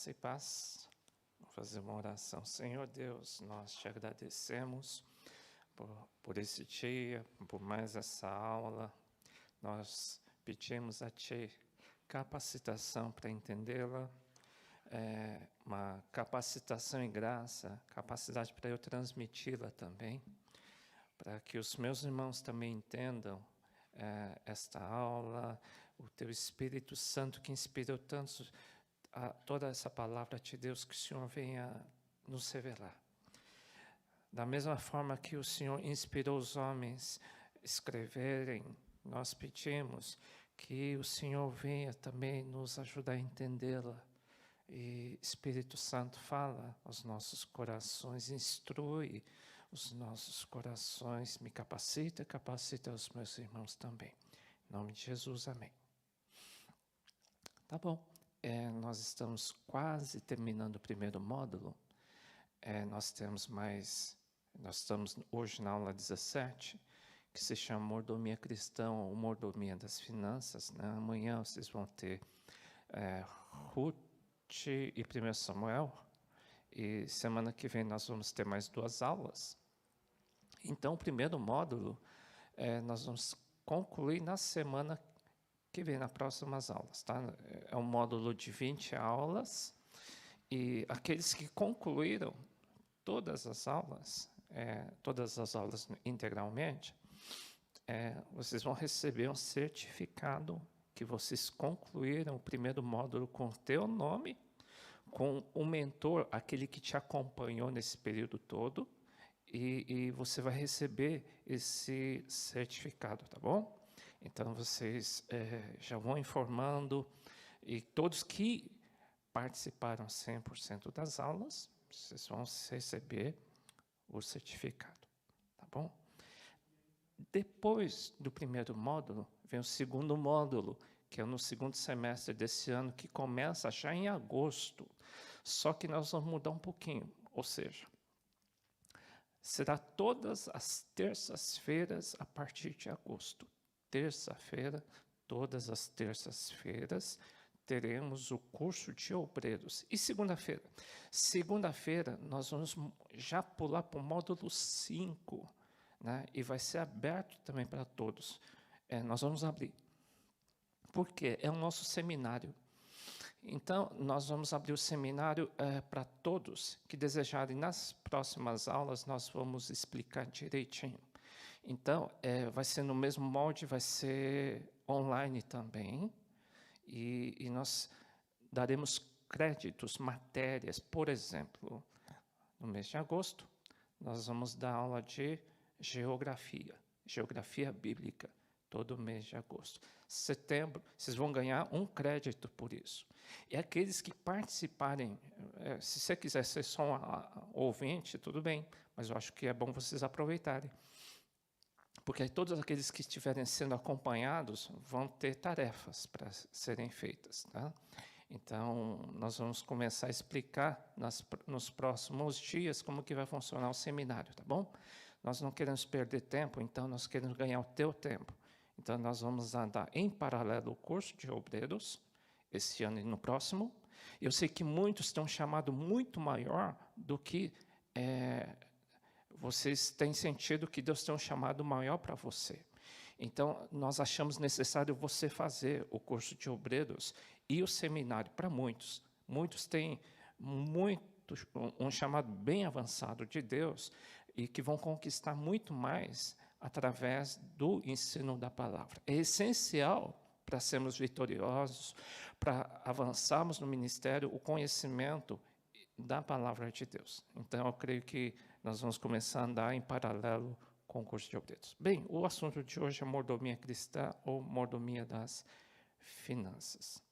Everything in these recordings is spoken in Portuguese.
Graça e paz. Vou fazer uma oração. Senhor Deus, nós te agradecemos por esse dia, por mais essa aula. Nós pedimos a Ti capacitação para entendê-la, uma capacitação em graça, capacidade para eu transmiti-la também, para que os meus irmãos também entendam esta aula, o Teu Espírito Santo que inspirou tanto toda essa palavra de Deus, que o Senhor venha nos revelar. Da mesma forma que o Senhor inspirou os homens a escreverem, nós pedimos que o Senhor venha também nos ajudar a entendê-la. E Espírito Santo fala aos nossos corações, instrui os nossos corações, me capacita os meus irmãos também. Em nome de Jesus, amém. Tá bom. Nós estamos quase terminando o primeiro módulo. Nós estamos hoje na aula 17, que se chama Mordomia Cristã ou Mordomia das Finanças, né? Amanhã vocês vão ter Ruth e 1 Samuel, e semana que vem nós vamos ter mais 2 aulas. Então, o primeiro módulo nós vamos concluir na semana que vem, nas próximas aulas. Tá? É um módulo de 20 aulas, e aqueles que concluíram todas as aulas integralmente, vocês vão receber um certificado que vocês concluíram o primeiro módulo com o teu nome, com o mentor, aquele que te acompanhou nesse período todo, e você vai receber esse certificado, tá bom? Então, vocês já vão informando, e todos que participaram 100% das aulas, vocês vão receber o certificado, tá bom? Depois do primeiro módulo, vem o segundo módulo, que é no segundo semestre desse ano, que começa já em agosto. Só que nós vamos mudar um pouquinho, ou seja, será todas as terças-feiras a partir de agosto. Terça-feira, todas as terças-feiras, teremos o curso de obreiros. E segunda-feira? Segunda-feira, nós vamos já pular para o módulo 5, né? E vai ser aberto também para todos. Nós vamos abrir. Por quê? É o nosso seminário. Então, nós vamos abrir o seminário para todos que desejarem. Nas próximas aulas, nós vamos explicar direitinho. Então, vai ser no mesmo molde, vai ser online também, e nós daremos créditos, matérias. Por exemplo, no mês de agosto, nós vamos dar aula de geografia bíblica, todo mês de agosto. Setembro, vocês vão ganhar um crédito por isso. E aqueles que participarem, se você quiser ser só um ouvinte, tudo bem, mas eu acho que é bom vocês aproveitarem. Porque todos aqueles que estiverem sendo acompanhados vão ter tarefas para serem feitas. Tá? Então, nós vamos começar a explicar nos próximos dias como que vai funcionar o seminário, tá bom? Nós não queremos perder tempo, então nós queremos ganhar o teu tempo. Então, nós vamos andar em paralelo o curso de obreiros, esse ano e no próximo. Eu sei que muitos têm um chamado muito maior do que... vocês têm sentido que Deus tem um chamado maior para você. Então, nós achamos necessário você fazer o curso de obreiros e o seminário para muitos. Muitos têm um chamado bem avançado de Deus e que vão conquistar muito mais através do ensino da palavra. É essencial para sermos vitoriosos, para avançarmos no ministério, o conhecimento da palavra de Deus. Então, eu creio que nós vamos começar a andar em paralelo com o curso de obreiros. Bem, o assunto de hoje é mordomia cristã ou mordomia das finanças.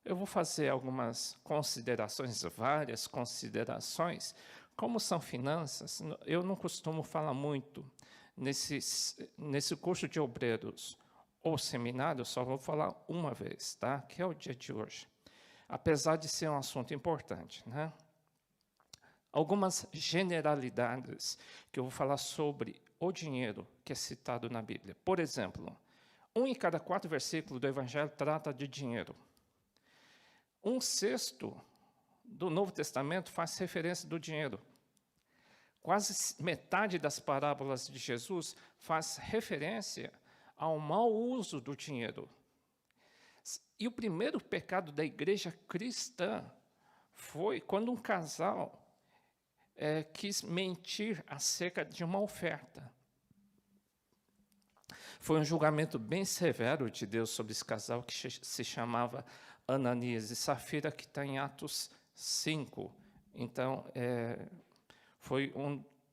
Eu vou fazer algumas considerações, várias considerações. Como são finanças, eu não costumo falar muito nesse curso de obreiros ou seminário, eu só vou falar uma vez, tá? Que é o dia de hoje. Apesar de ser um assunto importante, né? Algumas generalidades que eu vou falar sobre o dinheiro que é citado na Bíblia. Por exemplo, 1 em cada 4 versículos do Evangelho trata de dinheiro. 1/6 do Novo Testamento faz referência do dinheiro. Quase metade das parábolas de Jesus faz referência ao mau uso do dinheiro. E o primeiro pecado da igreja cristã foi quando um casal quis mentir acerca de uma oferta. Foi um julgamento bem severo de Deus sobre esse casal que se chamava Ananias e Safira, que está em Atos 5. Então, foi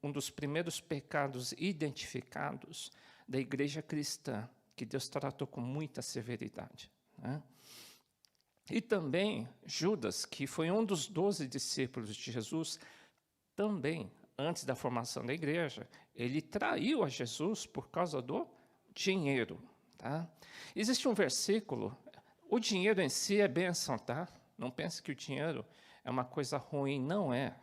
um dos primeiros pecados identificados da igreja cristã, que Deus tratou com muita severidade, né? E também Judas, que foi um dos 12 discípulos de Jesus, também, antes da formação da igreja, ele traiu a Jesus por causa do dinheiro, tá? Existe um versículo, o dinheiro em si é bênção, tá? Não pense que o dinheiro é uma coisa ruim, não é.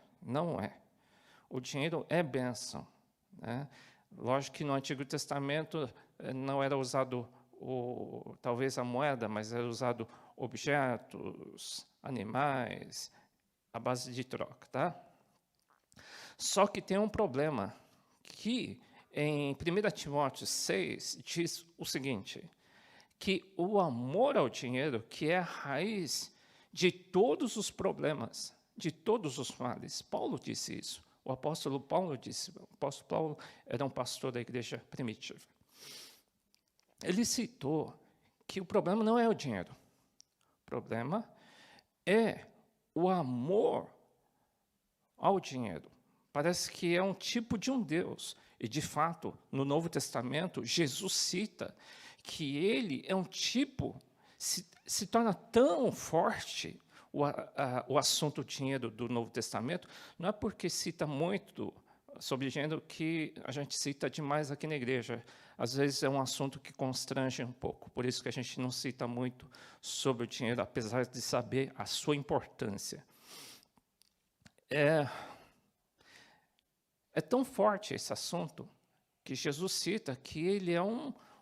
O dinheiro é bênção, né? Lógico que no Antigo Testamento não era usado talvez a moeda, mas era usado objetos, animais, à base de troca, tá? Só que tem um problema, que em 1 Timóteo 6 diz o seguinte, que o amor ao dinheiro, que é a raiz de todos os problemas, de todos os males. Paulo disse isso. O apóstolo Paulo disse. O apóstolo Paulo era um pastor da igreja primitiva. Ele citou que o problema não é o dinheiro. O problema é o amor ao dinheiro. Parece que é um tipo de um Deus. E, de fato, no Novo Testamento, Jesus cita que ele é um tipo, se torna tão forte o assunto dinheiro do Novo Testamento, não é porque cita muito sobre dinheiro que a gente cita demais aqui na igreja. Às vezes é um assunto que constrange um pouco, por isso que a gente não cita muito sobre o dinheiro, apesar de saber a sua importância. É tão forte esse assunto que Jesus cita que ele é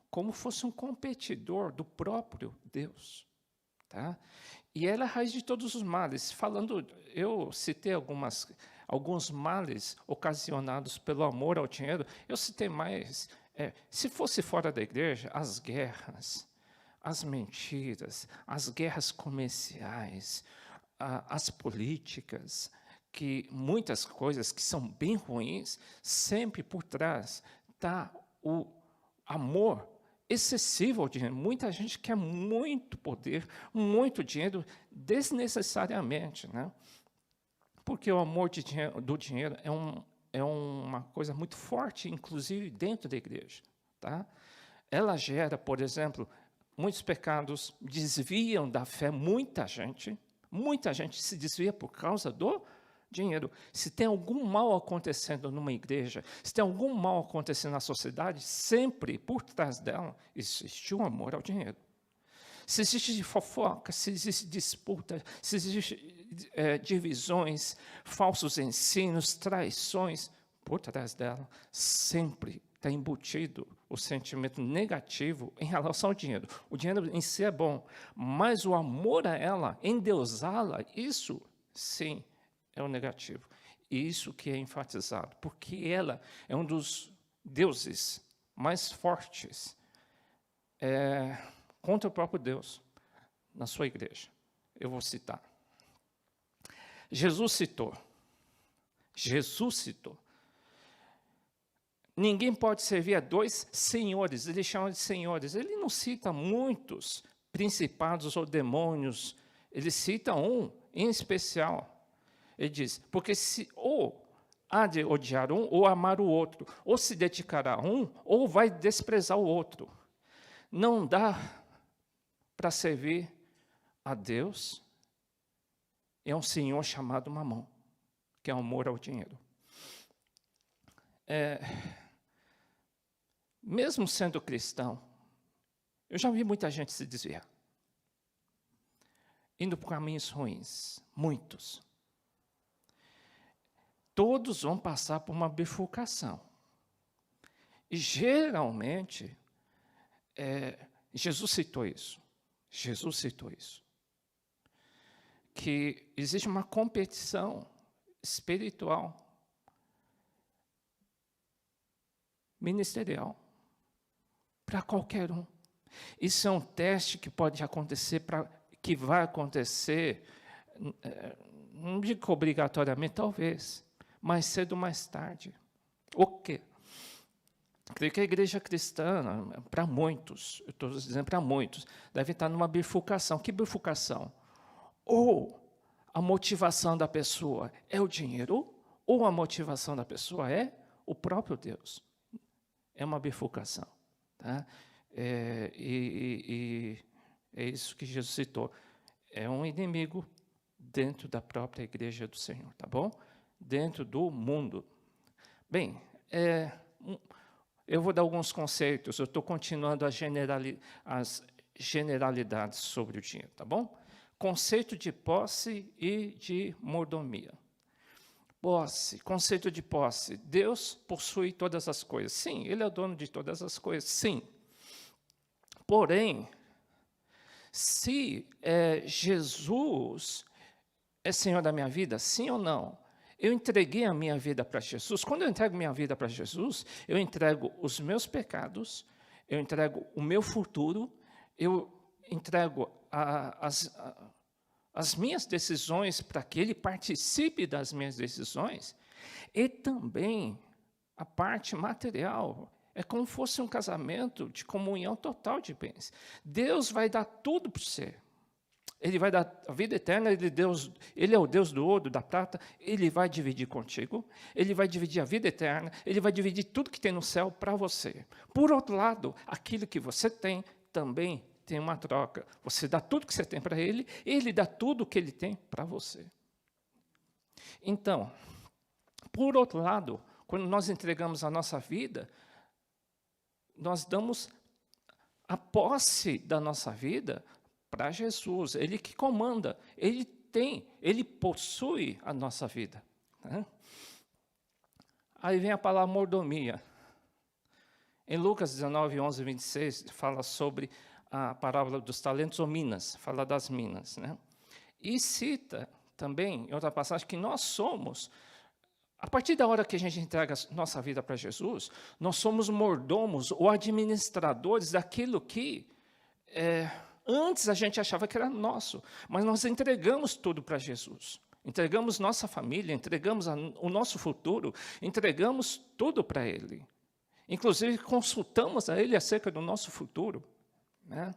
como fosse um competidor do próprio Deus, tá? E ela é a raiz de todos os males. Eu citei alguns males ocasionados pelo amor ao dinheiro. Eu citei mais. Se fosse fora da igreja, as guerras, as mentiras, as guerras comerciais, as políticas, que muitas coisas que são bem ruins, sempre por trás está o amor excessivo ao dinheiro. Muita gente quer muito poder, muito dinheiro, desnecessariamente, né? Porque o amor do dinheiro é uma coisa muito forte, inclusive dentro da igreja, tá? Ela gera, por exemplo, muitos pecados, desviam da fé muita gente se desvia por causa do dinheiro. Se tem algum mal acontecendo numa igreja, se tem algum mal acontecendo na sociedade, sempre por trás dela existe um amor ao dinheiro. Se existe fofoca, se existe disputa, se existe divisões, falsos ensinos, traições, por trás dela sempre está embutido o sentimento negativo em relação ao dinheiro. O dinheiro em si é bom, mas o amor a ela, endeusá-la, isso sim é o negativo. E isso que é enfatizado, porque ela é um dos deuses mais fortes contra o próprio Deus na sua igreja. Eu vou citar. Jesus citou. Ninguém pode servir a dois senhores, ele chama de senhores. Ele não cita muitos principados ou demônios, ele cita um em especial. Ele diz, porque se ou há de odiar um ou amar o outro, ou se dedicar a um, ou vai desprezar o outro. Não dá para servir a Deus e a um senhor chamado Mamão, que é o amor ao dinheiro. Mesmo sendo cristão, eu já vi muita gente se desviar, indo por caminhos ruins, muitos. Todos vão passar por uma bifurcação. E, geralmente, Jesus citou isso. que existe uma competição espiritual, ministerial, para qualquer um. Isso é um teste que pode acontecer, que vai acontecer, não digo obrigatoriamente, talvez, mais cedo ou mais tarde. O quê? Creio que a igreja cristã, para muitos, eu estou dizendo para muitos, deve estar numa bifurcação. Que bifurcação? Ou a motivação da pessoa é o dinheiro, ou a motivação da pessoa é o próprio Deus. É uma bifurcação. Tá? É isso que Jesus citou. É um inimigo dentro da própria igreja do Senhor, tá bom? Dentro do mundo. Bem, eu vou dar alguns conceitos, eu estou continuando as generalidades sobre o dinheiro, tá bom? Conceito de posse e de mordomia. Posse, conceito de posse. Deus possui todas as coisas. Sim, Ele é o dono de todas as coisas, sim. Porém, se Jesus é Senhor da minha vida, sim ou não? Eu entreguei a minha vida para Jesus. Quando eu entrego minha vida para Jesus, eu entrego os meus pecados, eu entrego o meu futuro, eu entrego as minhas decisões para que Ele participe das minhas decisões, e também a parte material. É como se fosse um casamento de comunhão total de bens. Deus vai dar tudo para você. Ele vai dar a vida eterna, Ele é o Deus do ouro, da prata, Ele vai dividir contigo, Ele vai dividir a vida eterna, Ele vai dividir tudo que tem no céu para você. Por outro lado, aquilo que você tem, também tem uma troca. Você dá tudo que você tem para Ele, Ele dá tudo que Ele tem para você. Então, por outro lado, quando nós entregamos a nossa vida, nós damos a posse da nossa vida para Jesus, Ele que comanda, Ele possui a nossa vida. Né? Aí vem a palavra mordomia. Em Lucas 19, 11 e 26, fala sobre a parábola dos talentos ou minas, fala das minas. Né? E cita também, em outra passagem, que nós somos, a partir da hora que a gente entrega a nossa vida para Jesus, nós somos mordomos ou administradores daquilo que antes a gente achava que era nosso, mas nós entregamos tudo para Jesus. Entregamos nossa família, entregamos o nosso futuro, entregamos tudo para Ele. Inclusive, consultamos a Ele acerca do nosso futuro, né?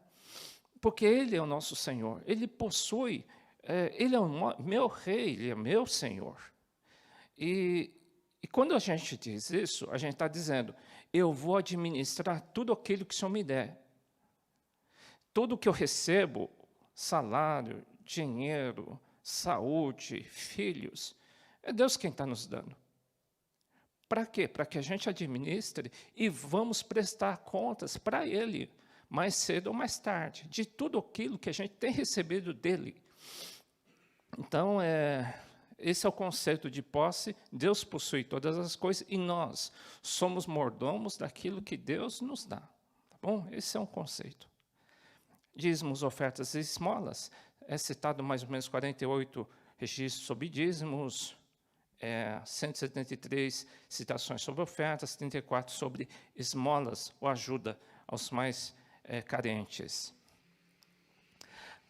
Porque Ele é o nosso Senhor, Ele possui, Ele é o meu Rei, Ele é meu Senhor. E quando a gente diz isso, a gente está dizendo, eu vou administrar tudo aquilo que o Senhor me der. Tudo que eu recebo, salário, dinheiro, saúde, filhos, é Deus quem está nos dando. Para quê? Para que a gente administre e vamos prestar contas para Ele, mais cedo ou mais tarde, de tudo aquilo que a gente tem recebido dEle. Então, esse é o conceito de posse. Deus possui todas as coisas e nós somos mordomos daquilo que Deus nos dá. Tá bom? Esse é um conceito. Dízimos, ofertas e esmolas. É citado mais ou menos 48 registros sobre dízimos, 173 citações sobre ofertas, 34 sobre esmolas ou ajuda aos mais carentes.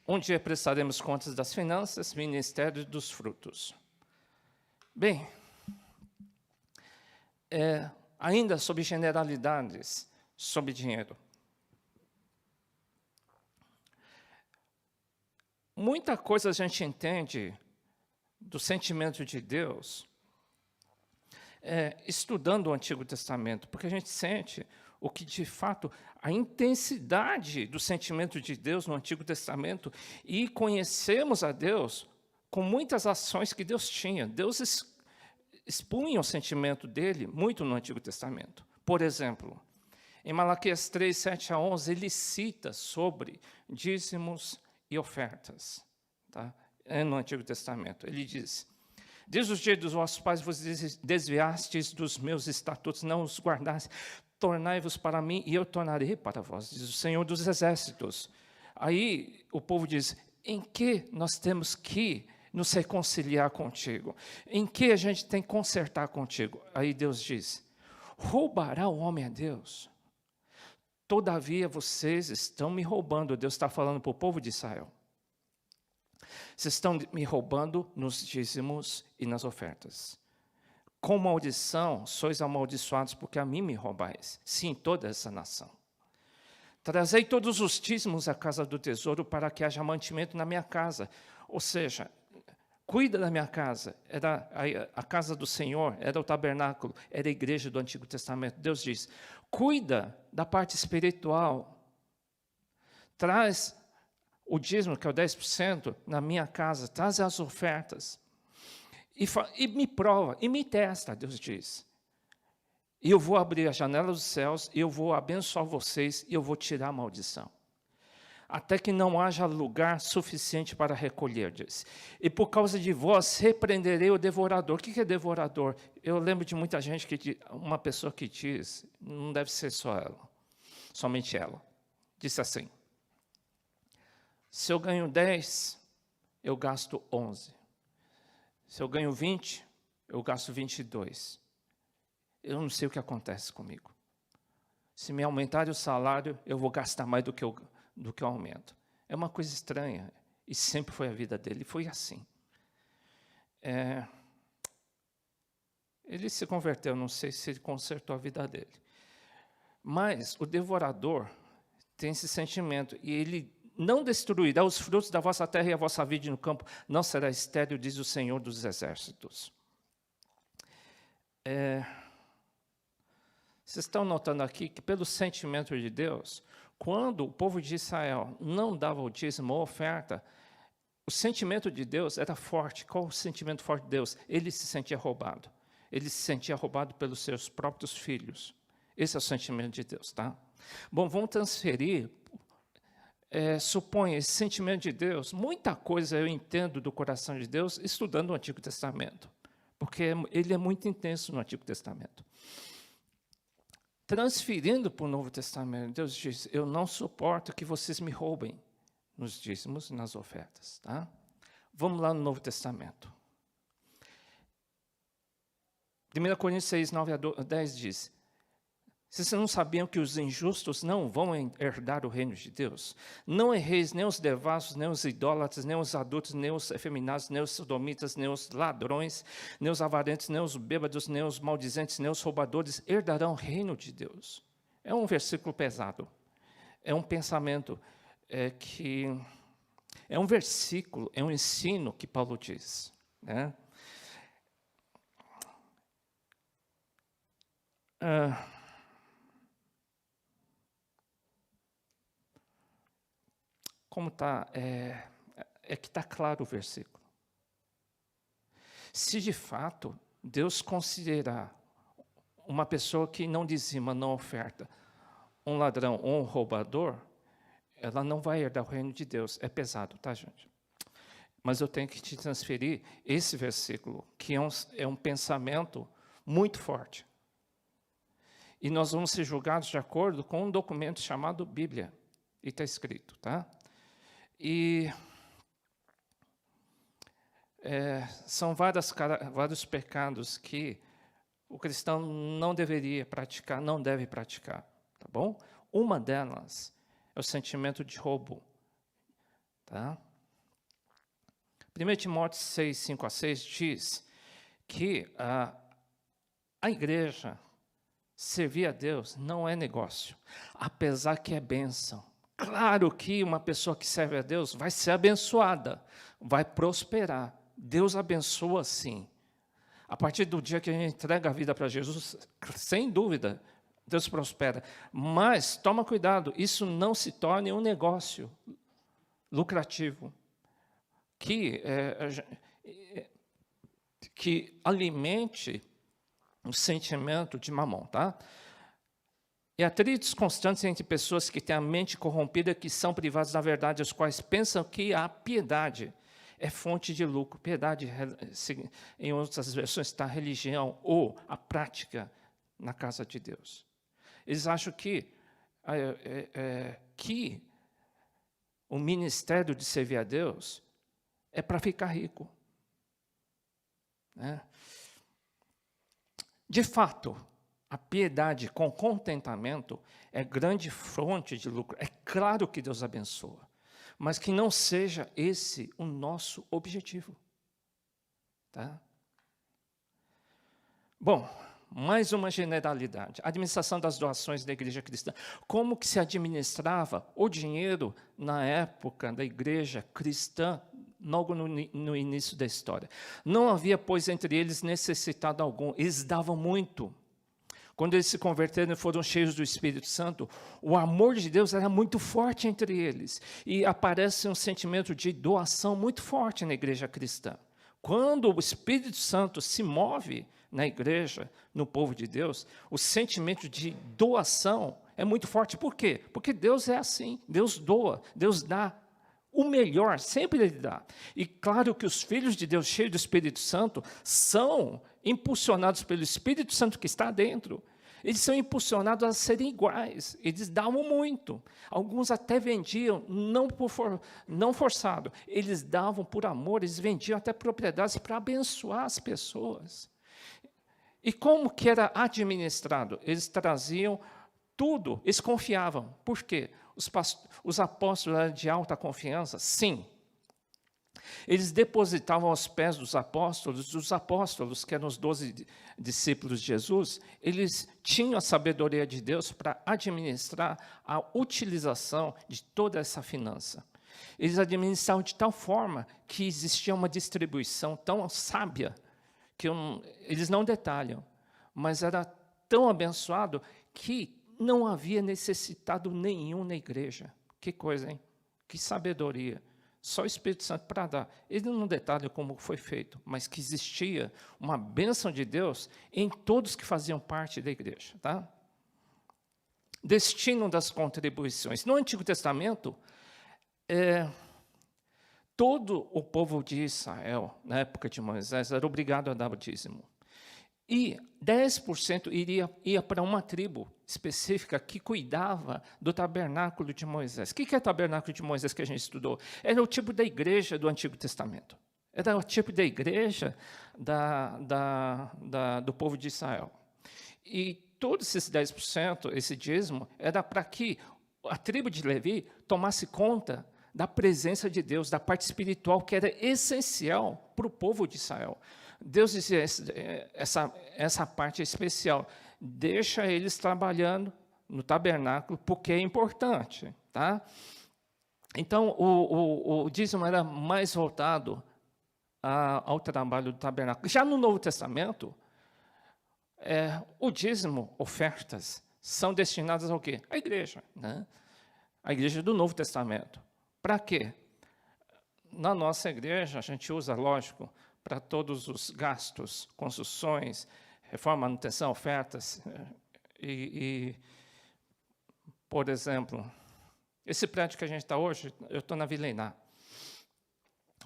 Um dia prestaremos contas das finanças, ministério dos frutos. Bem, ainda sobre generalidades, sobre dinheiro. Muita coisa a gente entende do sentimento de Deus estudando o Antigo Testamento, porque a gente sente o que, de fato, a intensidade do sentimento de Deus no Antigo Testamento e conhecemos a Deus com muitas ações que Deus tinha. Deus expunha o sentimento dele muito no Antigo Testamento. Por exemplo, em Malaquias 3, 7 a 11, ele cita sobre dízimos e ofertas, tá? No Antigo Testamento. Ele diz, desde os dias dos vossos pais vos desviastes dos meus estatutos, não os guardastes, tornai-vos para mim e eu tornarei para vós, diz o Senhor dos Exércitos. Aí o povo diz, em que nós temos que nos reconciliar contigo? Em que a gente tem que consertar contigo? Aí Deus diz, roubará o homem a Deus? Todavia vocês estão me roubando. Deus está falando para o povo de Israel. Vocês estão me roubando nos dízimos e nas ofertas. Com maldição sois amaldiçoados, porque a mim me roubais. Sim, toda essa nação. Trazei todos os dízimos à casa do tesouro, para que haja mantimento na minha casa. Ou seja, cuida da minha casa. Era a casa do Senhor, era o tabernáculo, era a igreja do Antigo Testamento. Deus diz, cuida da parte espiritual. Traz o dízimo, que é o 10%, na minha casa. Traz as ofertas. E me prova, e me testa, Deus diz. E eu vou abrir a janela dos céus, e eu vou abençoar vocês, e eu vou tirar a maldição. Até que não haja lugar suficiente para recolher, diz. E por causa de vós, repreenderei o devorador. O que é devorador? Eu lembro de muita gente, uma pessoa que diz, não deve ser só ela, somente ela, disse assim, se eu ganho 10, eu gasto 11. Se eu ganho 20, eu gasto 22. Eu não sei o que acontece comigo. Se me aumentarem o salário, eu vou gastar mais do que eu aumento. É uma coisa estranha. E sempre foi a vida dele. Foi assim. Ele se converteu, não sei se ele consertou a vida dele. Mas o devorador tem esse sentimento. E ele não destruirá os frutos da vossa terra, e a vossa vide no campo não será estéril, diz o Senhor dos Exércitos. Vocês estão notando aqui que, pelo sentimento de Deus, quando o povo de Israel não dava o dízimo ou oferta, o sentimento de Deus era forte. Qual o sentimento forte de Deus? Ele se sentia roubado. Ele se sentia roubado pelos seus próprios filhos. Esse é o sentimento de Deus, tá? Bom, vamos transferir. Supõe esse sentimento de Deus, muita coisa eu entendo do coração de Deus estudando o Antigo Testamento, porque ele é muito intenso no Antigo Testamento. Transferindo para o Novo Testamento, Deus diz, eu não suporto que vocês me roubem nos dízimos e nas ofertas. Tá? Vamos lá no Novo Testamento. 1 Coríntios 6, 9 a 10 diz, vocês não sabiam que os injustos não vão herdar o reino de Deus? Não erreis nem os devassos, nem os idólatras, nem os adultos, nem os efeminados, nem os sodomitas, nem os ladrões, nem os avarentos, nem os bêbados, nem os maldizentes, nem os roubadores herdarão o reino de Deus. É um versículo pesado. É um pensamento que... É um versículo, é um ensino que Paulo diz. Né? Como está? Que está claro o versículo. Se de fato Deus considerar uma pessoa que não dizima, não oferta, um ladrão ou um roubador, ela não vai herdar o reino de Deus. É pesado, tá, gente? Mas eu tenho que te transferir esse versículo, que é um pensamento muito forte. E nós vamos ser julgados de acordo com um documento chamado Bíblia. E está escrito, tá? E são vários pecados que o cristão não deveria praticar, não deve praticar, tá bom? Uma delas é o sentimento de roubo, tá? 1 Timóteo 6, 5 a 6 diz que a igreja servir a Deus não é negócio, apesar que é bênção. Claro que uma pessoa que serve a Deus vai ser abençoada, vai prosperar. Deus abençoa sim. A partir do dia que a gente entrega a vida para Jesus, sem dúvida, Deus prospera. Mas, toma cuidado, isso não se torne um negócio lucrativo, que alimente o sentimento de mamon, tá? E atritos constantes entre pessoas que têm a mente corrompida, que são privadas da verdade, os quais pensam que a piedade é fonte de lucro. Piedade, em outras versões, está a religião ou a prática na casa de Deus. Eles acham que o ministério de servir a Deus é para ficar rico. Né? De fato, a piedade com contentamento é grande fonte de lucro. É claro que Deus abençoa, mas que não seja esse o nosso objetivo. Tá? Bom, mais uma generalidade. A administração das doações da igreja cristã. Como que se administrava o dinheiro na época da igreja cristã, logo no início da história? Não havia, pois, entre eles necessitado algum. Eles davam muito. Quando eles se converteram e foram cheios do Espírito Santo, o amor de Deus era muito forte entre eles. E aparece um sentimento de doação muito forte na igreja cristã. Quando o Espírito Santo se move na igreja, no povo de Deus, o sentimento de doação é muito forte. Por quê? Porque Deus é assim, Deus doa, Deus dá o melhor, sempre Ele dá. E claro que os filhos de Deus cheios do Espírito Santo são impulsionados pelo Espírito Santo que está dentro. Eles são impulsionados a serem iguais, eles davam muito. Alguns até vendiam, não forçado, eles davam por amor, eles vendiam até propriedades para abençoar as pessoas. E como que era administrado? Eles traziam tudo, eles confiavam. Por quê? Os apóstolos eram de alta confiança? Sim. Eles depositavam aos pés dos apóstolos, que eram os 12 discípulos de Jesus, eles tinham a sabedoria de Deus para administrar a utilização de toda essa finança. Eles administravam de tal forma que existia uma distribuição tão sábia, que eles não detalham, mas era tão abençoado que não havia necessitado nenhum na igreja. Que coisa, hein? Que sabedoria. Só o Espírito Santo para dar. Ele não detalha como foi feito, mas que existia uma bênção de Deus em todos que faziam parte da igreja. Tá? Destino das contribuições. No Antigo Testamento, todo o povo de Israel, na época de Moisés, era obrigado a dar o dízimo. E 10% ia para uma tribo específica que cuidava do tabernáculo de Moisés. O que é o tabernáculo de Moisés que a gente estudou? Era o tipo da igreja do Antigo Testamento. Era o tipo da igreja do povo de Israel. E todos esses 10%, esse dízimo, era para que a tribo de Levi tomasse conta da presença de Deus, da parte espiritual que era essencial para o povo de Israel. Deus dizia, essa parte é especial, deixa eles trabalhando no tabernáculo, porque é importante. Tá? Então, o dízimo era mais voltado ao trabalho do tabernáculo. Já no Novo Testamento, o dízimo, ofertas, são destinadas ao quê? À igreja. Né? A igreja do Novo Testamento. Para quê? Na nossa igreja, a gente usa, lógico, para todos os gastos, construções, reforma, manutenção, ofertas. Por exemplo, esse prédio que a gente está hoje, eu estou na Vila Iná.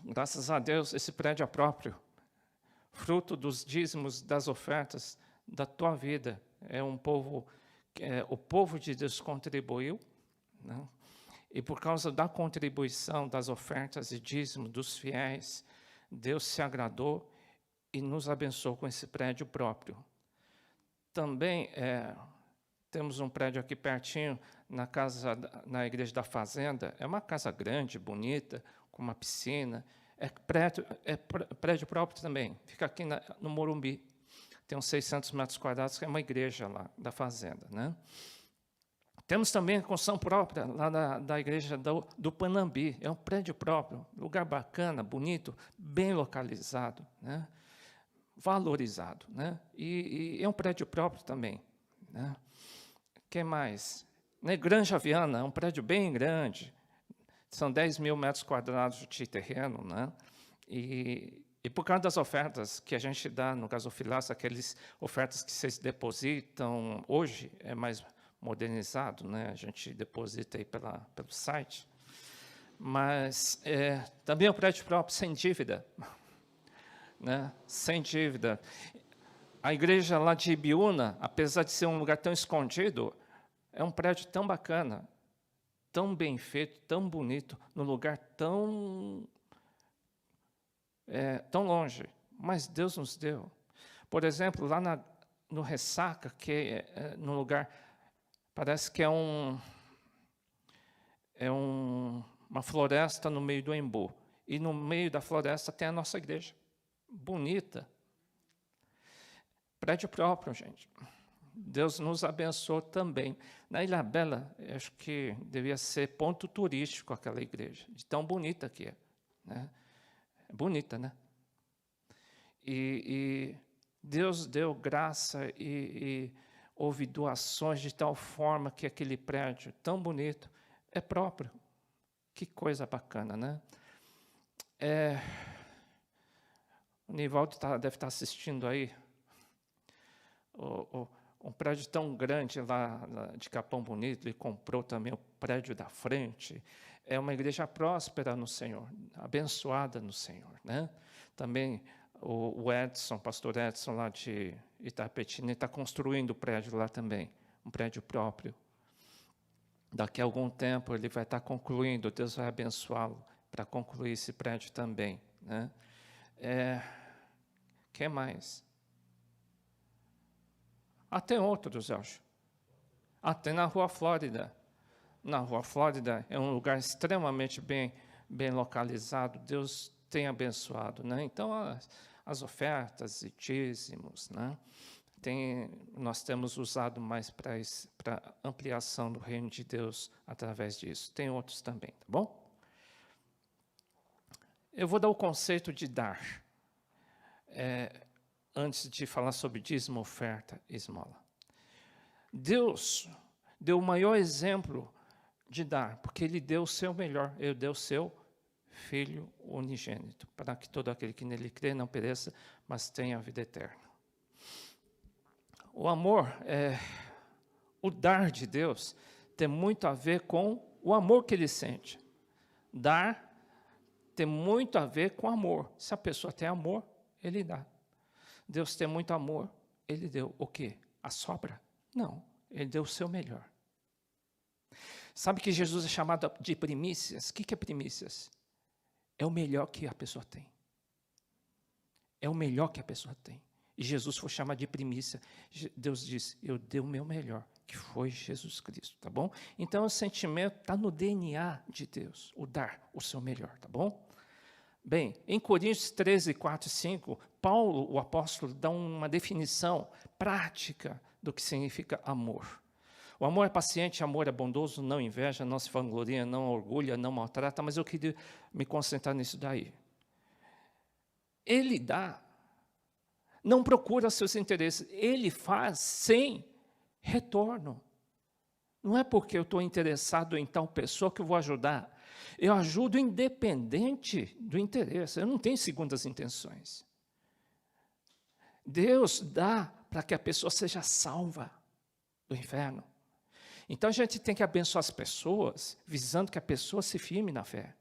Graças a Deus, esse prédio é próprio, fruto dos dízimos, das ofertas da tua vida. O povo de Deus contribuiu, né? E por causa da contribuição das ofertas e dízimo dos fiéis, Deus se agradou e nos abençoou com esse prédio próprio. Também temos um prédio aqui pertinho, na Igreja da Fazenda. É uma casa grande, bonita, com uma piscina. É prédio próprio também. Fica aqui no Morumbi. Tem uns 600 metros quadrados, que é uma igreja lá da Fazenda. Né? Temos também a construção própria lá da igreja do Panambi. É um prédio próprio, lugar bacana, bonito, bem localizado, né? Valorizado. Né? E é um prédio próprio também. Né? O que mais? Na Granja Viana, é um prédio bem grande. São 10 mil metros quadrados de terreno. Né? E por causa das ofertas que a gente dá no gasofilaço, aquelas ofertas que vocês depositam, hoje é mais modernizado, né? A gente deposita aí pelo site, mas também é um prédio próprio, sem dívida, né? Sem dívida. A igreja lá de Ibiúna, apesar de ser um lugar tão escondido, é um prédio tão bacana, tão bem feito, tão bonito, num lugar tão longe, mas Deus nos deu. Por exemplo, lá no Ressaca, que é num lugar, parece que é uma floresta no meio do Embu. E no meio da floresta tem a nossa igreja, bonita. Prédio próprio, gente. Deus nos abençoou também. Na Ilha Bela, acho que devia ser ponto turístico aquela igreja, de tão bonita que é. Né? É bonita, né? E Deus deu graça e houve doações de tal forma que aquele prédio tão bonito é próprio. Que coisa bacana, né? O Nivaldo deve estar assistindo aí. Um prédio tão grande lá de Capão Bonito, ele comprou também o prédio da frente. É uma igreja próspera no Senhor, abençoada no Senhor, né? Também o Edson, pastor Edson, lá de Itapetinga, está construindo o prédio lá também, um prédio próprio. Daqui a algum tempo ele vai estar concluindo, Deus vai abençoá-lo para concluir esse prédio também, né? Que mais? Tem outros, eu acho. Tem na Rua Flórida. Na Rua Flórida é um lugar extremamente bem localizado. Deus tem abençoado, né? Então, as ofertas e dízimos, né? Nós temos usado mais para ampliação do reino de Deus através disso. Tem outros também, tá bom? Eu vou dar o conceito de dar, antes de falar sobre dízimo, oferta e esmola. Deus deu o maior exemplo de dar, porque Ele deu o seu melhor, Ele deu o seu Filho unigênito, para que todo aquele que nele crê não pereça, mas tenha a vida eterna. O amor, o dar de Deus, tem muito a ver com o amor que Ele sente. Dar tem muito a ver com amor. Se a pessoa tem amor, Ele dá. Deus tem muito amor, Ele deu o quê? A sobra? Não, Ele deu o seu melhor. Sabe que Jesus é chamado de primícias? O que é primícias? É o melhor que a pessoa tem. É o melhor que a pessoa tem. E Jesus foi chamado de primícia. Deus disse, eu dei o meu melhor, que foi Jesus Cristo, tá bom? Então, o sentimento está no DNA de Deus, o dar o seu melhor, tá bom? Bem, em Coríntios 13, 4 e 5, Paulo, o apóstolo, dá uma definição prática do que significa amor. O amor é paciente, amor é bondoso, não inveja, não se vangloria, não orgulha, não maltrata, mas eu queria me concentrar nisso daí. Ele dá, não procura seus interesses, ele faz sem retorno. Não é porque eu estou interessado em tal pessoa que eu vou ajudar. Eu ajudo independente do interesse, eu não tenho segundas intenções. Deus dá para que a pessoa seja salva do inferno. Então, a gente tem que abençoar as pessoas, visando que a pessoa se firme na fé.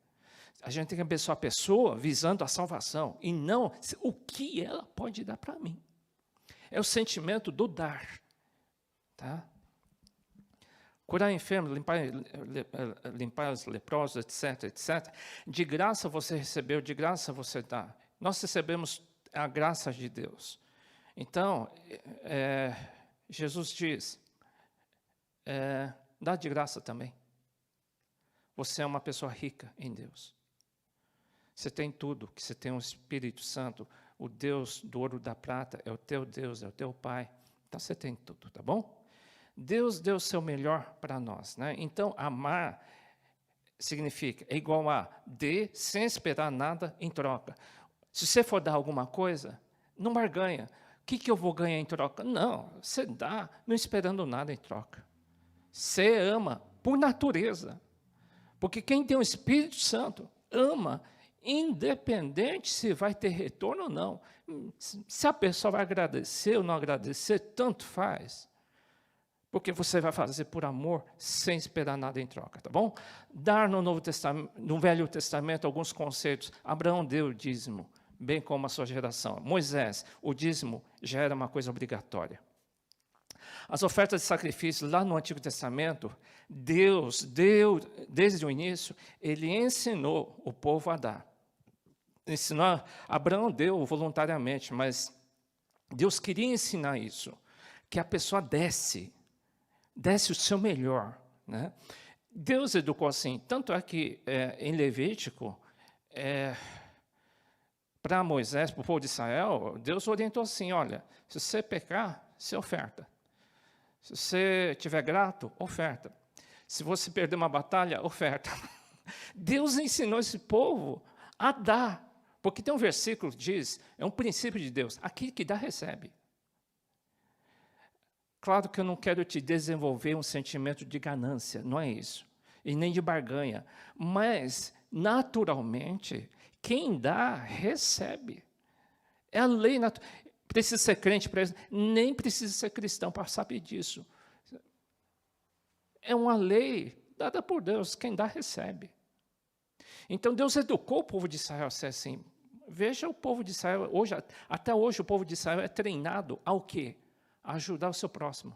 A gente tem que abençoar a pessoa, visando a salvação, e não o que ela pode dar para mim. É o sentimento do dar. Tá? Curar enfermos, limpar os leprosos, etc, etc. De graça você recebeu, de graça você dá. Nós recebemos a graça de Deus. Então, Jesus diz, dá de graça também. Você é uma pessoa rica em Deus. Você tem tudo, que você tem um Espírito Santo, o Deus do ouro e da prata é o teu Deus, é o teu Pai. Então você tem tudo, tá bom? Deus deu o seu melhor para nós, né? Então amar significa, é igual a dê sem esperar nada em troca. Se você for dar alguma coisa, não barganha. O que eu vou ganhar em troca? Não, você dá não esperando nada em troca. Você ama por natureza. Porque quem tem o Espírito Santo ama, independente se vai ter retorno ou não. Se a pessoa vai agradecer ou não agradecer, tanto faz. Porque você vai fazer por amor, sem esperar nada em troca, tá bom? Dar no Velho Testamento alguns conceitos. Abraão deu o dízimo, bem como a sua geração. Moisés, o dízimo já era uma coisa obrigatória. As ofertas de sacrifício lá no Antigo Testamento, Deus deu, desde o início, Ele ensinou o povo a dar. Ensinou, Abraão deu voluntariamente, mas Deus queria ensinar isso, que a pessoa desse o seu melhor, né? Deus educou assim, tanto é que em Levítico, para Moisés, para o povo de Israel, Deus orientou assim, olha, se você pecar, você oferta. Se você estiver grato, oferta. Se você perder uma batalha, oferta. Deus ensinou esse povo a dar. Porque tem um versículo que diz, é um princípio de Deus, aquele que dá, recebe. Claro que eu não quero te desenvolver um sentimento de ganância, não é isso. E nem de barganha. Mas, naturalmente, quem dá, recebe. É a lei natural. Precisa ser crente para isso? Nem precisa ser cristão para saber disso. É uma lei dada por Deus, quem dá, recebe. Então, Deus educou o povo de Israel a ser assim. Veja o povo de Israel, até hoje o povo de Israel é treinado ao quê? A ajudar o seu próximo.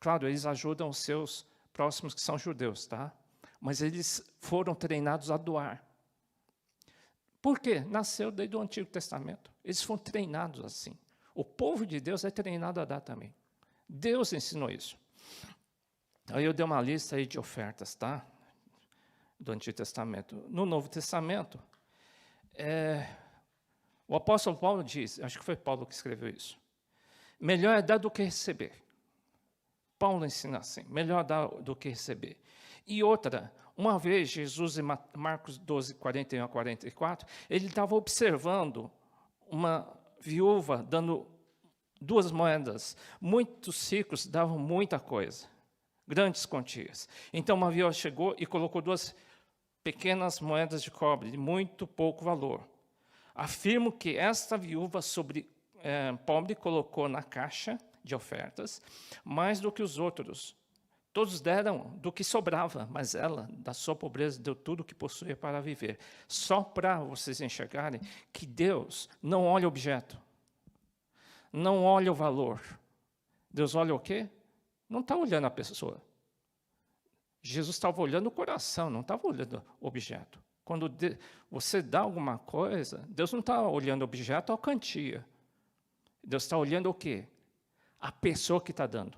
Claro, eles ajudam os seus próximos que são judeus, tá? Mas eles foram treinados a doar. Por quê? Nasceu desde o Antigo Testamento. Eles foram treinados assim. O povo de Deus é treinado a dar também. Deus ensinou isso. Aí eu dei uma lista aí de ofertas, tá? Do Antigo Testamento. No Novo Testamento, o apóstolo Paulo diz, acho que foi Paulo que escreveu isso, melhor é dar do que receber. Paulo ensina assim, melhor dar do que receber. E outra, uma vez Jesus, em Marcos 12, 41 a 44, ele estava observando uma viúva dando 2 moedas. Muitos ciclos davam muita coisa, grandes quantias. Então uma viúva chegou e colocou 2 pequenas moedas de cobre, de muito pouco valor. Afirmo que esta viúva pobre colocou na caixa de ofertas mais do que os outros. Todos deram do que sobrava, mas ela, da sua pobreza, deu tudo o que possuía para viver. Só para vocês enxergarem que Deus não olha o objeto, não olha o valor. Deus olha o quê? Não está olhando a pessoa. Jesus estava olhando o coração, não estava olhando o objeto. Quando você dá alguma coisa, Deus não está olhando o objeto ou a quantia. Deus está olhando o quê? A pessoa que está dando.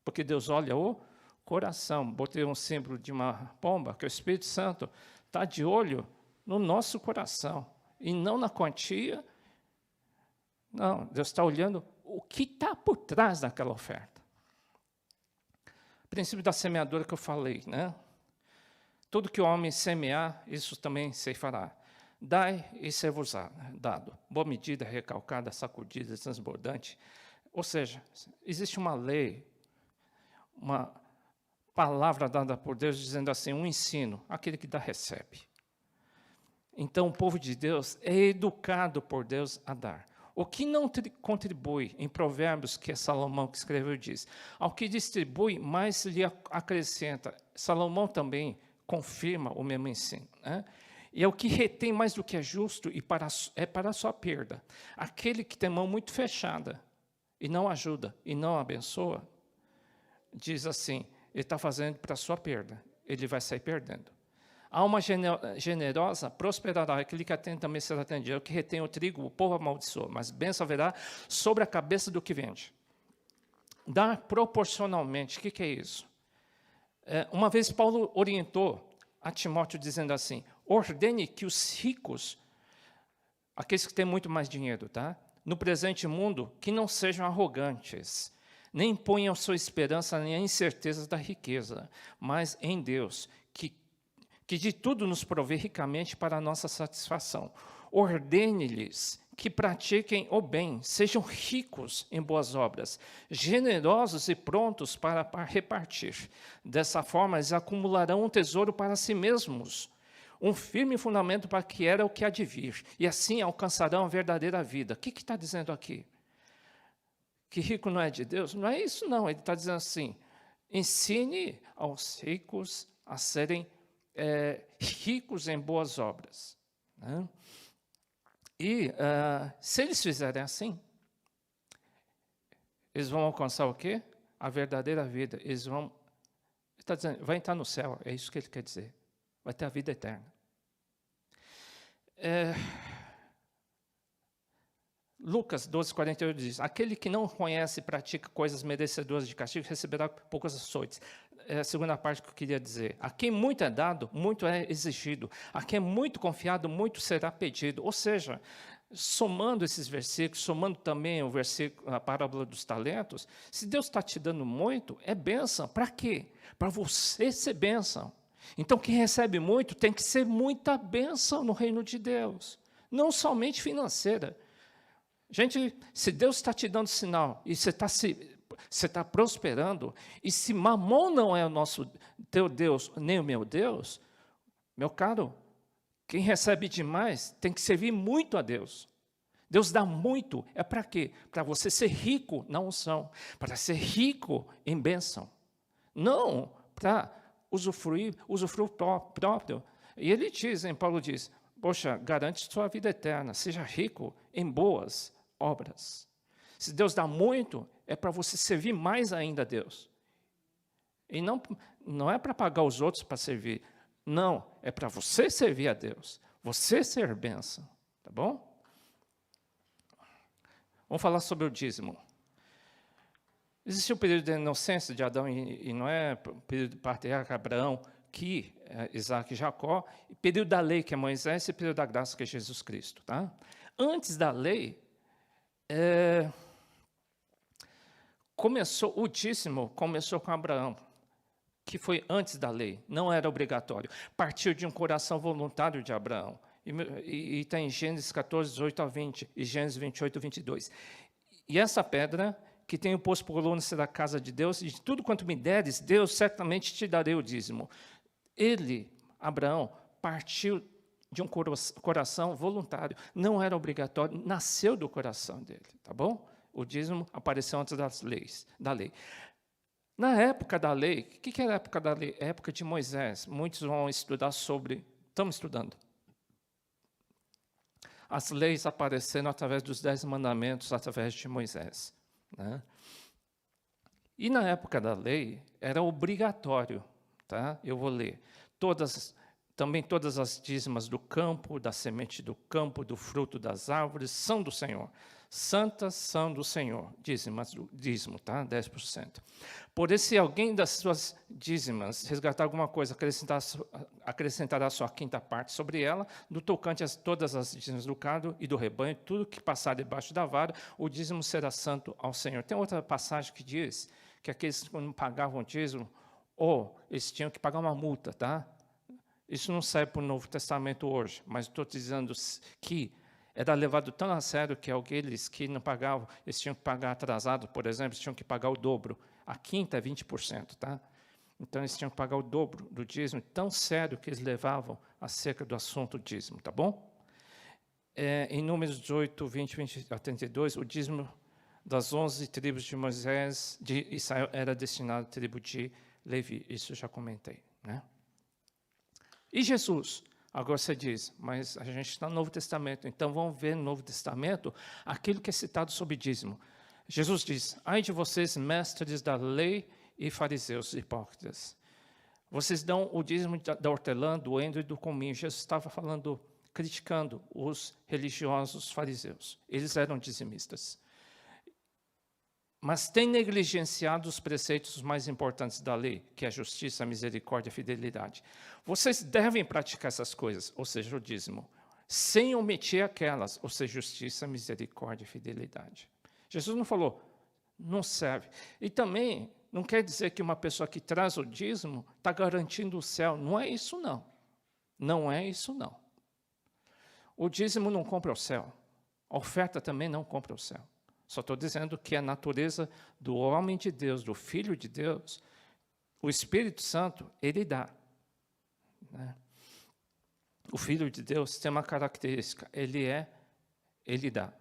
Porque Deus olha o coração. Botei um símbolo de uma pomba, que o Espírito Santo está de olho no nosso coração. E não na quantia. Não, Deus está olhando o que está por trás daquela oferta. Princípio da semeadura que eu falei, né? Tudo que o homem semear, isso também se fará. Dai e ser-vos dado. Boa medida, recalcada, sacudida, transbordante. Ou seja, existe uma lei, uma palavra dada por Deus dizendo assim, um ensino, aquele que dá, recebe. Então, o povo de Deus é educado por Deus a dar. O que não contribui, em Provérbios, que é Salomão que escreveu, diz, ao que distribui, mais lhe acrescenta. Salomão também confirma o mesmo ensino, né? E é o que retém mais do que é justo e é para a sua perda. Aquele que tem mão muito fechada e não ajuda e não abençoa, diz assim, ele está fazendo para a sua perda, ele vai sair perdendo. A alma generosa prosperará, aquele que atende também será atendido. O que retém o trigo, o povo amaldiçoa, mas bênção haverá sobre a cabeça do que vende. Dar proporcionalmente, o que é isso? Uma vez Paulo orientou a Timóteo dizendo assim, ordene que os ricos, aqueles que têm muito mais dinheiro, tá? No presente mundo, que não sejam arrogantes, nem ponham sua esperança nem a incerteza da riqueza, mas em Deus, que de tudo nos provê ricamente para a nossa satisfação. Ordene-lhes que pratiquem o bem, sejam ricos em boas obras, generosos e prontos para repartir. Dessa forma, eles acumularão um tesouro para si mesmos, um firme fundamento para que era o que há de vir, e assim alcançarão a verdadeira vida. O que está dizendo aqui? Que rico não é de Deus? Não é isso, não. Ele está dizendo assim, ensine aos ricos a serem ricos em boas obras, né? E se eles fizerem assim, eles vão alcançar o quê? a verdadeira vida, eles vão, ele está dizendo, vai entrar no céu, é isso que ele quer dizer. Vai ter a vida eterna. Lucas 12:48 diz, aquele que não conhece e pratica coisas merecedoras de castigo receberá poucos açoites. É a segunda parte que eu queria dizer. A quem muito é dado, muito é exigido. A quem é muito confiado, muito será pedido. Ou seja, somando esses versículos, somando também o versículo, a parábola dos talentos, se Deus está te dando muito, é bênção. Para quê? Para você ser bênção. Então, quem recebe muito tem que ser muita bênção no reino de Deus. Não somente financeira. Gente, se Deus está te dando sinal e você está prosperando, e se Mamon não é o nosso teu Deus, nem o meu Deus, meu caro, quem recebe demais tem que servir muito a Deus. Deus dá muito, é para quê? Para você ser rico na unção, para ser rico em bênção. Não para usufruir próprio. E ele diz, Paulo diz, poxa, garante sua vida eterna, seja rico em boas obras. Se Deus dá muito, é para você servir mais ainda a Deus. E não é para pagar os outros para servir. Não, é para você servir a Deus. Você ser bênção. Tá bom? Vamos falar sobre o dízimo. Existiu o período de inocência de Adão e Noé, o período do patriarca Abraão, que é Isaac e Jacó, e período da lei, que é Moisés, e período da graça, que é Jesus Cristo. Tá? Antes da lei, o dízimo começou com Abraão, que foi antes da lei, não era obrigatório. Partiu de um coração voluntário de Abraão. E está em Gênesis 14, 18 a 20, e Gênesis 28, 22. E essa pedra, que tenho posto por coluna será a casa de Deus, e de tudo quanto me deres, Deus certamente te darei o dízimo. Ele, Abraão, partiu de um coração voluntário, não era obrigatório, nasceu do coração dele, tá bom? O dízimo apareceu antes da lei. Na época da lei, o que era a época da lei? A época de Moisés. Muitos vão estudar sobre, estamos estudando. As leis apareceram através dos 10 mandamentos, através de Moisés. Né? E na época da lei, era obrigatório, tá? Eu vou ler, também todas as dízimas do campo, da semente do campo, do fruto das árvores, são do Senhor. Santas são do Senhor, dízimo, tá? 10%. Porém, se alguém das suas dízimas resgatar alguma coisa, acrescentará a sua quinta parte sobre ela, do tocante a todas as dízimas do gado e do rebanho, tudo que passar debaixo da vara, o dízimo será santo ao Senhor. Tem outra passagem que diz que aqueles que não pagavam dízimo, eles tinham que pagar uma multa, tá? Isso não serve para o Novo Testamento hoje, mas estou dizendo que era levado tão a sério que aqueles que não pagavam, eles tinham que pagar atrasado, por exemplo, eles tinham que pagar o dobro. A quinta é 20%, tá? Então, eles tinham que pagar o dobro do dízimo, tão sério que eles levavam acerca do assunto dízimo, tá bom? Em Números 18, 20 a 32, o dízimo das 11 tribos de Moisés, de Israel, era destinado à tribo de Levi. Isso eu já comentei, né? E Jesus? Agora você diz, mas a gente está no Novo Testamento, então vamos ver no Novo Testamento aquilo que é citado sobre dízimo. Jesus diz, ai de vocês, mestres da lei e fariseus hipócritas. Vocês dão o dízimo da hortelã, do endro e do cominho. Jesus estava criticando os religiosos fariseus. Eles eram dizimistas. Mas têm negligenciado os preceitos mais importantes da lei, que é a justiça, a misericórdia e a fidelidade. Vocês devem praticar essas coisas, ou seja, o dízimo, sem omitir aquelas, ou seja, justiça, misericórdia e fidelidade. Jesus não falou, não serve. E também não quer dizer que uma pessoa que traz o dízimo está garantindo o céu. Não é isso, não. Não é isso, não. O dízimo não compra o céu. A oferta também não compra o céu. Só estou dizendo que a natureza do homem de Deus, do Filho de Deus, o Espírito Santo, ele dá. Né? O Filho de Deus tem uma característica, ele dá.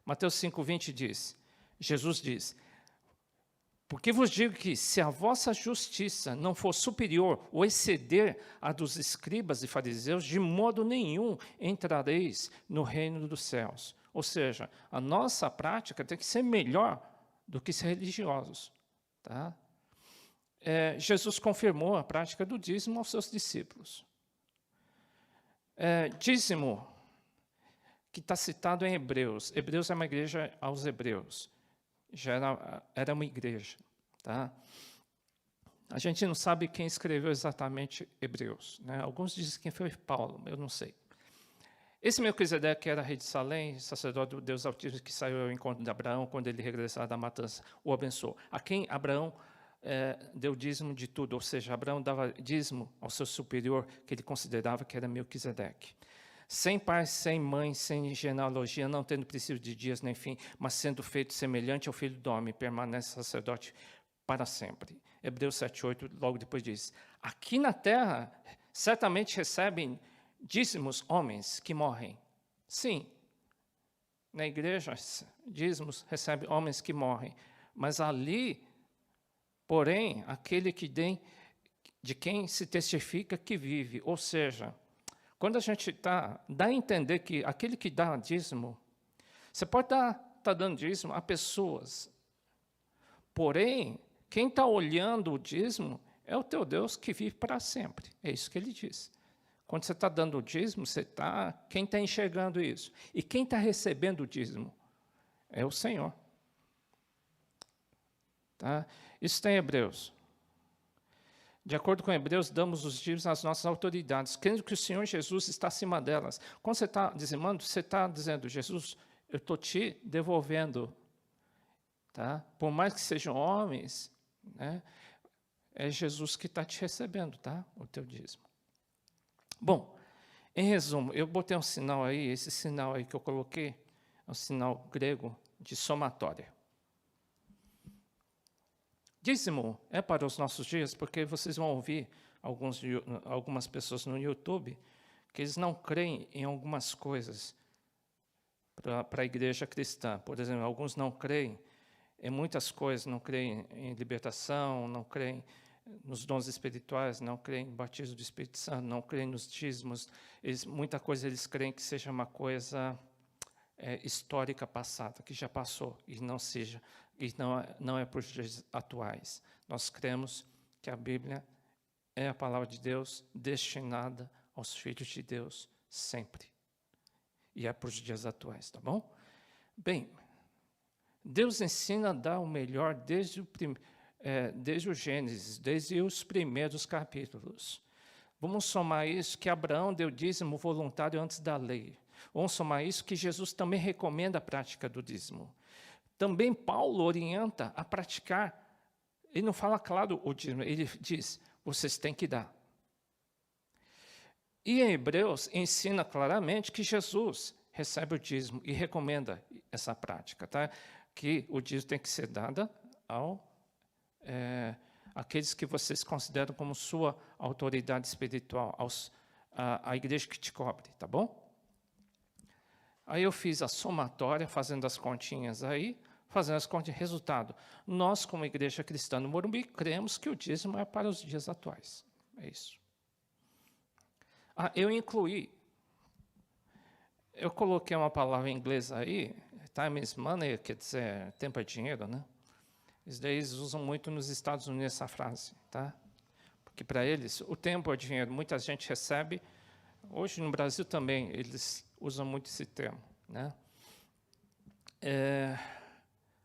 Mateus 5,20 diz, Jesus diz, porque vos digo que se a vossa justiça não for superior ou exceder a dos escribas e fariseus, de modo nenhum entrareis no reino dos céus. Ou seja, a nossa prática tem que ser melhor do que ser religiosos. Tá? Jesus confirmou a prática do dízimo aos seus discípulos. Dízimo, que está citado em Hebreus. Hebreus é uma igreja aos hebreus. Já era uma igreja. Tá? A gente não sabe quem escreveu exatamente Hebreus. Né? Alguns dizem que foi Paulo, eu não sei. Esse Melquisedeque era rei de Salém, sacerdote do Deus Altíssimo, que saiu ao encontro de Abraão quando ele regressava da matança, o abençoou. A quem Abraão deu dízimo de tudo, ou seja, Abraão dava dízimo ao seu superior, que ele considerava que era Melquisedeque. Sem pai, sem mãe, sem genealogia, não tendo princípio de dias nem fim, mas sendo feito semelhante ao Filho do Homem, permanece sacerdote para sempre. Hebreus 7:8, logo depois diz: aqui na terra, certamente recebem dízimos homens que morrem. Sim, na igreja, dízimos recebem homens que morrem, mas ali, porém, aquele que tem, de quem se testifica que vive, ou seja, quando a gente dá a entender que aquele que dá dízimo, você pode estar dando dízimo a pessoas, porém, quem está olhando o dízimo é o teu Deus que vive para sempre. É isso que ele diz. Quando você está dando o dízimo, quem está enxergando isso? E quem está recebendo o dízimo? É o Senhor. Tá? Isso tem Hebreus. De acordo com Hebreus, damos os dízimos às nossas autoridades, crendo que o Senhor Jesus está acima delas. Quando você está dizimando, você está dizendo: Jesus, eu estou te devolvendo. Tá? Por mais que sejam homens, né, é Jesus que está te recebendo, tá? O teu dízimo. Bom, em resumo, eu botei um sinal aí, esse sinal aí que eu coloquei, é um sinal grego de somatória. Dízimo é para os nossos dias, porque vocês vão ouvir algumas pessoas no YouTube que eles não creem em algumas coisas para a igreja cristã. Por exemplo, alguns não creem em muitas coisas, não creem em libertação, não creem nos dons espirituais, não creem no batismo do Espírito Santo, não creem nos dízimos. Muita coisa eles creem que seja uma coisa histórica passada, que já passou, e não é para os dias atuais. Nós cremos que a Bíblia é a palavra de Deus destinada aos filhos de Deus sempre. E é para os dias atuais, tá bom? Bem, Deus ensina a dar o melhor desde o Gênesis, desde os primeiros capítulos. Vamos somar isso que Abraão deu dízimo voluntário antes da lei. Vamos somar isso que Jesus também recomenda a prática do dízimo. Também Paulo orienta a praticar. Ele não fala claro o dízimo, ele diz: vocês têm que dar. E em Hebreus ensina claramente que Jesus recebe o dízimo e recomenda essa prática, tá? Que o dízimo tem que ser dado àqueles que vocês consideram como sua autoridade espiritual, a igreja que te cobre, tá bom? Aí eu fiz a somatória, fazendo as continhas aí, resultado. Nós, como igreja cristã no Morumbi, cremos que o dízimo é para os dias atuais. É isso. Eu coloquei uma palavra em inglês aí, time is money, quer dizer, tempo é dinheiro, né? Isso daí eles usam muito nos Estados Unidos essa frase, tá? Porque para eles, o tempo é dinheiro. Muita gente recebe, hoje no Brasil também, eles usam muito esse termo, né?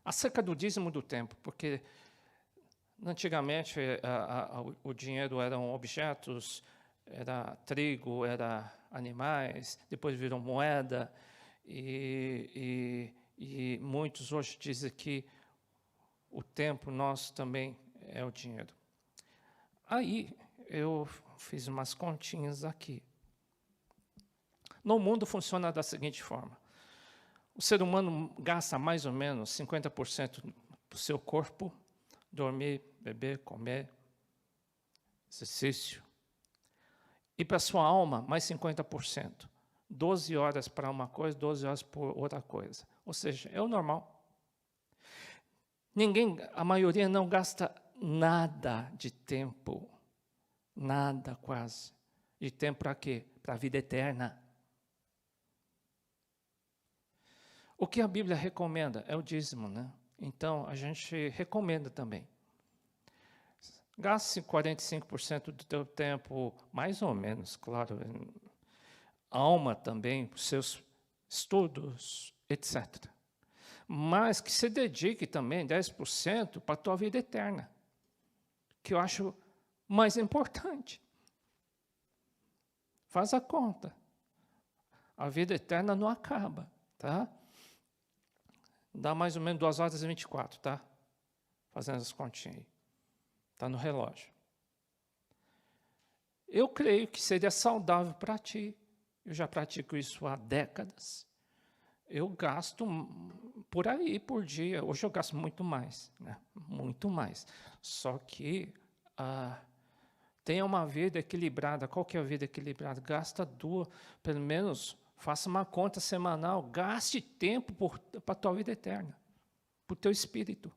Acerca do dízimo do tempo, porque antigamente o dinheiro eram objetos, era trigo, era animais, depois virou moeda, e muitos hoje dizem que o tempo nosso também é o dinheiro. Aí eu fiz umas continhas aqui. No mundo funciona da seguinte forma: o ser humano gasta mais ou menos 50% para o seu corpo, dormir, beber, comer, exercício. E para a sua alma, mais 50%. 12 horas para uma coisa, 12 horas por outra coisa. Ou seja, é o normal. A maioria não gasta nada de tempo, nada quase, de tempo para quê? Para a vida eterna. O que a Bíblia recomenda é o dízimo, né? Então, a gente recomenda também. Gaste 45% do teu tempo, mais ou menos, claro, alma também, os seus estudos, etc. Mas que se dedique também 10% para a tua vida eterna, que eu acho mais importante. Faz a conta. A vida eterna não acaba, tá? Dá mais ou menos 2h24, tá? Fazendo as continhas aí. Está no relógio. Eu creio que seria saudável para ti. Eu já pratico isso há décadas. Eu gasto por aí, por dia. Hoje eu gasto muito mais, né? Muito mais. Só que tenha uma vida equilibrada. Qual que é a vida equilibrada? Gasta pelo menos, faça uma conta semanal. Gaste tempo para a tua vida eterna, para o teu espírito.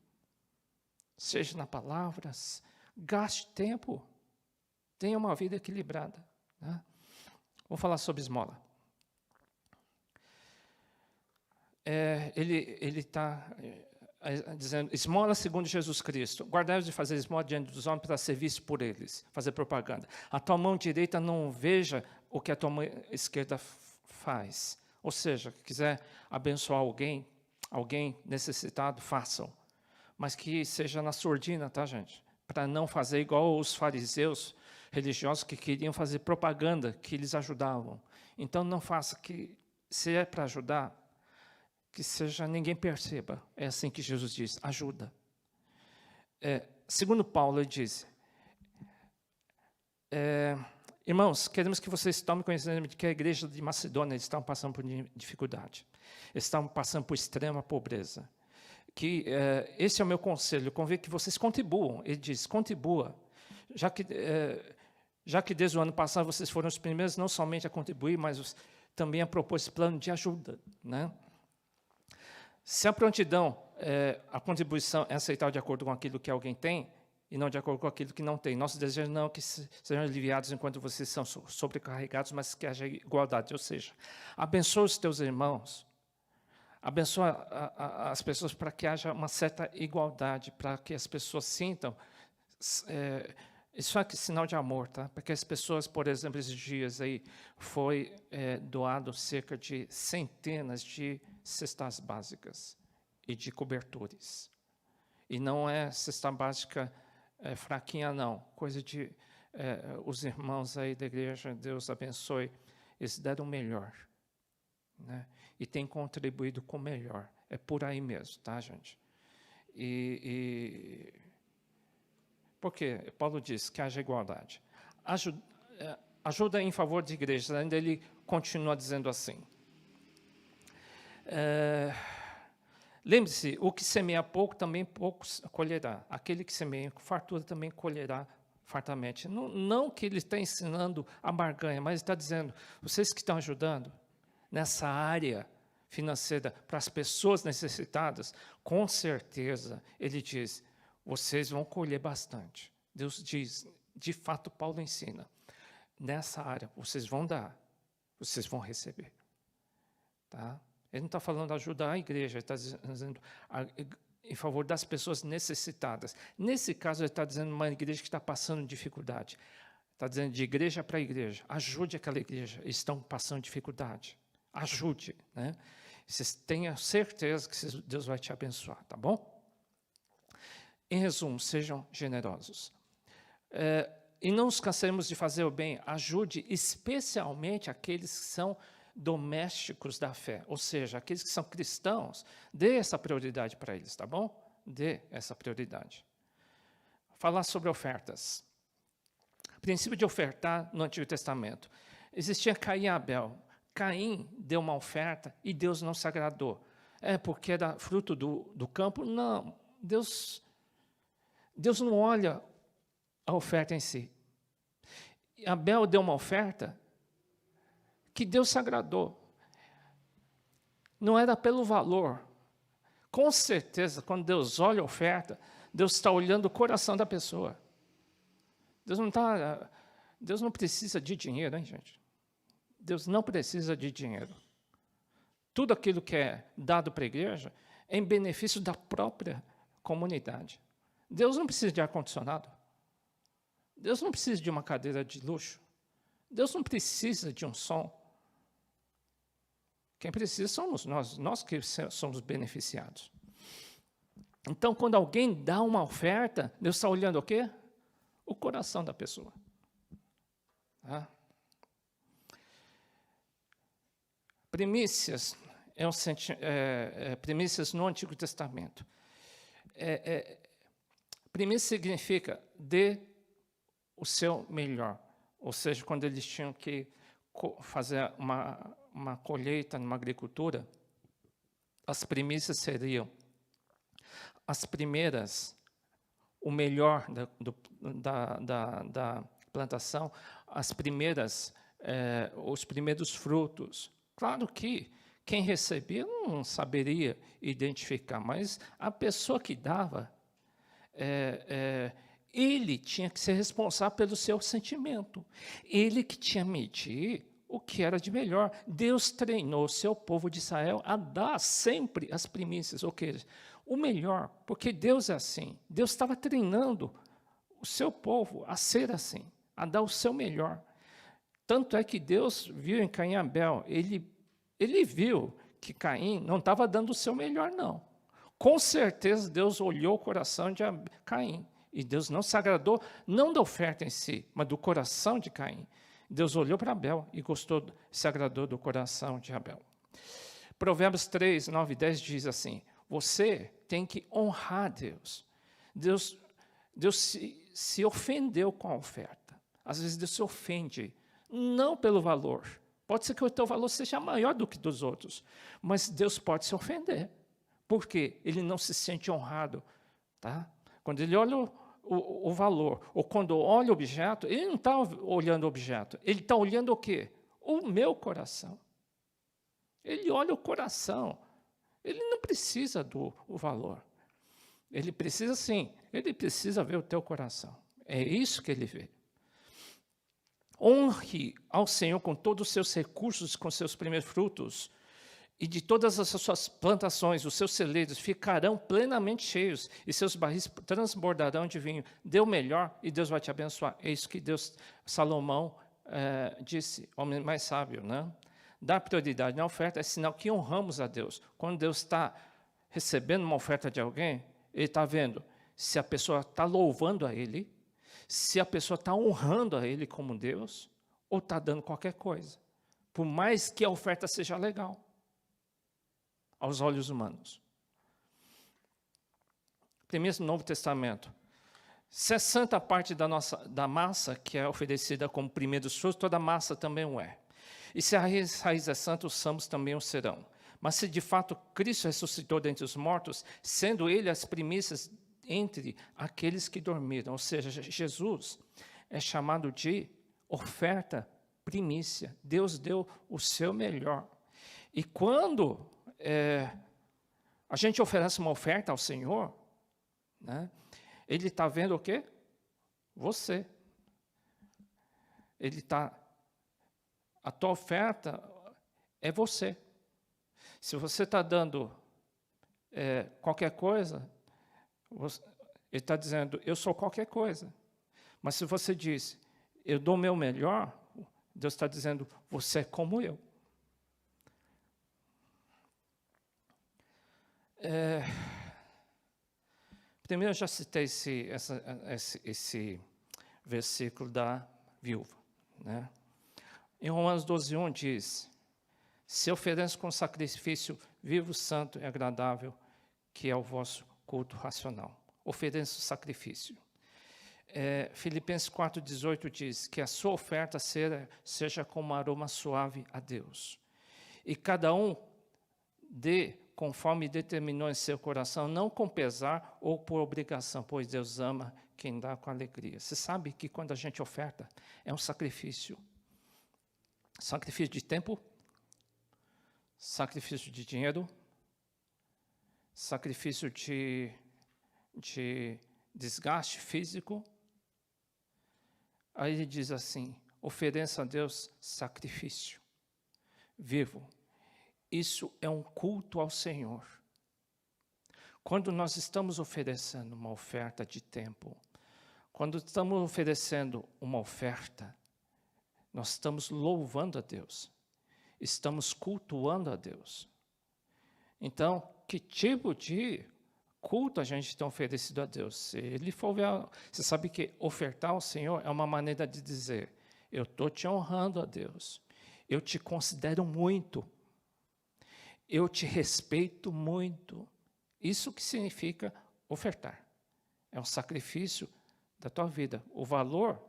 Seja na palavras, gaste tempo, tenha uma vida equilibrada. Né? Vamos falar sobre esmola. Ele está dizendo, esmola segundo Jesus Cristo. Guardai-vos de fazer esmola diante dos homens para ser visto por eles, fazer propaganda. A tua mão direita não veja o que a tua mão esquerda faz. Ou seja, se quiser abençoar alguém necessitado, façam. Mas que seja na surdina, tá, gente? Para não fazer igual os fariseus religiosos que queriam fazer propaganda, que eles ajudavam. Então, não faça que, se é para ajudar, que seja ninguém perceba. É assim que Jesus diz, ajuda. Segundo Paulo, ele diz, irmãos, queremos que vocês tomem conhecimento de que a igreja de Macedônia estão passando por dificuldade. Estão passando por extrema pobreza. Que esse é o meu conselho, eu convido que vocês contribuam. Ele diz, contribua. Já que desde o ano passado vocês foram os primeiros não somente a contribuir, mas também a propor esse plano de ajuda. Né? Se a prontidão, a contribuição é aceitar de acordo com aquilo que alguém tem, e não de acordo com aquilo que não tem. Nosso desejo não é que sejam aliviados enquanto vocês são sobrecarregados, mas que haja igualdade. Ou seja, abençoa os teus irmãos, abençoa as pessoas para que haja uma certa igualdade, para que as pessoas sintam. Isso é sinal de amor, tá? Porque as pessoas, por exemplo, esses dias aí, foi doado cerca de centenas de cestas básicas e de cobertores. E não é cesta básica fraquinha, não. Coisa de os irmãos aí da igreja, Deus abençoe, eles deram o melhor. Né? E tem contribuído com o melhor. É por aí mesmo, tá, gente? Por quê? Paulo diz que haja igualdade. Ajuda em favor de igrejas. Ainda ele continua dizendo assim. Lembre-se, o que semeia pouco, também pouco colherá. Aquele que semeia com fartura, também colherá fartamente. Não que ele está ensinando a barganha, mas está dizendo, vocês que estão ajudando nessa área financeira para as pessoas necessitadas, com certeza, ele diz, vocês vão colher bastante. Deus diz, de fato, Paulo ensina, nessa área, vocês vão dar, vocês vão receber. Tá? Ele não está falando de ajudar a igreja, ele está dizendo em favor das pessoas necessitadas. Nesse caso, ele está dizendo uma igreja que está passando dificuldade. Está dizendo de igreja para igreja, ajude aquela igreja, eles estão passando dificuldade. Ajude, né? Vocês tenham certeza que Deus vai te abençoar, tá bom? Em resumo, sejam generosos. E não nos cansemos de fazer o bem, ajude especialmente aqueles que são domésticos da fé, ou seja, aqueles que são cristãos, dê essa prioridade para eles, tá bom? Dê essa prioridade. Falar sobre ofertas. Princípio de ofertar no Antigo Testamento. Existia Caim e Abel. Caim deu uma oferta e Deus não se agradou. Porque era fruto do campo? Não. Deus não olha a oferta em si. Abel deu uma oferta que Deus se agradou. Não era pelo valor. Com certeza, quando Deus olha a oferta, Deus está olhando o coração da pessoa. Deus não precisa de dinheiro, hein, gente? Deus não precisa de dinheiro. Tudo aquilo que é dado para a igreja é em benefício da própria comunidade. Deus não precisa de ar-condicionado. Deus não precisa de uma cadeira de luxo. Deus não precisa de um som. Quem precisa somos nós que somos beneficiados. Então, quando alguém dá uma oferta, Deus está olhando o quê? O coração da pessoa. Tá? Primícias, primícias no Antigo Testamento. Primícia significa dê o seu melhor. Ou seja, quando eles tinham que fazer uma colheita numa agricultura, as primícias seriam as primeiras, o melhor da plantação, os primeiros frutos. Claro que quem recebia não saberia identificar, mas a pessoa que dava, ele tinha que ser responsável pelo seu sentimento. Ele que tinha que medir o que era de melhor. Deus treinou o seu povo de Israel a dar sempre as primícias, ou seja, o melhor, porque Deus é assim. Deus estava treinando o seu povo a ser assim, a dar o seu melhor. Tanto é que Deus viu em Caim e Abel, ele viu que Caim não estava dando o seu melhor, não. Com certeza Deus olhou o coração de Caim, e Deus não se agradou, não da oferta em si, mas do coração de Caim. Deus olhou para Abel e se agradou do coração de Abel. Provérbios 3, 9 e 10 diz assim, você tem que honrar Deus. Deus se ofendeu com a oferta. Às vezes Deus se ofende, não pelo valor. Pode ser que o teu valor seja maior do que dos outros, mas Deus pode se ofender. Por quê? Ele não se sente honrado. Tá? Quando ele olha o valor, ou quando olha o objeto, ele não está olhando o objeto, ele está olhando o quê? O meu coração. Ele olha o coração. Ele não precisa do valor. Ele precisa, sim, ele precisa ver o teu coração. É isso que ele vê. Honre ao Senhor com todos os seus recursos, com seus primeiros frutos, e de todas as suas plantações, os seus celeiros ficarão plenamente cheios, e seus barris transbordarão de vinho. Dê o melhor e Deus vai te abençoar. É isso que Salomão disse, homem mais sábio, né? Dar prioridade na oferta é sinal que honramos a Deus. Quando Deus está recebendo uma oferta de alguém, Ele está vendo se a pessoa está louvando a Ele, se a pessoa está honrando a Ele como Deus, ou está dando qualquer coisa. Por mais que a oferta seja legal, aos olhos humanos. Primeiro no Novo Testamento. 60% da massa que é oferecida como primeiros frutos, toda a massa também o é. E se a raiz é santa, os ramos também o serão. Mas se de fato Cristo ressuscitou dentre os mortos, sendo Ele as primícias entre aqueles que dormiram, ou seja, Jesus é chamado de oferta primícia. Deus deu o seu melhor. E quando a gente oferece uma oferta ao Senhor, né, Ele está vendo o quê? Você. A tua oferta é você. Se você está dando qualquer coisa, Ele está dizendo, eu sou qualquer coisa. Mas se você diz, eu dou o meu melhor, Deus está dizendo, você é como eu. Primeiro eu já citei esse versículo da viúva, né? Em Romanos 12:1 diz, se oferece com sacrifício vivo, santo e agradável, que é o vosso culto racional. Ofereça o sacrifício. Filipenses 4:18 diz que a sua oferta seja como um aroma suave a Deus. E cada um dê conforme determinou em seu coração, não com pesar ou por obrigação, pois Deus ama quem dá com alegria. Você sabe que quando a gente oferta, é um sacrifício. Sacrifício de tempo, sacrifício de dinheiro, sacrifício de desgaste físico. Aí ele diz assim, ofereça a Deus sacrifício vivo. Isso é um culto ao Senhor. Quando nós estamos oferecendo uma oferta de tempo, Quando estamos oferecendo uma oferta, nós estamos louvando a Deus, estamos cultuando a Deus. Então, que tipo de culto a gente tem oferecido a Deus? Se ele for ver, você sabe que ofertar ao Senhor é uma maneira de dizer: eu estou te honrando a Deus, eu te considero muito, eu te respeito muito. Isso que significa ofertar. É um sacrifício da tua vida. O valor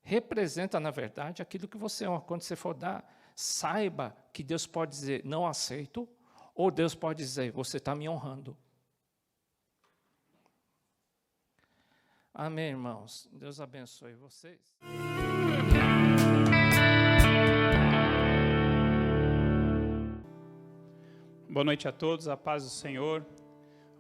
representa, na verdade, aquilo que você ama. Quando você for dar, saiba que Deus pode dizer: não aceito, ou Deus pode dizer: você está me honrando. Amém, irmãos. Deus abençoe vocês. Boa noite a todos, a paz do Senhor.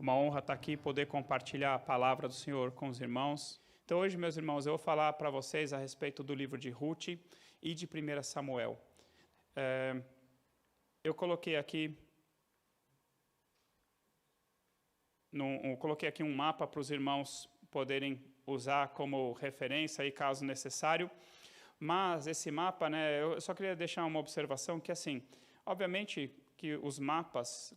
Uma honra estar aqui e poder compartilhar a palavra do Senhor com os irmãos. Então hoje, meus irmãos, eu vou falar para vocês a respeito do livro de Ruth e de 1 Samuel. Eu coloquei aqui um mapa para os irmãos poderem usar como referência, aí, caso necessário. Mas esse mapa, né, eu só queria deixar uma observação que, assim, obviamente que os mapas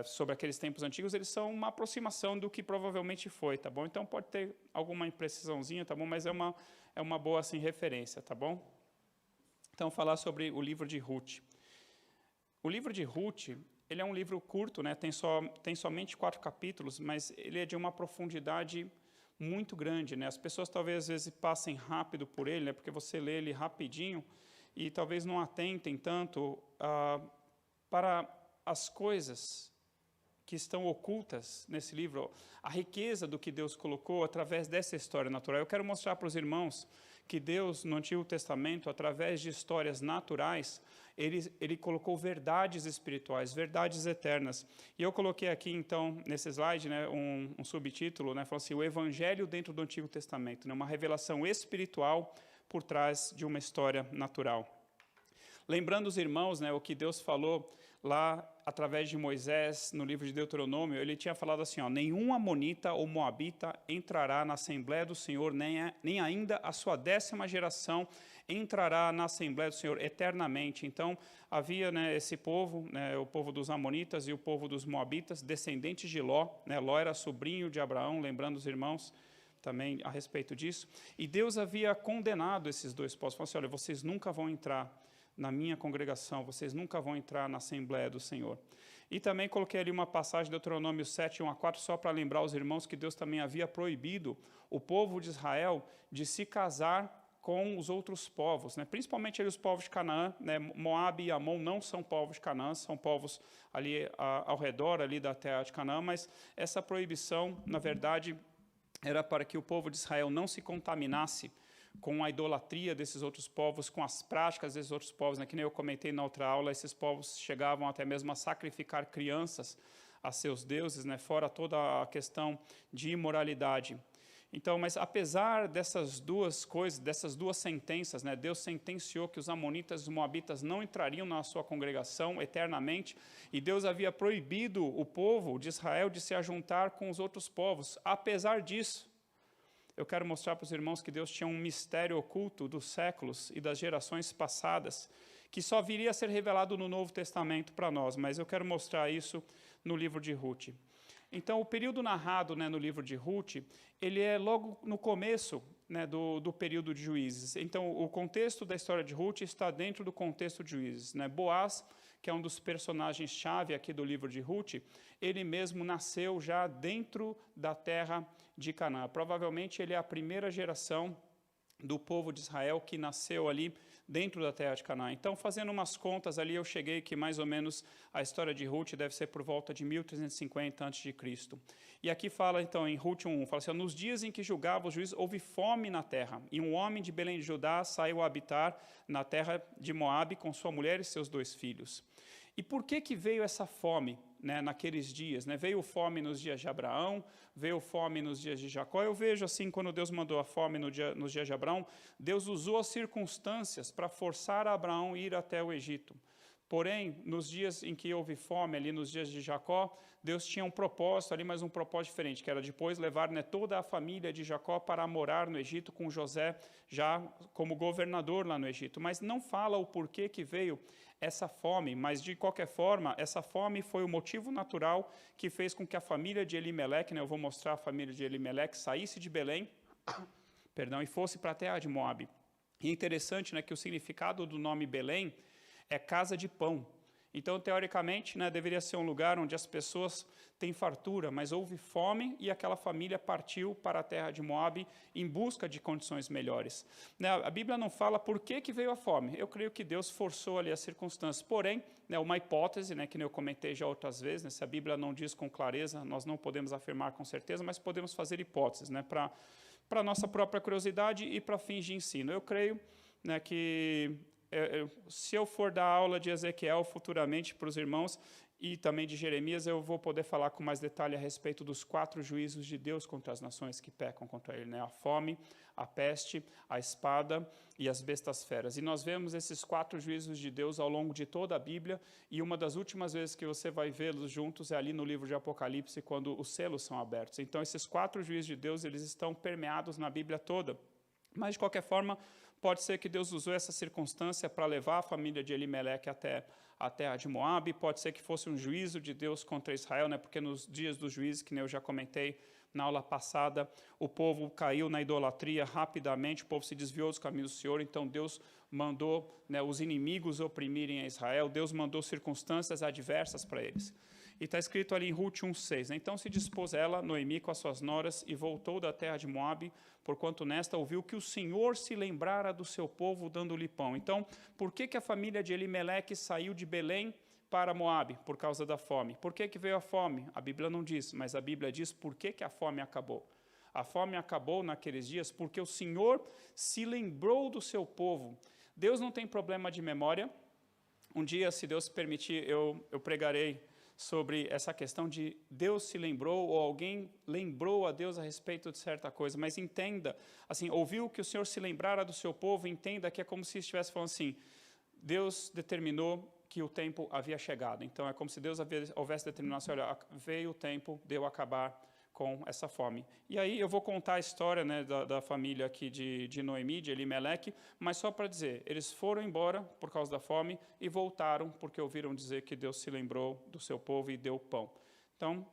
sobre aqueles tempos antigos, eles são uma aproximação do que provavelmente foi, tá bom? Então pode ter alguma imprecisãozinha, tá bom? Mas é uma boa, assim, referência, tá bom? Então, falar sobre o livro de Ruth. O livro de Ruth, ele é um livro curto, né? Tem somente 4 capítulos, mas ele é de uma profundidade muito grande, né? As pessoas talvez às vezes passem rápido por ele, né? Porque você lê ele rapidinho e talvez não atentem tanto para as coisas que estão ocultas nesse livro, a riqueza do que Deus colocou através dessa história natural. Eu quero mostrar para os irmãos que Deus, no Antigo Testamento, através de histórias naturais, ele colocou verdades espirituais, verdades eternas. E eu coloquei aqui, então, nesse slide, né, um subtítulo, né, falou assim: o Evangelho dentro do Antigo Testamento, né, uma revelação espiritual por trás de uma história natural. Lembrando os irmãos, né, o que Deus falou lá através de Moisés, no livro de Deuteronômio, ele tinha falado assim: nenhum amonita ou moabita entrará na Assembleia do Senhor, nem ainda a sua 10ª geração entrará na Assembleia do Senhor eternamente. Então, havia, né, esse povo, né, o povo dos amonitas e o povo dos moabitas, descendentes de Ló, né, Ló era sobrinho de Abraão, lembrando os irmãos também a respeito disso, e Deus havia condenado esses 2 povos, falou assim: olha, vocês nunca vão entrar na minha congregação, vocês nunca vão entrar na Assembleia do Senhor. E também coloquei ali uma passagem de Deuteronômio 7, 1-4, só para lembrar os irmãos que Deus também havia proibido o povo de Israel de se casar com os outros povos, né? Principalmente ali os povos de Canaã, né? Moabe e Amon não são povos de Canaã, são povos ali ao redor ali da terra de Canaã, mas essa proibição, na verdade, era para que o povo de Israel não se contaminasse com a idolatria desses outros povos, com as práticas desses outros povos, né? Que nem eu comentei na outra aula, esses povos chegavam até mesmo a sacrificar crianças a seus deuses, né? Fora toda a questão de imoralidade. Então, mas apesar dessas 2 coisas, dessas 2 sentenças, né? Deus sentenciou que os amonitas e os moabitas não entrariam na sua congregação eternamente, e Deus havia proibido o povo de Israel de se ajuntar com os outros povos. Apesar disso, eu quero mostrar para os irmãos que Deus tinha um mistério oculto dos séculos e das gerações passadas, que só viria a ser revelado no Novo Testamento para nós, mas eu quero mostrar isso no livro de Ruth. Então, o período narrado, né, no livro de Ruth, ele é logo no começo, né, do período de Juízes. Então, o contexto da história de Ruth está dentro do contexto de Juízes, né? Boaz, que é um dos personagens-chave aqui do livro de Ruth, ele mesmo nasceu já dentro da terra de Canaã. Provavelmente ele é a primeira geração do povo de Israel que nasceu ali dentro da terra de Canaã. Então, fazendo umas contas ali, eu cheguei que mais ou menos a história de Ruth deve ser por volta de 1350 a.C. E aqui fala, então, em Ruth 1, fala assim: nos dias em que julgava os juízes, houve fome na terra, e um homem de Belém de Judá saiu a habitar na terra de Moabe com sua mulher e seus 2 filhos. E por que veio essa fome, né, naqueles dias? Né? Veio fome nos dias de Abraão, veio fome nos dias de Jacó. Eu vejo assim, quando Deus mandou a fome nos dias de Abraão, Deus usou as circunstâncias para forçar Abraão a ir até o Egito. Porém, nos dias em que houve fome, ali nos dias de Jacó, Deus tinha um propósito ali, mas um propósito diferente, que era depois levar, né, toda a família de Jacó para morar no Egito, com José já como governador lá no Egito. Mas não fala o porquê que veio essa fome, mas de qualquer forma, essa fome foi o motivo natural que fez com que a família de Elimeleque, né, eu vou mostrar a família de Elimeleque, saísse de Belém, e fosse para a terra de Moabe. E é interessante, né, que o significado do nome Belém é casa de pão. Então, teoricamente, né, deveria ser um lugar onde as pessoas têm fartura, mas houve fome e aquela família partiu para a terra de Moabe em busca de condições melhores. Né, a Bíblia não fala por que veio a fome. Eu creio que Deus forçou ali as circunstâncias. Porém, né, uma hipótese, né, que eu comentei já outras vezes, né, se a Bíblia não diz com clareza, nós não podemos afirmar com certeza, mas podemos fazer hipóteses, né, para a nossa própria curiosidade e para fins de ensino. Eu creio, né, que se eu for dar aula de Ezequiel futuramente para os irmãos e também de Jeremias, eu vou poder falar com mais detalhe a respeito dos 4 juízos de Deus contra as nações que pecam contra ele, né? A fome, a peste, a espada e as bestas feras. E nós vemos esses 4 juízos de Deus ao longo de toda a Bíblia, e uma das últimas vezes que você vai vê-los juntos é ali no livro de Apocalipse, quando os selos são abertos. Então, esses 4 juízos de Deus, eles estão permeados na Bíblia toda. Mas, de qualquer forma, pode ser que Deus usou essa circunstância para levar a família de Elimeleque até a terra de Moabe. Pode ser que fosse um juízo de Deus contra Israel, né? Porque nos dias dos juízes, que eu já comentei na aula passada, o povo caiu na idolatria rapidamente, o povo se desviou dos caminhos do Senhor, então Deus mandou, né, os inimigos oprimirem a Israel, Deus mandou circunstâncias adversas para eles. E está escrito ali em Ruth 1,6. Né? Então se dispôs ela, Noemi, com as suas noras, e voltou da terra de Moabe, porquanto nesta ouviu que o Senhor se lembrara do seu povo, dando-lhe pão. Então, por que a família de Elimeleque saiu de Belém para Moabe? Por causa da fome. Por que veio a fome? A Bíblia não diz, mas a Bíblia diz por que a fome acabou. A fome acabou naqueles dias porque o Senhor se lembrou do seu povo. Deus não tem problema de memória. Um dia, se Deus permitir, eu pregarei sobre essa questão de Deus se lembrou ou alguém lembrou a Deus a respeito de certa coisa. Mas entenda, assim, ouviu que o Senhor se lembrara do seu povo, entenda que é como se estivesse falando assim, Deus determinou que o tempo havia chegado. Então, é como se Deus houvesse determinado assim, olha, veio o tempo de eu acabar com essa fome. E aí eu vou contar a história, né, da família aqui de Noemi, de Elimeleque, mas só para dizer, eles foram embora por causa da fome e voltaram porque ouviram dizer que Deus se lembrou do seu povo e deu pão. Então,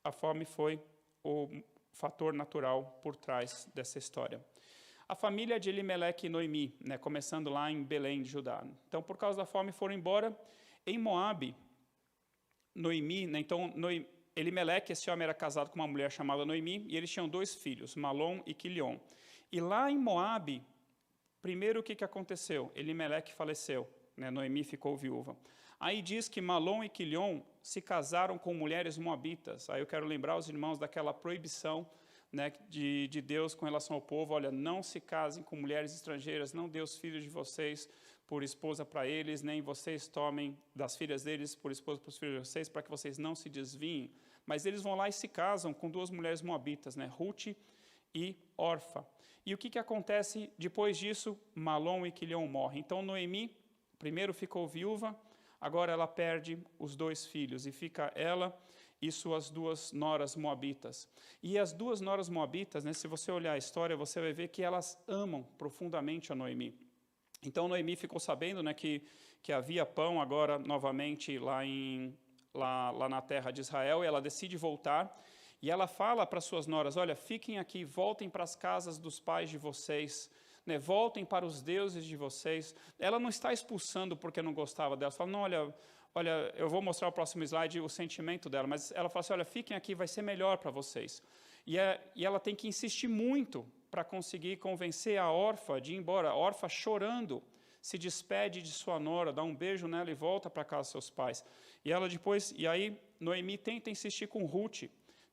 a fome foi o fator natural por trás dessa história. A família de Elimeleque e Noemi, né, começando lá em Belém de Judá. Então, por causa da fome, foram embora. Em Moabe, Noemi, né, então, Elimeleque, esse homem era casado com uma mulher chamada Noemi, e eles tinham 2 filhos, Malom e Quilion. E lá em Moabe, primeiro o que aconteceu? Elimeleque faleceu, né, Noemi ficou viúva. Aí diz que Malom e Quilion se casaram com mulheres moabitas. Aí eu quero lembrar os irmãos daquela proibição, né, de Deus com relação ao povo, olha, não se casem com mulheres estrangeiras, não dê os filhos de vocês por esposa para eles, nem vocês tomem das filhas deles por esposa para os filhos de vocês, para que vocês não se desviem. Mas eles vão lá e se casam com 2 mulheres moabitas, né, Ruth e Orfa. E o que acontece depois disso? Malom e Quilion morrem. Então Noemi primeiro ficou viúva, agora ela perde os 2 filhos e fica ela e suas 2 noras moabitas. E as 2 noras moabitas, né, se você olhar a história, você vai ver que elas amam profundamente a Noemi. Então Noemi ficou sabendo, né, que havia pão agora novamente lá na terra de Israel, e ela decide voltar. E ela fala para suas noras, olha, fiquem aqui, voltem para as casas dos pais de vocês, né, voltem para os deuses de vocês. Ela não está expulsando porque não gostava delas. Fala, não, olha, eu vou mostrar o próximo slide o sentimento dela, mas ela fala assim, olha, fiquem aqui, vai ser melhor para vocês. E ela tem que insistir muito para conseguir convencer a Orfa de ir embora. A Orfa, chorando, se despede de sua nora, dá um beijo nela e volta para casa dos seus pais. E aí Noemi tenta insistir com Ruth,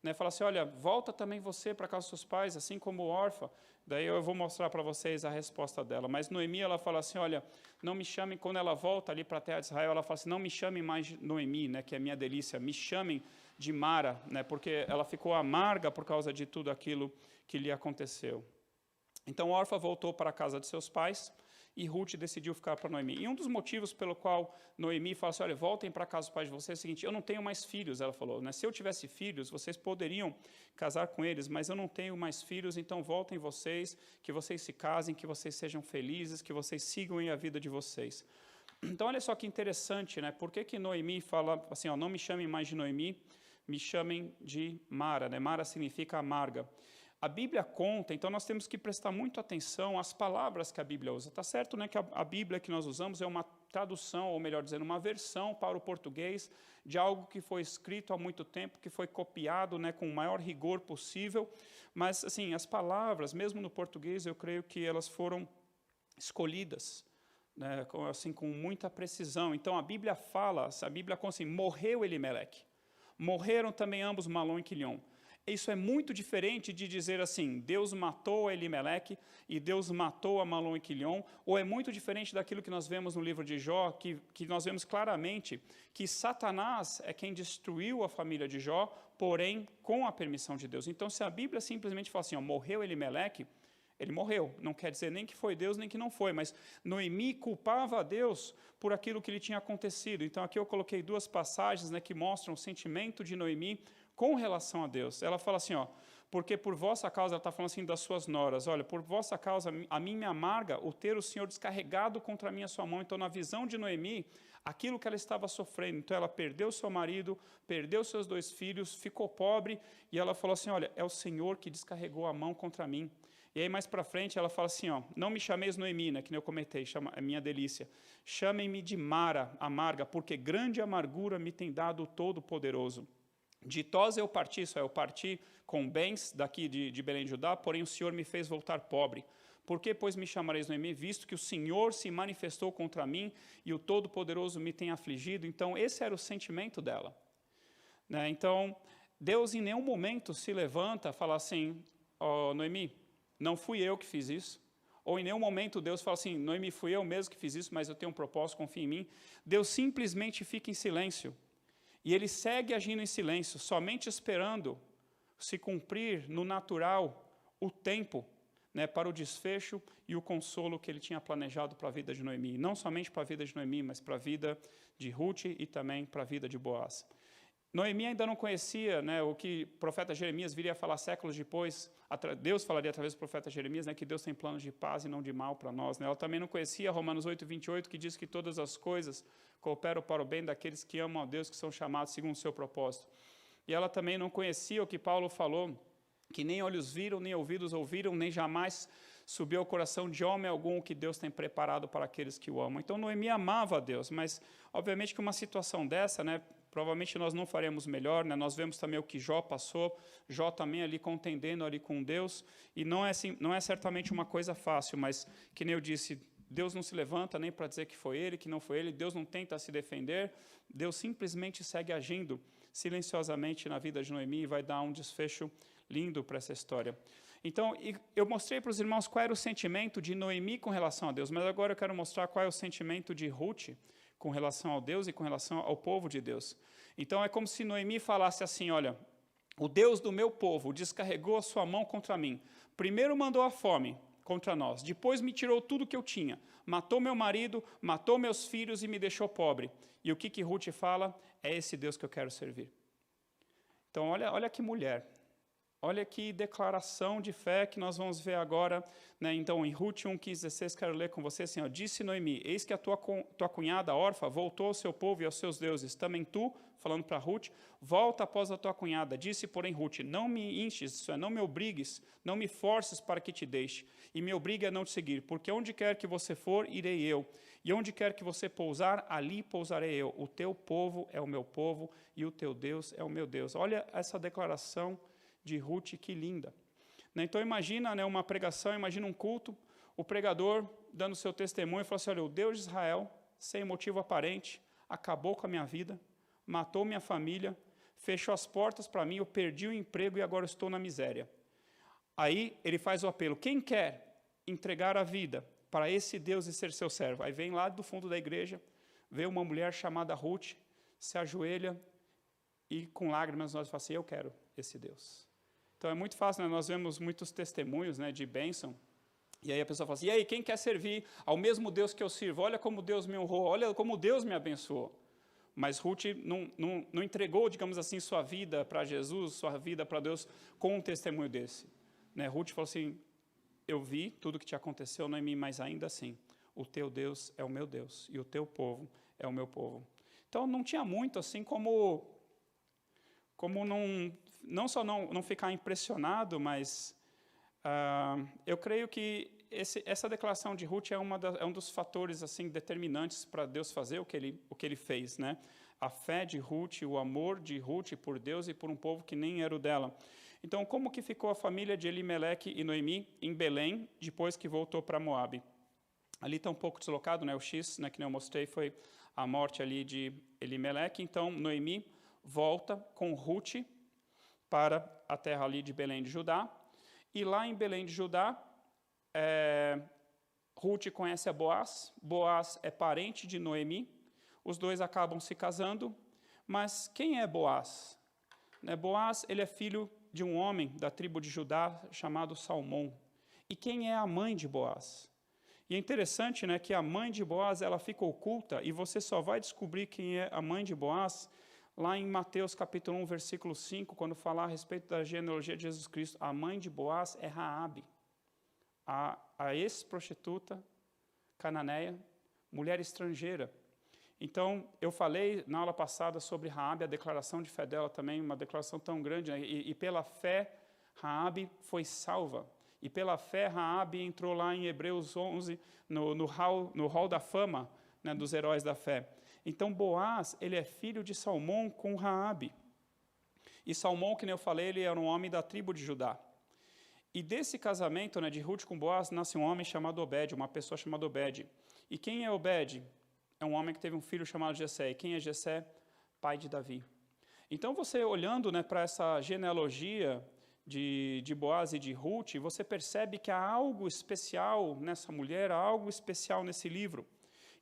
né, fala assim, olha, volta também você para casa dos seus pais, assim como Orfa. Daí eu vou mostrar para vocês a resposta dela. Mas Noemi, ela fala assim, olha, não me chamem, quando ela volta ali para a terra de Israel, ela fala assim, não me chamem mais Noemi, né, que é minha delícia, me chamem de Mara, né, porque ela ficou amarga por causa de tudo aquilo que lhe aconteceu. Então Orfa voltou para a casa de seus pais, e Ruth decidiu ficar para Noemi. E um dos motivos pelo qual Noemi fala assim, olha, voltem para a casa do pai de vocês, é o seguinte, eu não tenho mais filhos, ela falou, né? Se eu tivesse filhos, vocês poderiam casar com eles, mas eu não tenho mais filhos, então voltem vocês, que vocês se casem, que vocês sejam felizes, que vocês sigam a vida de vocês. Então, olha só que interessante, né? Por que Noemi fala assim, ó, não me chamem mais de Noemi, me chamem de Mara, né? Mara significa amarga. A Bíblia conta, então nós temos que prestar muito atenção às palavras que a Bíblia usa. Está certo, né, que a Bíblia que nós usamos é uma tradução, ou melhor dizendo, uma versão para o português de algo que foi escrito há muito tempo, que foi copiado, né, com o maior rigor possível. Mas, assim, as palavras, mesmo no português, eu creio que elas foram escolhidas, né, assim, com muita precisão. Então, a Bíblia fala, conta assim, morreu Elimeleque. Morreram também ambos Malom e Quilion. Isso é muito diferente de dizer assim, Deus matou a Elimeleque e Deus matou a Malom e Quilion, ou é muito diferente daquilo que nós vemos no livro de Jó, que nós vemos claramente que Satanás é quem destruiu a família de Jó, porém com a permissão de Deus. Então, se a Bíblia simplesmente fala assim, ó, morreu Elimeleque, ele morreu. Não quer dizer nem que foi Deus, nem que não foi, mas Noemi culpava a Deus por aquilo que lhe tinha acontecido. Então, aqui eu coloquei duas passagens, né, que mostram o sentimento de Noemi com relação a Deus. Ela fala assim, ó, porque por vossa causa, ela está falando assim das suas noras, olha, por vossa causa, a mim me amarga o ter o Senhor descarregado contra mim a sua mão. Então, na visão de Noemi, aquilo que ela estava sofrendo, então ela perdeu seu marido, perdeu seus 2 filhos, ficou pobre, e ela falou assim, olha, é o Senhor que descarregou a mão contra mim. E aí, mais para frente, ela fala assim, ó, não me chameis Noemi, né, que nem eu comentei, é minha delícia. Chamem-me de Mara, amarga, porque grande amargura me tem dado o Todo-Poderoso. Ditosa eu parti, isso é, eu parti com bens daqui de Belém de Judá, porém o Senhor me fez voltar pobre. Por que, pois, me chamareis Noemi, visto que o Senhor se manifestou contra mim e o Todo-Poderoso me tem afligido? Então, esse era o sentimento dela, né? Então, Deus em nenhum momento se levanta e fala assim, oh, Noemi, não fui eu que fiz isso. Ou em nenhum momento Deus fala assim, Noemi, fui eu mesmo que fiz isso, mas eu tenho um propósito, confia em mim. Deus simplesmente fica em silêncio. E ele segue agindo em silêncio, somente esperando se cumprir no natural o tempo, né, para o desfecho e o consolo que ele tinha planejado para a vida de Noemi. Não somente para a vida de Noemi, mas para a vida de Ruth e também para a vida de Boaz. Noemi ainda não conhecia, né, o que o profeta Jeremias viria a falar séculos depois. Deus falaria através do profeta Jeremias, né, que Deus tem planos de paz e não de mal para nós, né? Ela também não conhecia Romanos 8:28, que diz que todas as coisas cooperam para o bem daqueles que amam a Deus, que são chamados segundo o seu propósito. E ela também não conhecia o que Paulo falou, que nem olhos viram, nem ouvidos ouviram, nem jamais subiu ao coração de homem algum o que Deus tem preparado para aqueles que o amam. Então, Noemi amava a Deus, mas, obviamente, que uma situação dessa, né, provavelmente nós não faremos melhor, né? Nós vemos também o que Jó passou, Jó também ali contendendo ali com Deus, e não é certamente uma coisa fácil, mas, que nem eu disse, Deus não se levanta nem para dizer que foi ele, que não foi ele, Deus não tenta se defender, Deus simplesmente segue agindo silenciosamente na vida de Noemi e vai dar um desfecho lindo para essa história. Então, eu mostrei para os irmãos qual era o sentimento de Noemi com relação a Deus, mas agora eu quero mostrar qual é o sentimento de Ruth com relação ao Deus e com relação ao povo de Deus. Então, é como se Noemi falasse assim, olha, o Deus do meu povo descarregou a sua mão contra mim. Primeiro mandou a fome contra nós, depois me tirou tudo que eu tinha, matou meu marido, matou meus filhos e me deixou pobre. E o que Ruth fala? É esse Deus que eu quero servir. Então, olha que mulher. Olha que declaração de fé que nós vamos ver agora, né? Então, em Ruth 1:15-16, quero ler com você assim, ó, disse Noemi, eis que a tua cunhada, órfã, voltou ao seu povo e aos seus deuses. Também tu, falando para Ruth, volta após a tua cunhada. Disse, porém, Ruth, não me instes, isso é, não me obrigues, não me forces para que te deixe, e me obrigue a não te seguir, porque onde quer que você for, irei eu, e onde quer que você pousar, ali pousarei eu. O teu povo é o meu povo, e o teu Deus é o meu Deus. Olha essa declaração de Ruth, que linda. Então, imagina, né, uma pregação, imagina um culto, o pregador dando seu testemunho e falando assim, olha, o Deus de Israel, sem motivo aparente, acabou com a minha vida, matou minha família, fechou as portas para mim, eu perdi o emprego e agora estou na miséria. Aí ele faz o apelo, quem quer entregar a vida para esse Deus e ser seu servo? Aí vem lá do fundo da igreja, vê uma mulher chamada Ruth, se ajoelha e com lágrimas nós falamos assim, eu quero esse Deus. Então, é muito fácil, né? Nós vemos muitos testemunhos, né, de bênção E aí a pessoa fala assim, e aí, quem quer servir ao mesmo Deus que eu sirvo? Olha como Deus me honrou, olha como Deus me abençoou. Mas Ruth não entregou, digamos assim, sua vida para Jesus, sua vida para Deus, com um testemunho desse. Né? Ruth falou assim, eu vi tudo o que te aconteceu, Noemi, mas ainda assim, o teu Deus é o meu Deus, e o teu povo é o meu povo. Então, não tinha muito, assim, como não só não ficar impressionado, mas eu creio que essa declaração de Ruth é um dos fatores assim determinantes para Deus fazer o que ele fez, né? A fé de Ruth, o amor de Ruth por Deus e por um povo que nem era o dela. Então, como que ficou a família de Elimeleque e Noemi em Belém, depois que voltou para Moabe? Ali está um pouco deslocado, né? O X, né, que eu mostrei, foi a morte ali de Elimeleque. Então, Noemi volta com Ruth para a terra ali de Belém de Judá. E lá em Belém de Judá, Ruth conhece a Boaz. Boaz é parente de Noemi. Os dois acabam se casando. Mas quem é Boaz? Boaz, ele é filho de um homem da tribo de Judá chamado Salmão. E quem é a mãe de Boaz? E é interessante, né, que a mãe de Boaz ela fica oculta e você só vai descobrir quem é a mãe de Boaz lá em Mateus capítulo 1, versículo 5, quando falar a respeito da genealogia de Jesus Cristo. A mãe de Boaz é Raabe, a ex-prostituta cananeia, mulher estrangeira. Então, eu falei na aula passada sobre Raabe, a declaração de fé dela também, uma declaração tão grande, né? E pela fé, Raabe foi salva. E pela fé, Raabe entrou lá em Hebreus 11, no hall da fama, né, dos heróis da fé. Então, Boaz, ele é filho de Salmão com Raabe. E Salmão, que nem eu falei, ele era um homem da tribo de Judá. E desse casamento, né, de Ruth com Boaz, nasce um homem chamado Obed, uma pessoa chamada Obed. E quem é Obed? É um homem que teve um filho chamado Jessé. E quem é Jessé? Pai de Davi. Então, você olhando, né, para essa genealogia de Boaz e de Ruth, você percebe que há algo especial nessa mulher, há algo especial nesse livro.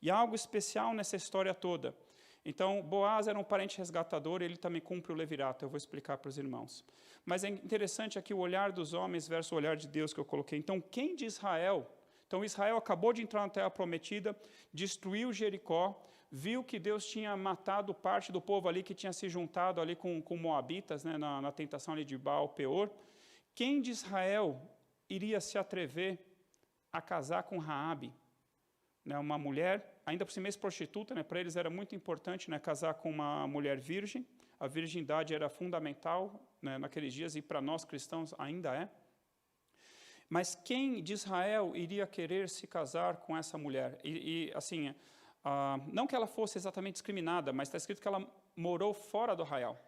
E há algo especial nessa história toda. Então, Boaz era um parente resgatador, ele também cumpre o levirato, eu vou explicar para os irmãos. Mas é interessante aqui o olhar dos homens versus o olhar de Deus que eu coloquei. Então, quem de Israel? Então, Israel acabou de entrar na terra prometida, destruiu Jericó, viu que Deus tinha matado parte do povo ali que tinha se juntado ali com Moabitas, né, na tentação ali de Baal Peor. Quem de Israel iria se atrever a casar com Raabe? Né, uma mulher, ainda por si mesma prostituta, né, para eles era muito importante, né, casar com uma mulher virgem. A virgindade era fundamental, né, naqueles dias, e para nós cristãos ainda é. Mas quem de Israel iria querer se casar com essa mulher? Assim, não que ela fosse exatamente discriminada, mas está escrito que ela morou fora do arraial.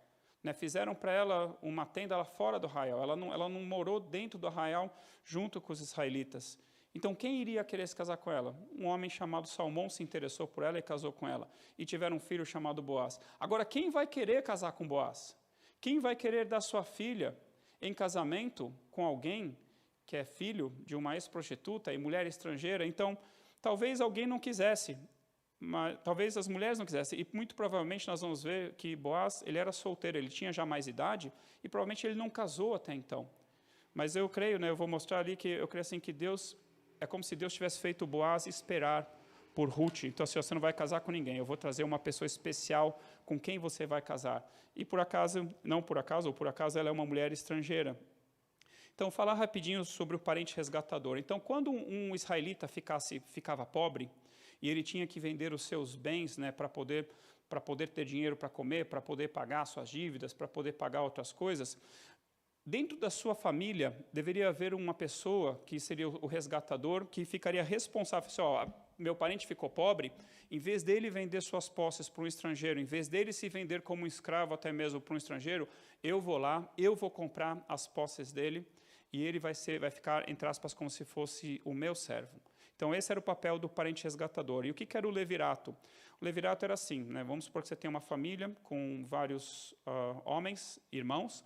Né, fizeram para ela uma tenda lá fora do arraial. Ela não morou dentro do arraial junto com os israelitas. Então, quem iria querer se casar com ela? Um homem chamado Salmão se interessou por ela e casou com ela. E tiveram um filho chamado Boaz. Agora, quem vai querer casar com Boaz? Quem vai querer dar sua filha em casamento com alguém que é filho de uma ex-prostituta e mulher estrangeira? Então, talvez alguém não quisesse, mas talvez as mulheres não quisessem. E muito provavelmente nós vamos ver que Boaz, ele era solteiro, ele tinha já mais idade e provavelmente ele não casou até então. Mas eu creio, né, eu vou mostrar ali que eu creio assim que Deus, é como se Deus tivesse feito Boaz esperar por Ruth. Então, assim, você não vai casar com ninguém, eu vou trazer uma pessoa especial com quem você vai casar. E por acaso, não por acaso, ou por acaso ela é uma mulher estrangeira. Então, falar rapidinho sobre o parente resgatador. Então, quando um israelita ficava pobre, e ele tinha que vender os seus bens, né, para poder ter dinheiro para comer, para poder pagar suas dívidas, para poder pagar outras coisas, dentro da sua família, deveria haver uma pessoa, que seria o resgatador, que ficaria responsável. Assim, meu parente ficou pobre, em vez dele vender suas posses para um estrangeiro, em vez dele se vender como um escravo até mesmo para um estrangeiro, eu vou lá, eu vou comprar as posses dele, e ele vai ficar, entre aspas, como se fosse o meu servo. Então, esse era o papel do parente resgatador. E o que era o levirato? O levirato era assim, né? Vamos supor que você tem uma família com vários homens, irmãos,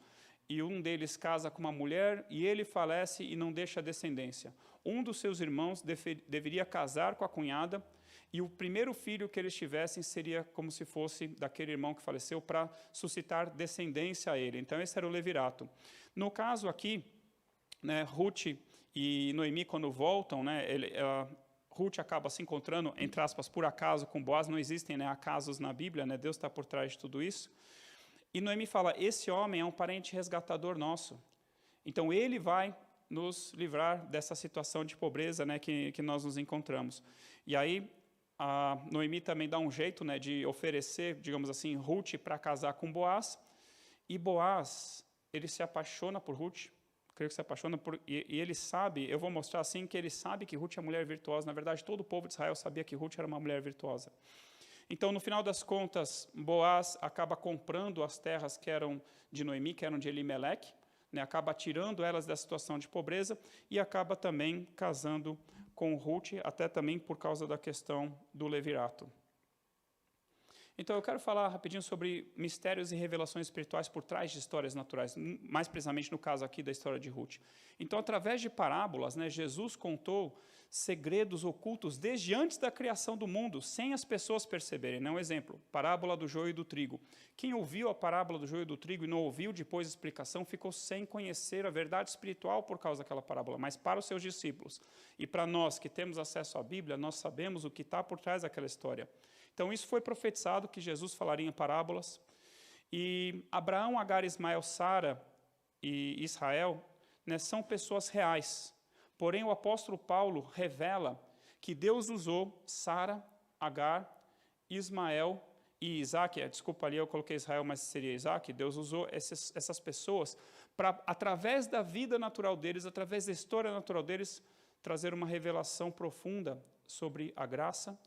e um deles casa com uma mulher e ele falece e não deixa descendência. Um dos seus irmãos deveria casar com a cunhada e o primeiro filho que eles tivessem seria como se fosse daquele irmão que faleceu para suscitar descendência a ele. Então, esse era o levirato. No caso aqui, né, Ruth e Noemi, quando voltam, né, Ruth acaba se encontrando, entre aspas, por acaso, com Boaz. Não existem, né, acasos na Bíblia, né, Deus está por trás de tudo isso. E Noemi fala, esse homem é um parente resgatador nosso. Então, ele vai nos livrar dessa situação de pobreza, né, que nós nos encontramos. E aí, a Noemi também dá um jeito, né, de oferecer, digamos assim, Ruth para casar com Boaz. E Boaz, ele se apaixona por Ruth, creio que se apaixona por, e ele sabe, eu vou mostrar assim, que ele sabe que Ruth é mulher virtuosa. Na verdade, todo o povo de Israel sabia que Ruth era uma mulher virtuosa. Então, no final das contas, Boaz acaba comprando as terras que eram de Noemi, que eram de Elimeleque, né, acaba tirando elas da situação de pobreza e acaba também casando com Ruth, até também por causa da questão do levirato. Então, eu quero falar rapidinho sobre mistérios e revelações espirituais por trás de histórias naturais, mais precisamente no caso aqui da história de Ruth. Então, através de parábolas, né, Jesus contou segredos ocultos desde antes da criação do mundo, sem as pessoas perceberem. Né? Um exemplo, parábola do joio e do trigo. Quem ouviu a parábola do joio e do trigo e não ouviu depois a explicação, ficou sem conhecer a verdade espiritual por causa daquela parábola. Mas para os seus discípulos e para nós que temos acesso à Bíblia, nós sabemos o que está por trás daquela história. Então, isso foi profetizado, que Jesus falaria em parábolas. E Abraão, Agar, Ismael, Sara e Israel, né, são pessoas reais. Porém, o apóstolo Paulo revela que Deus usou Sara, Agar, Ismael e Isaac. Desculpa ali, eu coloquei Israel, mas seria Isaac. Deus usou essas pessoas para, através da vida natural deles, através da história natural deles, trazer uma revelação profunda sobre a graça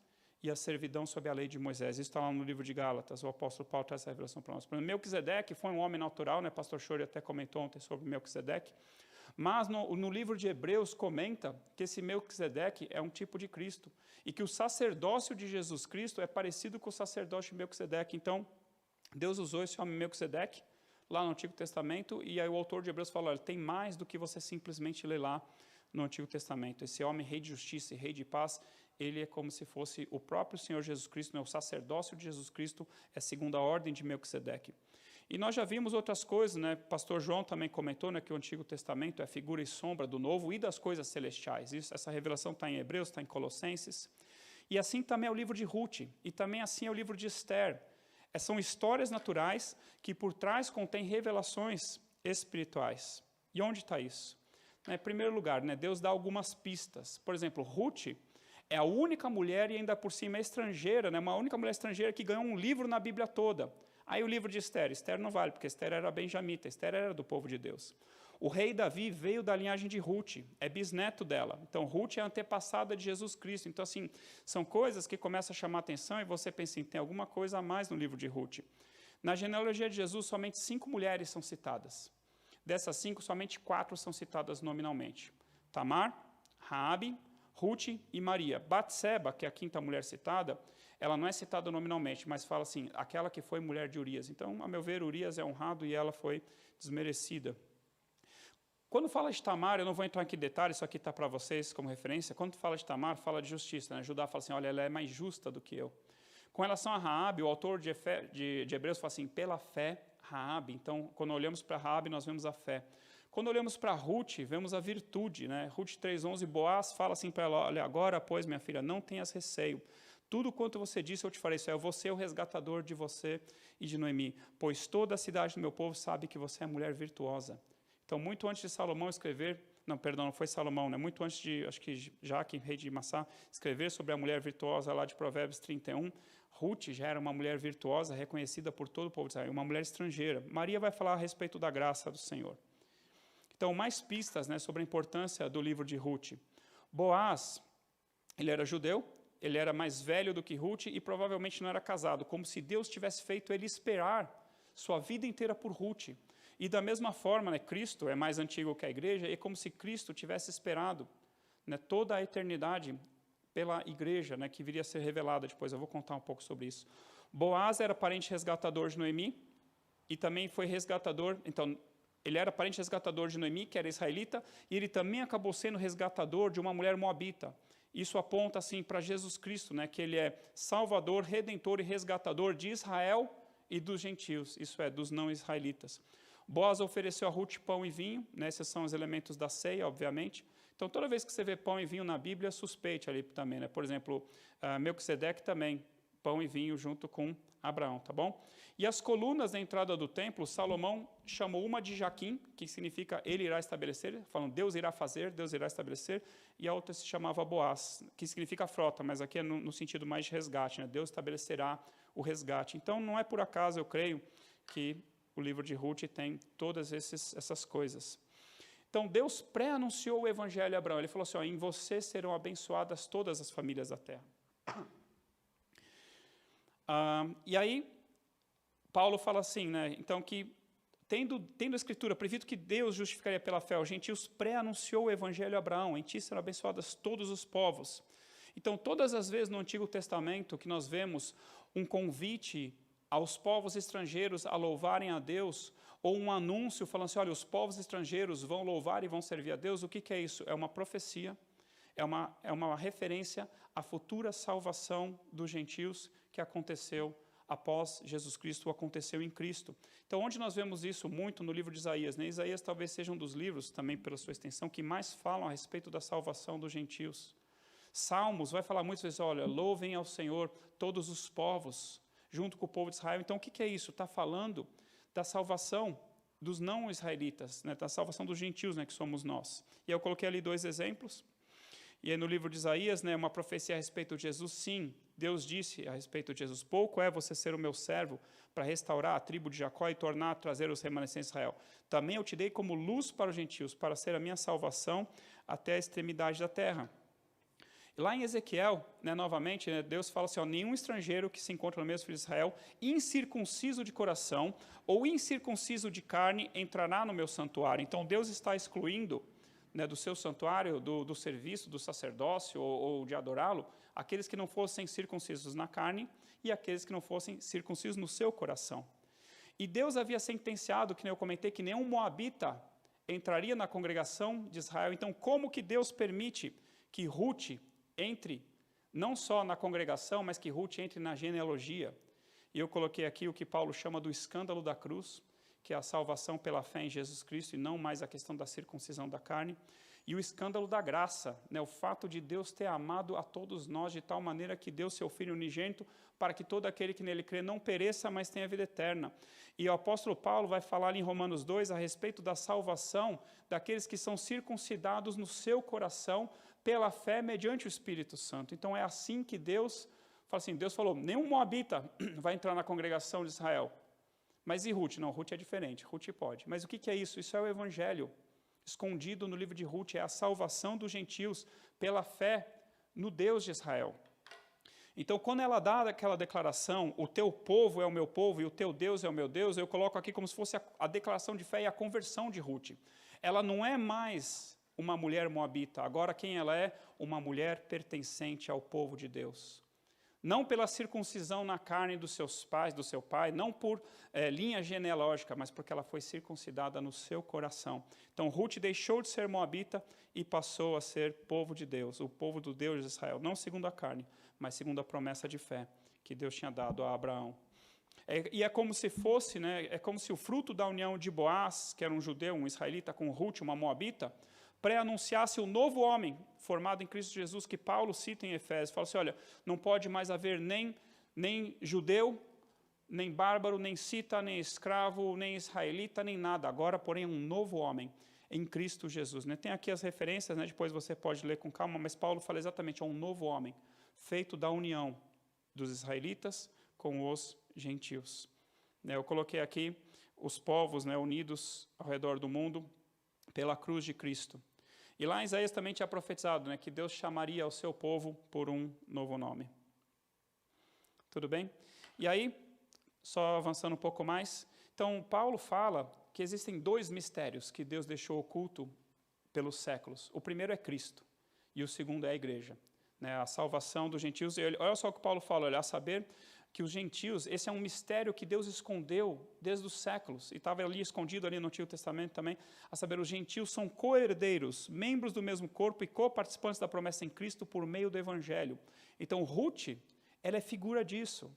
e a servidão sob a lei de Moisés. Isso está lá no livro de Gálatas, o apóstolo Paulo traz essa revelação para nós. Melquisedeque foi um homem natural, né? Pastor Chori até comentou ontem sobre Melquisedeque, mas no livro de Hebreus comenta que esse Melquisedeque é um tipo de Cristo, e que o sacerdócio de Jesus Cristo é parecido com o sacerdócio de Melquisedeque. Então, Deus usou esse homem Melquisedeque lá no Antigo Testamento, e aí o autor de Hebreus fala, olha, tem mais do que você simplesmente ler lá no Antigo Testamento. Esse homem, rei de justiça e rei de paz, ele é como se fosse o próprio Senhor Jesus Cristo, né? O sacerdócio de Jesus Cristo é segundo a ordem de Melquisedeque. E nós já vimos outras coisas, né? Pastor João também comentou, né, que o Antigo Testamento é figura e sombra do Novo e das coisas celestiais. Essa revelação está em Hebreus, está em Colossenses. E assim também é o livro de Ruth, e também assim é o livro de Esther. São histórias naturais que por trás contêm revelações espirituais. E onde está isso? Em primeiro lugar, né, Deus dá algumas pistas. Por exemplo, Ruth é a única mulher, e ainda por cima é estrangeira, né, uma única mulher estrangeira que ganhou um livro na Bíblia toda. Aí o livro de Esther. Esther não vale, porque Esther era benjamita, Esther era do povo de Deus. O rei Davi veio da linhagem de Ruth, é bisneto dela. Então, Ruth é antepassada de Jesus Cristo. Então, assim, são coisas que começam a chamar a atenção e você pensa, tem alguma coisa a mais no livro de Ruth. Na genealogia de Jesus, somente 5 mulheres são citadas. Dessas 5, somente 4 são citadas nominalmente. Tamar, Raabe, Ruth e Maria. Batseba, que é a 5ª mulher citada, ela não é citada nominalmente, mas fala assim, aquela que foi mulher de Urias. Então, a meu ver, Urias é honrado e ela foi desmerecida. Quando fala de Tamar, eu não vou entrar aqui em detalhes, isso aqui está para vocês como referência. Quando fala de Tamar, fala de justiça. Né? Judá fala assim, olha, ela é mais justa do que eu. Com relação a Raabe, o autor de Hebreus fala assim, pela fé, Raabe. Então, quando olhamos para Raabe, nós vemos a fé. Quando olhamos para Ruth, vemos a virtude. Né? Ruth 3,11, Boaz fala assim para ela, olha, agora, pois, minha filha, não tenhas receio. Tudo quanto você disse, eu te farei. Isso é, eu vou ser o resgatador de você e de Noemi, pois toda a cidade do meu povo sabe que você é mulher virtuosa. Então, muito antes de Salomão escrever, não foi Salomão, né? Muito antes de, acho que Jaque, rei de Massá, escrever sobre a mulher virtuosa lá de Provérbios 31, Ruth já era uma mulher virtuosa, reconhecida por todo o povo de Israel, uma mulher estrangeira. Maria vai falar a respeito da graça do Senhor. Então, mais pistas, né, sobre a importância do livro de Ruth. Boaz, ele era judeu, ele era mais velho do que Ruth e provavelmente não era casado, como se Deus tivesse feito ele esperar sua vida inteira por Ruth. E da mesma forma, né, Cristo é mais antigo que a igreja, e é como se Cristo tivesse esperado, né, toda a eternidade pela igreja, né, que viria a ser revelada depois. Eu vou contar um pouco sobre isso. Boaz era parente resgatador de Noemi, e também foi resgatador, então, ele era parente resgatador de Noemi, que era israelita, e ele também acabou sendo resgatador de uma mulher moabita. Isso aponta, assim, para Jesus Cristo, né, que ele é salvador, redentor e resgatador de Israel e dos gentios, isso é, dos não israelitas. Boaz ofereceu a Ruth pão e vinho, né, esses são os elementos da ceia, obviamente. Então, toda vez que você vê pão e vinho na Bíblia, suspeite ali também, né? Por exemplo, Melquisedeque também, pão e vinho junto com Abraão, tá bom? E as colunas da entrada do templo, Salomão chamou uma de Jaquim, que significa ele irá estabelecer, falando Deus irá fazer, Deus irá estabelecer, e a outra se chamava Boaz, que significa frota, mas aqui é no sentido mais de resgate, né? Deus estabelecerá o resgate. Então, não é por acaso, eu creio, que o livro de Ruth tem todas essas coisas. Então, Deus pré-anunciou o evangelho a Abraão. Ele falou assim, em você serão abençoadas todas as famílias da terra. E aí, Paulo fala assim, né? Então, que tendo a Escritura previsto que Deus justificaria pela fé aos gentios, pré-anunciou o evangelho a Abraão. Em ti serão abençoadas todos os povos. Então, todas as vezes no Antigo Testamento que nós vemos um convite aos povos estrangeiros a louvarem a Deus, ou um anúncio falando assim, olha, os povos estrangeiros vão louvar e vão servir a Deus, o que é isso? É uma profecia, é uma referência à futura salvação dos gentios que aconteceu após Jesus Cristo, aconteceu em Cristo. Então, onde nós vemos isso muito no livro de Isaías, né? Isaías talvez seja um dos livros, também pela sua extensão, que mais falam a respeito da salvação dos gentios. Salmos vai falar muitas vezes, olha, louvem ao Senhor todos os povos, junto com o povo de Israel. Então, o que é isso? Está falando da salvação dos não-israelitas, né? Da salvação dos gentios, né? Que somos nós. E eu coloquei ali 2 exemplos. E aí no livro de Isaías, né, uma profecia a respeito de Jesus, sim, Deus disse a respeito de Jesus, pouco é você ser o meu servo para restaurar a tribo de Jacó e tornar a trazer os remanescentes de Israel. Também eu te dei como luz para os gentios, para ser a minha salvação até a extremidade da terra. E lá em Ezequiel, né, novamente, né, Deus fala assim, ó, nenhum estrangeiro que se encontra no meio dos filhos de Israel, incircunciso de coração ou incircunciso de carne, entrará no meu santuário. Então Deus está excluindo, né, do seu santuário, do serviço, do sacerdócio ou de adorá-lo, aqueles que não fossem circuncisos na carne e aqueles que não fossem circuncisos no seu coração. E Deus havia sentenciado, que nem eu comentei, que nenhum moabita entraria na congregação de Israel. Então, como que Deus permite que Ruth entre, não só na congregação, mas que Ruth entre na genealogia? E eu coloquei aqui o que Paulo chama do escândalo da cruz, que é a salvação pela fé em Jesus Cristo e não mais a questão da circuncisão da carne, e o escândalo da graça, né, o fato de Deus ter amado a todos nós de tal maneira que deu seu Filho unigênito para que todo aquele que nele crê não pereça, mas tenha vida eterna. E o apóstolo Paulo vai falar em Romanos 2 a respeito da salvação daqueles que são circuncidados no seu coração pela fé mediante o Espírito Santo. Então é assim que Deus fala assim, Deus falou, nenhum moabita vai entrar na congregação de Israel. Mas e Ruth? Não, Ruth é diferente, Ruth pode. Mas o que é isso? Isso é o evangelho escondido no livro de Ruth, é a salvação dos gentios pela fé no Deus de Israel. Então, quando ela dá aquela declaração, o teu povo é o meu povo e o teu Deus é o meu Deus, eu coloco aqui como se fosse a declaração de fé e a conversão de Ruth. Ela não é mais uma mulher moabita, agora quem ela é? Uma mulher pertencente ao povo de Deus. Não pela circuncisão na carne dos seus pais, do seu pai, não por linha genealógica, mas porque ela foi circuncidada no seu coração. Então, Ruth deixou de ser moabita e passou a ser povo de Deus, o povo do Deus de Israel, não segundo a carne, mas segundo a promessa de fé que Deus tinha dado a Abraão. E é como se fosse, né, é como se o fruto da união de Boaz, que era um judeu, um israelita, com Ruth, uma moabita, pré-anunciasse o novo homem formado em Cristo Jesus, que Paulo cita em Efésios. Fala assim, olha, não pode mais haver nem judeu, nem bárbaro, nem cita, nem escravo, nem israelita, nem nada. Agora, porém, um novo homem em Cristo Jesus. Né? Tem aqui as referências, né? Depois você pode ler com calma, mas Paulo fala exatamente, é um novo homem, feito da união dos israelitas com os gentios. Eu coloquei aqui os povos, né, unidos ao redor do mundo pela cruz de Cristo. E lá em Isaías também tinha profetizado, né, que Deus chamaria o seu povo por um novo nome. Tudo bem? E aí, só avançando um pouco mais, então Paulo fala que existem 2 mistérios que Deus deixou oculto pelos séculos. O primeiro é Cristo e o segundo é a igreja, né, a salvação dos gentios. E olha só o que Paulo fala, olha, a saber que os gentios, esse é um mistério que Deus escondeu desde os séculos, e estava ali escondido ali no Antigo Testamento também, a saber, os gentios são co-herdeiros, membros do mesmo corpo e co-participantes da promessa em Cristo por meio do Evangelho. Então, Ruth, ela é figura disso.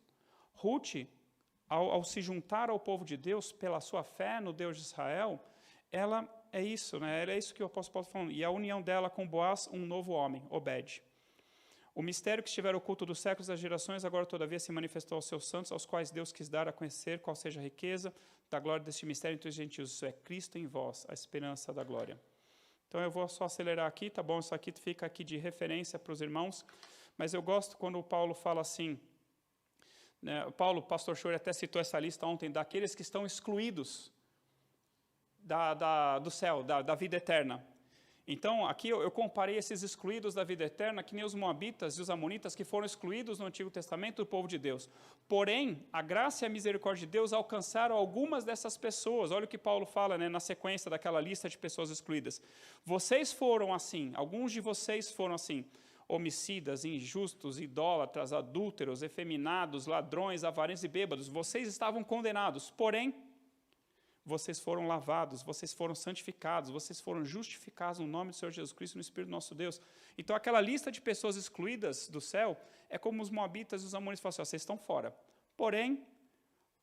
Ruth, ao se juntar ao povo de Deus pela sua fé no Deus de Israel, ela é isso, né? Era isso que o apóstolo Paulo está falando. E a união dela com Boaz, um novo homem, Obed. O mistério que estiver oculto dos séculos das gerações, agora todavia se manifestou aos seus santos, aos quais Deus quis dar a conhecer qual seja a riqueza da glória deste mistério entre os gentios. Isso é Cristo em vós, a esperança da glória. Então eu vou só acelerar aqui, tá bom? Isso aqui fica aqui de referência para os irmãos. Mas eu gosto quando o Paulo fala assim, né? O pastor Schor até citou essa lista ontem, daqueles que estão excluídos do céu, da vida eterna. Então, aqui eu comparei esses excluídos da vida eterna, que nem os moabitas e os amonitas, que foram excluídos no Antigo Testamento do povo de Deus. Porém, a graça e a misericórdia de Deus alcançaram algumas dessas pessoas. Olha o que Paulo fala, né, na sequência daquela lista de pessoas excluídas. Vocês foram assim, alguns de vocês foram assim, homicidas, injustos, idólatras, adúlteros, efeminados, ladrões, avarentos e bêbados. Vocês estavam condenados, porém, vocês foram lavados, vocês foram santificados, vocês foram justificados no nome do Senhor Jesus Cristo, no Espírito do nosso Deus. Então, aquela lista de pessoas excluídas do céu é como os moabitas e os amonitas falam assim, vocês estão fora. Porém,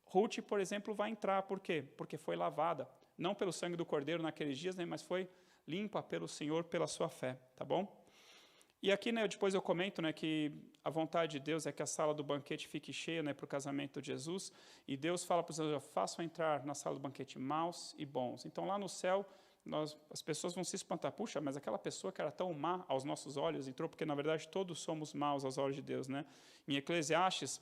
Ruth, por exemplo, vai entrar. Por quê? Porque foi lavada, não pelo sangue do Cordeiro naqueles dias, né, mas foi limpa pelo Senhor, pela sua fé, tá bom? E aqui, né, depois eu comento, né, que a vontade de Deus é que a sala do banquete fique cheia, né, para o casamento de Jesus, e Deus fala para os anjos, façam entrar na sala do banquete maus e bons. Então, lá no céu, as pessoas vão se espantar, puxa, mas aquela pessoa que era tão má aos nossos olhos entrou, porque, na verdade, todos somos maus aos olhos de Deus, né? Em Eclesiastes,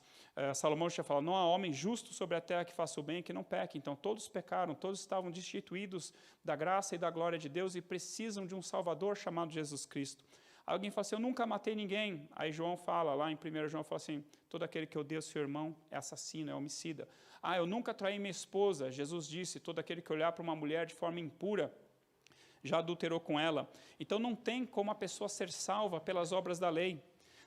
Salomão já fala, não há homem justo sobre a terra que faça o bem e que não peque. Então, todos pecaram, todos estavam destituídos da graça e da glória de Deus e precisam de um Salvador chamado Jesus Cristo. Alguém fala assim, eu nunca matei ninguém. Aí João fala, lá em 1 João, fala assim, todo aquele que odeia seu irmão é assassino, é homicida. Ah, eu nunca traí minha esposa. Jesus disse, todo aquele que olhar para uma mulher de forma impura, já adulterou com ela. Então, não tem como a pessoa ser salva pelas obras da lei.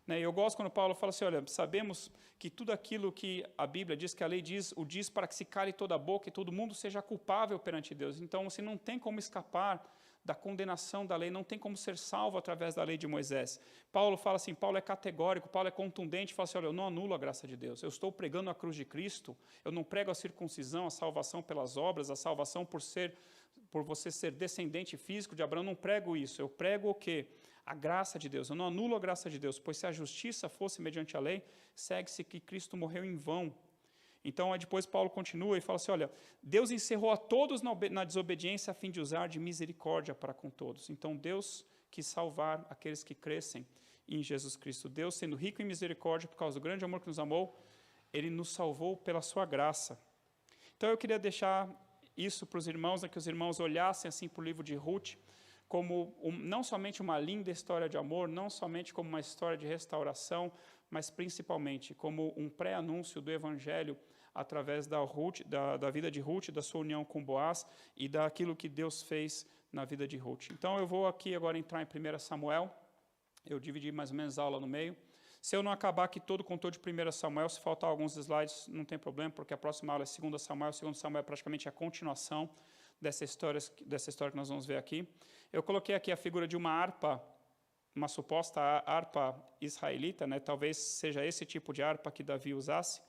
Né? Eu gosto quando Paulo fala assim, olha, sabemos que tudo aquilo que a Bíblia diz, que a lei diz, o diz para que se cale toda a boca e todo mundo seja culpável perante Deus. Então, você não tem como escapar da condenação da lei, não tem como ser salvo através da lei de Moisés. Paulo fala assim, Paulo é categórico, Paulo é contundente, fala assim, olha, eu não anulo a graça de Deus, eu estou pregando a cruz de Cristo, eu não prego a circuncisão, a salvação pelas obras, a salvação por você ser descendente físico de Abraão, não prego isso, eu prego o quê? A graça de Deus, eu não anulo a graça de Deus, pois se a justiça fosse mediante a lei, segue-se que Cristo morreu em vão. Então, aí depois Paulo continua e fala assim, olha, Deus encerrou a todos na desobediência a fim de usar de misericórdia para com todos. Então, Deus quis salvar aqueles que crescem em Jesus Cristo. Deus, sendo rico em misericórdia, por causa do grande amor que nos amou, Ele nos salvou pela sua graça. Então, eu queria deixar isso para os irmãos, que os irmãos olhassem assim para o livro de Ruth, como não somente uma linda história de amor, não somente como uma história de restauração, mas principalmente como um pré-anúncio do Evangelho através da vida de Ruth, da sua união com Boaz e daquilo que Deus fez na vida de Ruth. Então, eu vou aqui agora entrar em 1 Samuel, eu dividi mais ou menos a aula no meio. Se eu não acabar aqui todo o conteúdo de 1 Samuel, se faltar alguns slides, não tem problema, porque a próxima aula é 2 Samuel, 2 Samuel é praticamente a continuação dessa história que nós vamos ver aqui. Eu coloquei aqui a figura de uma harpa, uma suposta harpa israelita, né? Talvez seja esse tipo de harpa que Davi usasse.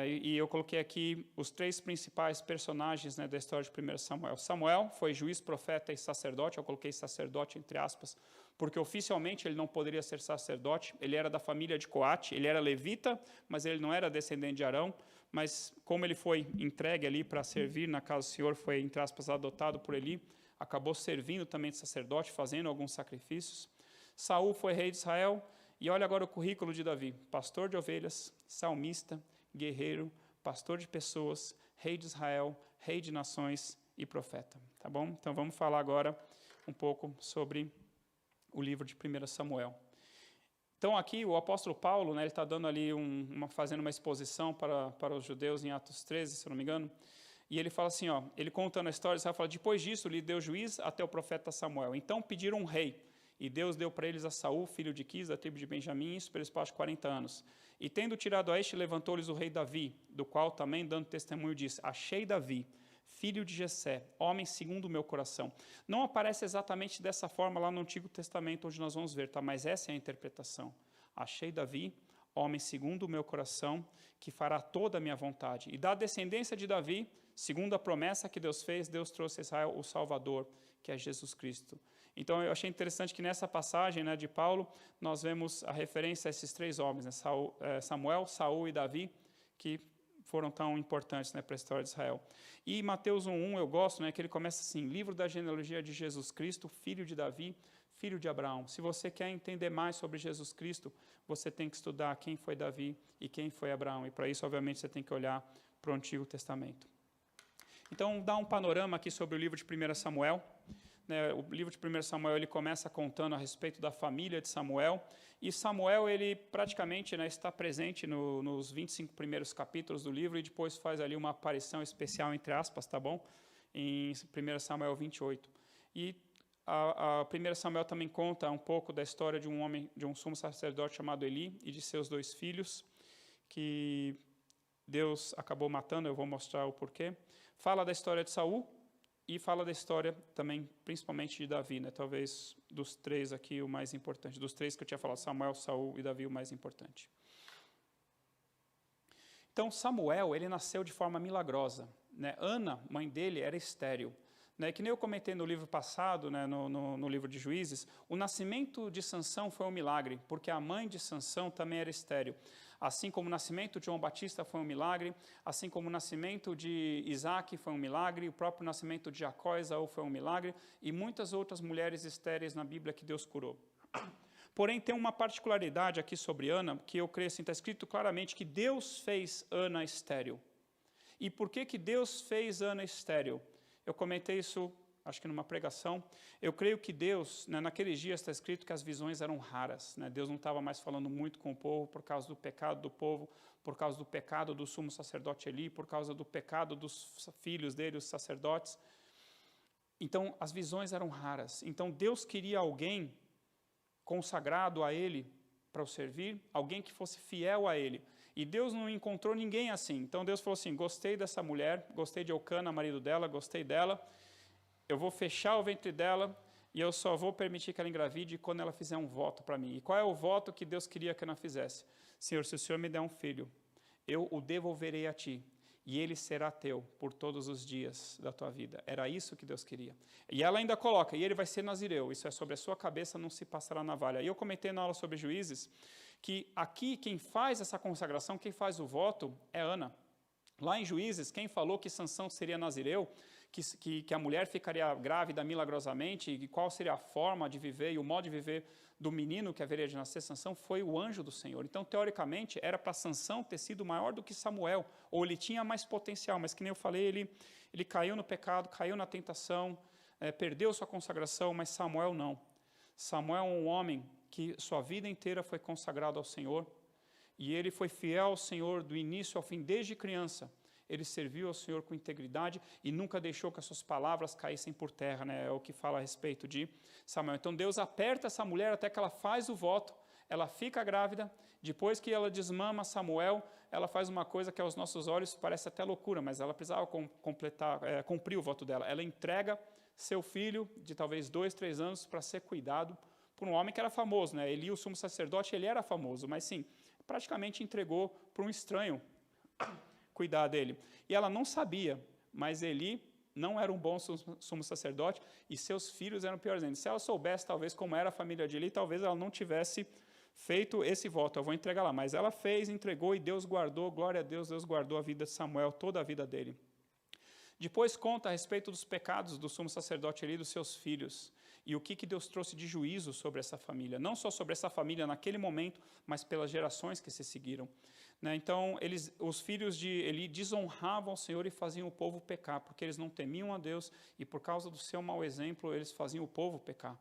E eu coloquei aqui os 3 principais personagens, né, da história de 1 Samuel. Samuel foi juiz, profeta e sacerdote. Eu coloquei sacerdote entre aspas, porque oficialmente ele não poderia ser sacerdote. Ele era da família de Coate, ele era levita, mas ele não era descendente de Arão. Mas como ele foi entregue ali para servir na casa do Senhor, foi, entre aspas, adotado por Eli, acabou servindo também de sacerdote, fazendo alguns sacrifícios. Saul foi rei de Israel, e olha agora o currículo de Davi: pastor de ovelhas, salmista, guerreiro, pastor de pessoas, rei de Israel, rei de nações e profeta. Tá bom? Então vamos falar agora um pouco sobre o livro de 1 Samuel. Então aqui o apóstolo Paulo, né, ele está dando ali fazendo uma exposição para os judeus em Atos 13, se eu não me engano, e ele fala assim, ó, ele contando a história, ele fala, depois disso lhe deu juiz até o profeta Samuel. Então pediram um rei, e Deus deu para eles a Saul, filho de Quis, da tribo de Benjamim, isso pelo espaço de 40 anos. E tendo tirado a este, levantou-lhes o rei Davi, do qual também, dando testemunho, disse, achei Davi, filho de Jessé, homem segundo o meu coração. Não aparece exatamente dessa forma lá no Antigo Testamento, onde nós vamos ver, tá? Mas essa é a interpretação. Achei Davi, homem segundo o meu coração, que fará toda a minha vontade. E da descendência de Davi segundo a promessa que Deus fez, Deus trouxe a Israel o Salvador, que é Jesus Cristo. Então, eu achei interessante que nessa passagem, né, de Paulo, nós vemos a referência a esses 3 homens, né, Samuel, Saul e Davi, que foram tão importantes, né, para a história de Israel. E Mateus 1:1 eu gosto, né, que ele começa assim: livro da genealogia de Jesus Cristo, filho de Davi, filho de Abraão. Se você quer entender mais sobre Jesus Cristo, você tem que estudar quem foi Davi e quem foi Abraão. E para isso, obviamente, você tem que olhar para o Antigo Testamento. Então, dá um panorama aqui sobre o livro de 1 Samuel. O livro de 1 Samuel ele começa contando a respeito da família de Samuel, e Samuel ele praticamente, né, está presente nos 25 primeiros capítulos do livro, e depois faz ali uma aparição especial, entre aspas, tá bom? Em 1 Samuel 28. E a 1 Samuel também conta um pouco da história de um homem, de um sumo sacerdote chamado Eli, e de seus 2 filhos, que Deus acabou matando, eu vou mostrar o porquê. Fala da história de Saul, e fala da história também, principalmente de Davi, né? Talvez dos 3 aqui o mais importante. Dos 3 que eu tinha falado, Samuel, Saul e Davi, o mais importante. Então, Samuel, ele nasceu de forma milagrosa, né? Ana, mãe dele, era estéril. Né? Que nem eu comentei no livro passado, né? no livro de Juízes, o nascimento de Sansão foi um milagre, porque a mãe de Sansão também era estéril. Assim como o nascimento de João Batista foi um milagre, assim como o nascimento de Isaac foi um milagre, o próprio nascimento de Jacó e Esaú foi um milagre, e muitas outras mulheres estéreis na Bíblia que Deus curou. Porém, tem uma particularidade aqui sobre Ana, que eu creio assim, está escrito claramente que Deus fez Ana estéril. E por que Deus fez Ana estéril? Eu comentei isso, acho que numa pregação. Eu creio que Deus, né, naqueles dias está escrito que as visões eram raras. Né? Deus não estava mais falando muito com o povo por causa do pecado do povo, por causa do pecado do sumo sacerdote Eli, por causa do pecado dos filhos dele, os sacerdotes. Então, as visões eram raras. Então, Deus queria alguém consagrado a Ele para o servir, alguém que fosse fiel a Ele. E Deus não encontrou ninguém assim. Então, Deus falou assim, gostei dessa mulher, gostei de Eucana, marido dela, gostei dela, eu vou fechar o ventre dela e eu só vou permitir que ela engravide quando ela fizer um voto para mim. E qual é o voto que Deus queria que ela fizesse? Senhor, se o Senhor me der um filho, eu o devolverei a ti, e ele será teu por todos os dias da tua vida. Era isso que Deus queria. E ela ainda coloca, e ele vai ser nazireu, isso é sobre a sua cabeça, não se passará navalha. E eu comentei na aula sobre Juízes, que aqui quem faz essa consagração, quem faz o voto é Ana. Lá em Juízes, quem falou que Sansão seria nazireu, que a mulher ficaria grávida milagrosamente, e qual seria a forma de viver e o modo de viver do menino que haveria de nascer Sansão, foi o anjo do Senhor. Então, teoricamente, era para Sansão ter sido maior do que Samuel, ou ele tinha mais potencial, mas que nem eu falei, ele caiu no pecado, caiu na tentação, perdeu sua consagração, mas Samuel não. Samuel é um homem que sua vida inteira foi consagrado ao Senhor, e ele foi fiel ao Senhor do início ao fim, desde criança. Ele serviu ao Senhor com integridade e nunca deixou que as suas palavras caíssem por terra, né? É o que fala a respeito de Samuel. Então Deus aperta essa mulher até que ela faz o voto, ela fica grávida, depois que ela desmama Samuel, ela faz uma coisa que aos nossos olhos parece até loucura, mas ela precisava cumprir o voto dela. Ela entrega seu filho de talvez 2, 3 anos para ser cuidado por um homem que era famoso, né? Eli, o sumo sacerdote, ele era famoso, mas sim, praticamente entregou para um estranho cuidar dele. E ela não sabia, mas Eli não era um bom sumo sacerdote e seus filhos eram piores ainda. Se ela soubesse, talvez, como era a família de Eli, talvez ela não tivesse feito esse voto. Eu vou entregar lá. Mas ela fez, entregou e Deus guardou, glória a Deus, Deus guardou a vida de Samuel, toda a vida dele. Depois conta a respeito dos pecados do sumo sacerdote Eli e dos seus filhos. E o que Deus trouxe de juízo sobre essa família. Não só sobre essa família naquele momento, mas pelas gerações que se seguiram. Então, os filhos de Eli desonravam o Senhor e faziam o povo pecar, porque eles não temiam a Deus e por causa do seu mau exemplo, eles faziam o povo pecar.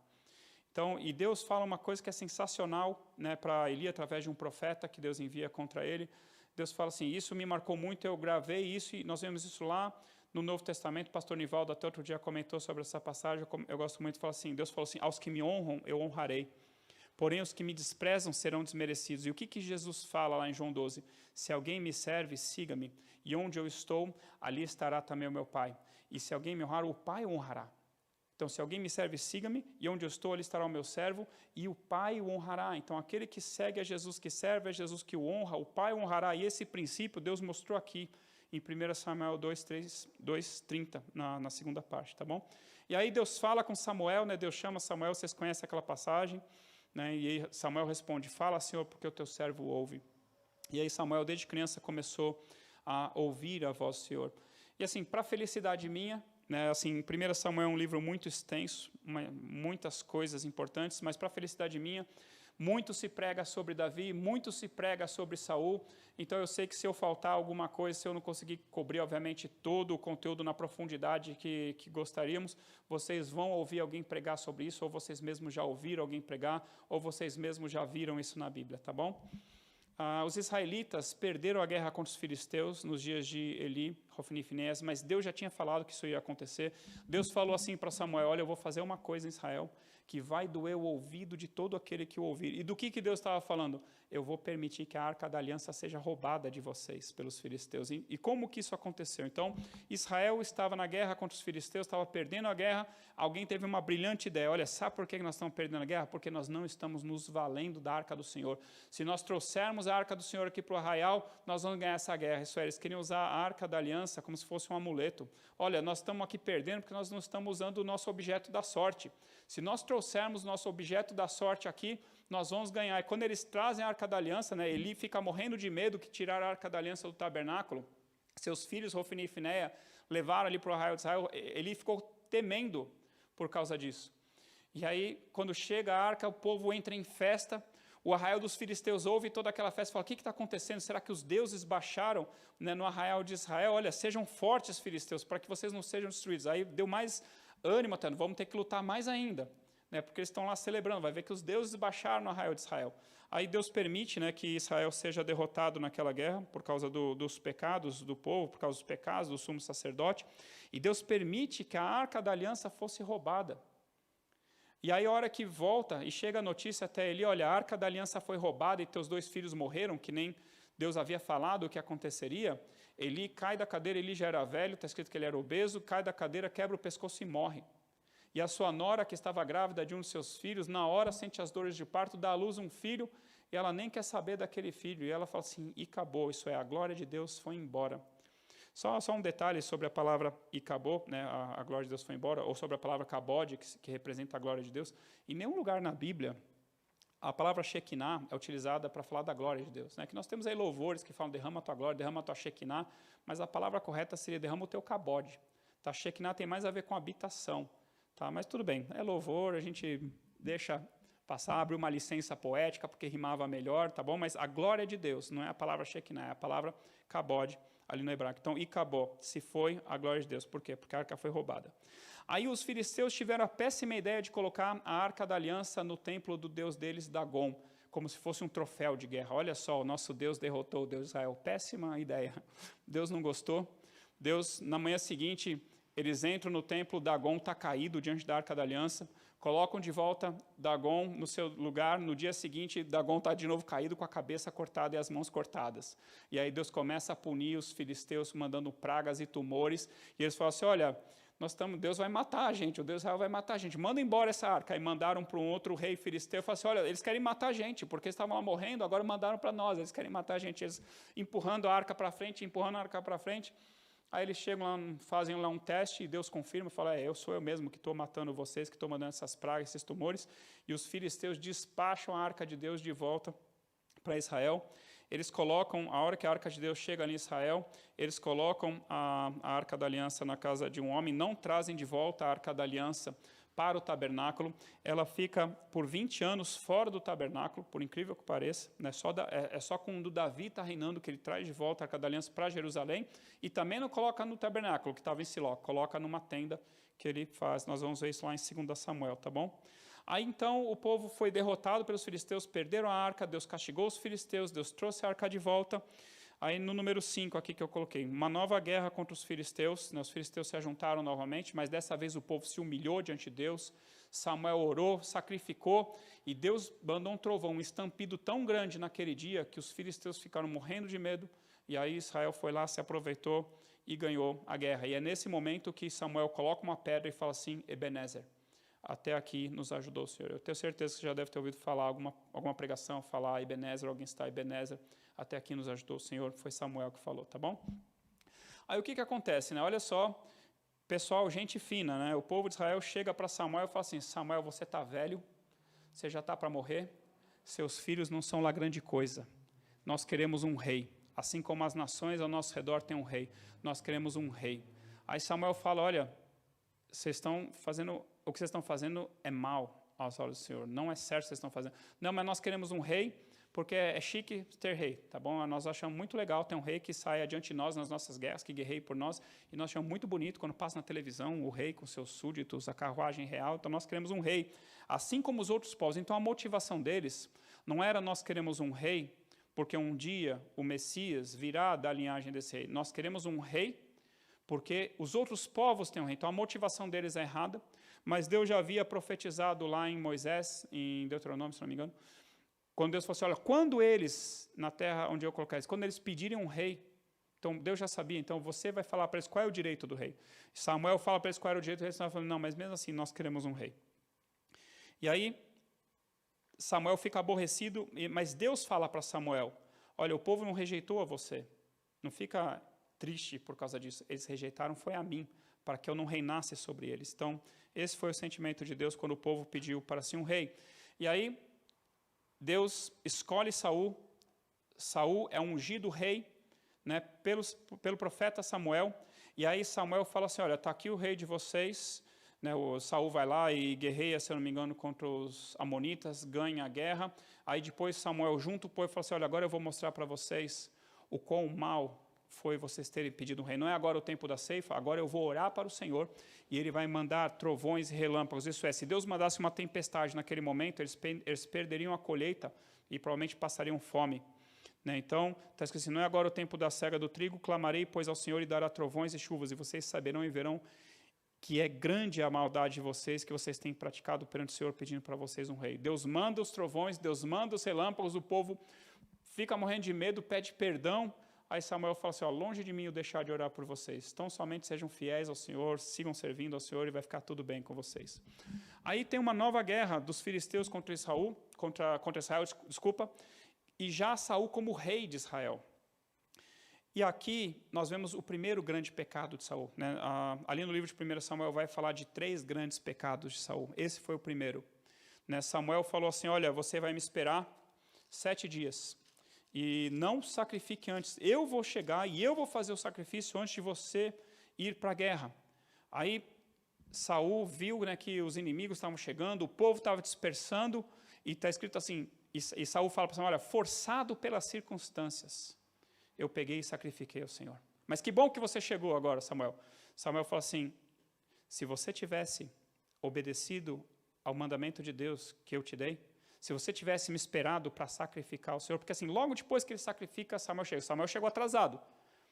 Então, e Deus fala uma coisa que é sensacional, né, para Eli, através de um profeta que Deus envia contra ele. Deus fala assim, isso me marcou muito, eu gravei isso, e nós vemos isso lá no Novo Testamento. O pastor Nivaldo até outro dia comentou sobre essa passagem, eu gosto muito de falar assim, Deus falou assim, aos que me honram, eu honrarei. Porém, os que me desprezam serão desmerecidos. E o que Jesus fala lá em João 12? Se alguém me serve, siga-me. E onde eu estou, ali estará também o meu Pai. E se alguém me honrar, o Pai o honrará. Então, se alguém me serve, siga-me. E onde eu estou, ali estará o meu servo. E o Pai o honrará. Então, aquele que segue a Jesus, que serve a Jesus, que o honra, o Pai o honrará. E esse princípio Deus mostrou aqui em 1 Samuel 2:30, na segunda parte, tá bom? E aí Deus fala com Samuel, né? Deus chama Samuel, vocês conhecem aquela passagem, né? E aí Samuel responde, fala, Senhor, porque o teu servo ouve. E aí Samuel, desde criança, começou a ouvir a voz do Senhor. E assim, para felicidade minha, né, assim, 1 Samuel é um livro muito extenso, muitas coisas importantes, mas para felicidade minha, muito se prega sobre Davi, muito se prega sobre Saul, então eu sei que se eu faltar alguma coisa, se eu não conseguir cobrir, obviamente, todo o conteúdo na profundidade que gostaríamos, vocês vão ouvir alguém pregar sobre isso, ou vocês mesmos já ouviram alguém pregar, ou vocês mesmos já viram isso na Bíblia, tá bom? Os israelitas perderam a guerra contra os filisteus nos dias de Eli, Hofni e Finéias, mas Deus já tinha falado que isso ia acontecer. Deus falou assim para Samuel, olha, eu vou fazer uma coisa em Israel que vai doer o ouvido de todo aquele que o ouvir. E do que Deus estava falando? Eu vou permitir que a Arca da Aliança seja roubada de vocês pelos filisteus. E como que isso aconteceu? Então, Israel estava na guerra contra os filisteus, estava perdendo a guerra. Alguém teve uma brilhante ideia. Olha, sabe por que nós estamos perdendo a guerra? Porque nós não estamos nos valendo da Arca do Senhor. Se nós trouxermos a Arca do Senhor aqui para o arraial, nós vamos ganhar essa guerra. Isso é, eles queriam usar a Arca da Aliança como se fosse um amuleto. Olha, nós estamos aqui perdendo porque nós não estamos usando o nosso objeto da sorte. Se nós trouxermos nosso objeto da sorte aqui, nós vamos ganhar. E quando eles trazem a Arca da Aliança, né, Eli fica morrendo de medo que tiraram a Arca da Aliança do tabernáculo. Seus filhos, Hofni e Finéia, levaram ali para o arraial de Israel. Eli ficou temendo por causa disso. E aí, quando chega a Arca, o povo entra em festa. O arraial dos filisteus ouve toda aquela festa e fala, o que está acontecendo? Será que os deuses baixaram, né, no arraial de Israel? Olha, sejam fortes, filisteus, para que vocês não sejam destruídos. Aí deu mais ânimo, até, vamos ter que lutar mais ainda, né, porque eles estão lá celebrando, vai ver que os deuses baixaram no arraial de Israel. Aí Deus permite, né, que Israel seja derrotado naquela guerra, por causa dos pecados do povo, por causa dos pecados do sumo sacerdote, e Deus permite que a Arca da Aliança fosse roubada. E aí a hora que volta e chega a notícia até Eli, olha, a Arca da Aliança foi roubada e teus 2 filhos morreram, que nem Deus havia falado o que aconteceria, Eli cai da cadeira, Eli já era velho, está escrito que ele era obeso, cai da cadeira, quebra o pescoço e morre. E a sua nora, que estava grávida de um de seus filhos, na hora sente as dores de parto, dá à luz um filho, e ela nem quer saber daquele filho. E ela fala assim, e acabou, isso é, a glória de Deus foi embora. Só um detalhe sobre a palavra e acabou, né, a glória de Deus foi embora, ou sobre a palavra kabod, que representa a glória de Deus. Em nenhum lugar na Bíblia, a palavra Shekinah é utilizada para falar da glória de Deus, né? Que nós temos aí louvores que falam, derrama a tua glória, derrama a tua Shekinah, mas a palavra correta seria, derrama o teu kabod. Tá? Shekinah tem mais a ver com habitação. Tá, mas tudo bem, é louvor, a gente deixa passar, abre uma licença poética, porque rimava melhor, tá bom? Mas a glória de Deus, não é a palavra Shekinah, é a palavra kabod, ali no hebraico. Então, ikabó, se foi a glória de Deus. Por quê? Porque a arca foi roubada. Aí os filisteus tiveram a péssima ideia de colocar a Arca da Aliança no templo do deus deles, Dagon, como se fosse um troféu de guerra. Olha só, o nosso Deus derrotou o Deus de Israel. Péssima ideia. Deus não gostou. Deus, na manhã seguinte, eles entram no templo, Dagon está caído diante da Arca da Aliança, colocam de volta Dagon no seu lugar, no dia seguinte, Dagon está de novo caído com a cabeça cortada e as mãos cortadas. E aí Deus começa a punir os filisteus, mandando pragas e tumores, e eles falam assim, olha, Deus vai matar a gente, o Deus Israel vai matar a gente, manda embora essa arca. Aí mandaram para um outro rei filisteu, e falaram assim, olha, eles querem matar a gente, porque eles estavam lá morrendo, agora mandaram para nós, eles querem matar a gente, eles empurrando a arca para frente, empurrando a arca para frente. Aí eles chegam lá, fazem lá um teste, e Deus confirma, fala, sou eu mesmo que estou matando vocês, que estou mandando essas pragas, esses tumores, e os filisteus despacham a arca de Deus de volta para Israel. Eles colocam, a hora que a Arca de Deus chega ali em Israel, eles colocam a Arca da Aliança na casa de um homem, não trazem de volta a Arca da Aliança para o tabernáculo, ela fica por 20 anos fora do tabernáculo, por incrível que pareça, né? Só quando Davi está reinando que ele traz de volta a Arca da Aliança para Jerusalém, e também não coloca no tabernáculo, que estava em Siló, coloca numa tenda que ele faz, nós vamos ver isso lá em 2 Samuel, tá bom? Aí então o povo foi derrotado pelos filisteus, perderam a arca, Deus castigou os filisteus, Deus trouxe a arca de volta. Aí no número 5 aqui que eu coloquei, uma nova guerra contra os filisteus, né, os filisteus se ajuntaram novamente, mas dessa vez o povo se humilhou diante de Deus, Samuel orou, sacrificou, e Deus mandou um trovão, um estampido tão grande naquele dia, que os filisteus ficaram morrendo de medo, e aí Israel foi lá, se aproveitou e ganhou a guerra. E é nesse momento que Samuel coloca uma pedra e fala assim, Ebenezer, até aqui nos ajudou o Senhor. Eu tenho certeza que você já deve ter ouvido falar alguma pregação, falar Ebenezer, alguém está Ebenezer, até aqui nos ajudou o Senhor, foi Samuel que falou, tá bom? Aí o que acontece, né? Olha só, pessoal, gente fina, né? O povo de Israel chega para Samuel e fala assim: Samuel, você está velho, você já está para morrer, seus filhos não são lá grande coisa. Nós queremos um rei. Assim como as nações ao nosso redor têm um rei, nós queremos um rei. Aí Samuel fala: olha, o que vocês estão fazendo é mal aos olhos do Senhor. Não é certo o que vocês estão fazendo. Não, mas nós queremos um rei, porque é chique ter rei, tá bom? Nós achamos muito legal ter um rei que saia adiante de nós nas nossas guerras, que guerreie por nós, e nós achamos muito bonito quando passa na televisão o rei com seus súditos, a carruagem real. Então nós queremos um rei, assim como os outros povos. Então a motivação deles não era: nós queremos um rei porque um dia o Messias virá da linhagem desse rei. Nós queremos um rei porque os outros povos têm um rei. Então a motivação deles é errada, mas Deus já havia profetizado lá em Moisés, em Deuteronômio, se não me engano, quando Deus falou assim: olha, quando eles, na terra onde eu colocar eles, quando eles pedirem um rei, então Deus já sabia, então você vai falar para eles qual é o direito do rei. Samuel fala para eles qual era o direito do rei, eles estão falando: não, mas mesmo assim nós queremos um rei. E aí Samuel fica aborrecido, mas Deus fala para Samuel: olha, o povo não rejeitou a você, não fica triste por causa disso, eles rejeitaram foi a mim, para que eu não reinasse sobre eles. Então esse foi o sentimento de Deus quando o povo pediu para si um rei. E aí Deus escolhe Saul. Saul é ungido rei, né, pelo profeta Samuel. E aí Samuel fala assim: olha, está aqui o rei de vocês. Né, o Saul vai lá e guerreia, se eu não me engano, contra os amonitas, ganha a guerra. Aí depois Samuel junto o povo e fala assim: olha, agora eu vou mostrar para vocês o quão mal foi vocês terem pedido um rei. Não é agora o tempo da ceifa, agora eu vou orar para o Senhor e Ele vai mandar trovões e relâmpagos. Isso é, se Deus mandasse uma tempestade naquele momento, eles perderiam a colheita e provavelmente passariam fome. Né? Então, está escrito assim: não é agora o tempo da cega do trigo, clamarei, pois ao Senhor e dará trovões e chuvas, e vocês saberão e verão que é grande a maldade de vocês, que vocês têm praticado perante o Senhor, pedindo para vocês um rei. Deus manda os trovões, Deus manda os relâmpagos, o povo fica morrendo de medo, pede perdão. Aí Samuel fala assim: ó, longe de mim eu deixar de orar por vocês, então somente sejam fiéis ao Senhor, sigam servindo ao Senhor e vai ficar tudo bem com vocês. Aí tem uma nova guerra dos filisteus contra Israel, e já Saul como rei de Israel. E aqui nós vemos o primeiro grande pecado de Saul. Né? Ali no livro de 1 Samuel vai falar de 3 grandes pecados de Saul. Esse foi o primeiro. Né? Samuel falou assim: olha, você vai me esperar 7 dias. E não sacrifique antes. Eu vou chegar e eu vou fazer o sacrifício antes de você ir para a guerra. Aí Saul viu, né, que os inimigos estavam chegando, o povo estava dispersando, e está escrito assim, e Saul fala para Samuel: olha, forçado pelas circunstâncias, eu peguei e sacrifiquei ao Senhor. Mas que bom que você chegou agora, Samuel. Samuel fala assim: se você tivesse obedecido ao mandamento de Deus que eu te dei, se você tivesse me esperado para sacrificar ao Senhor, porque assim, logo depois que ele sacrifica, Samuel chega. Samuel chegou atrasado,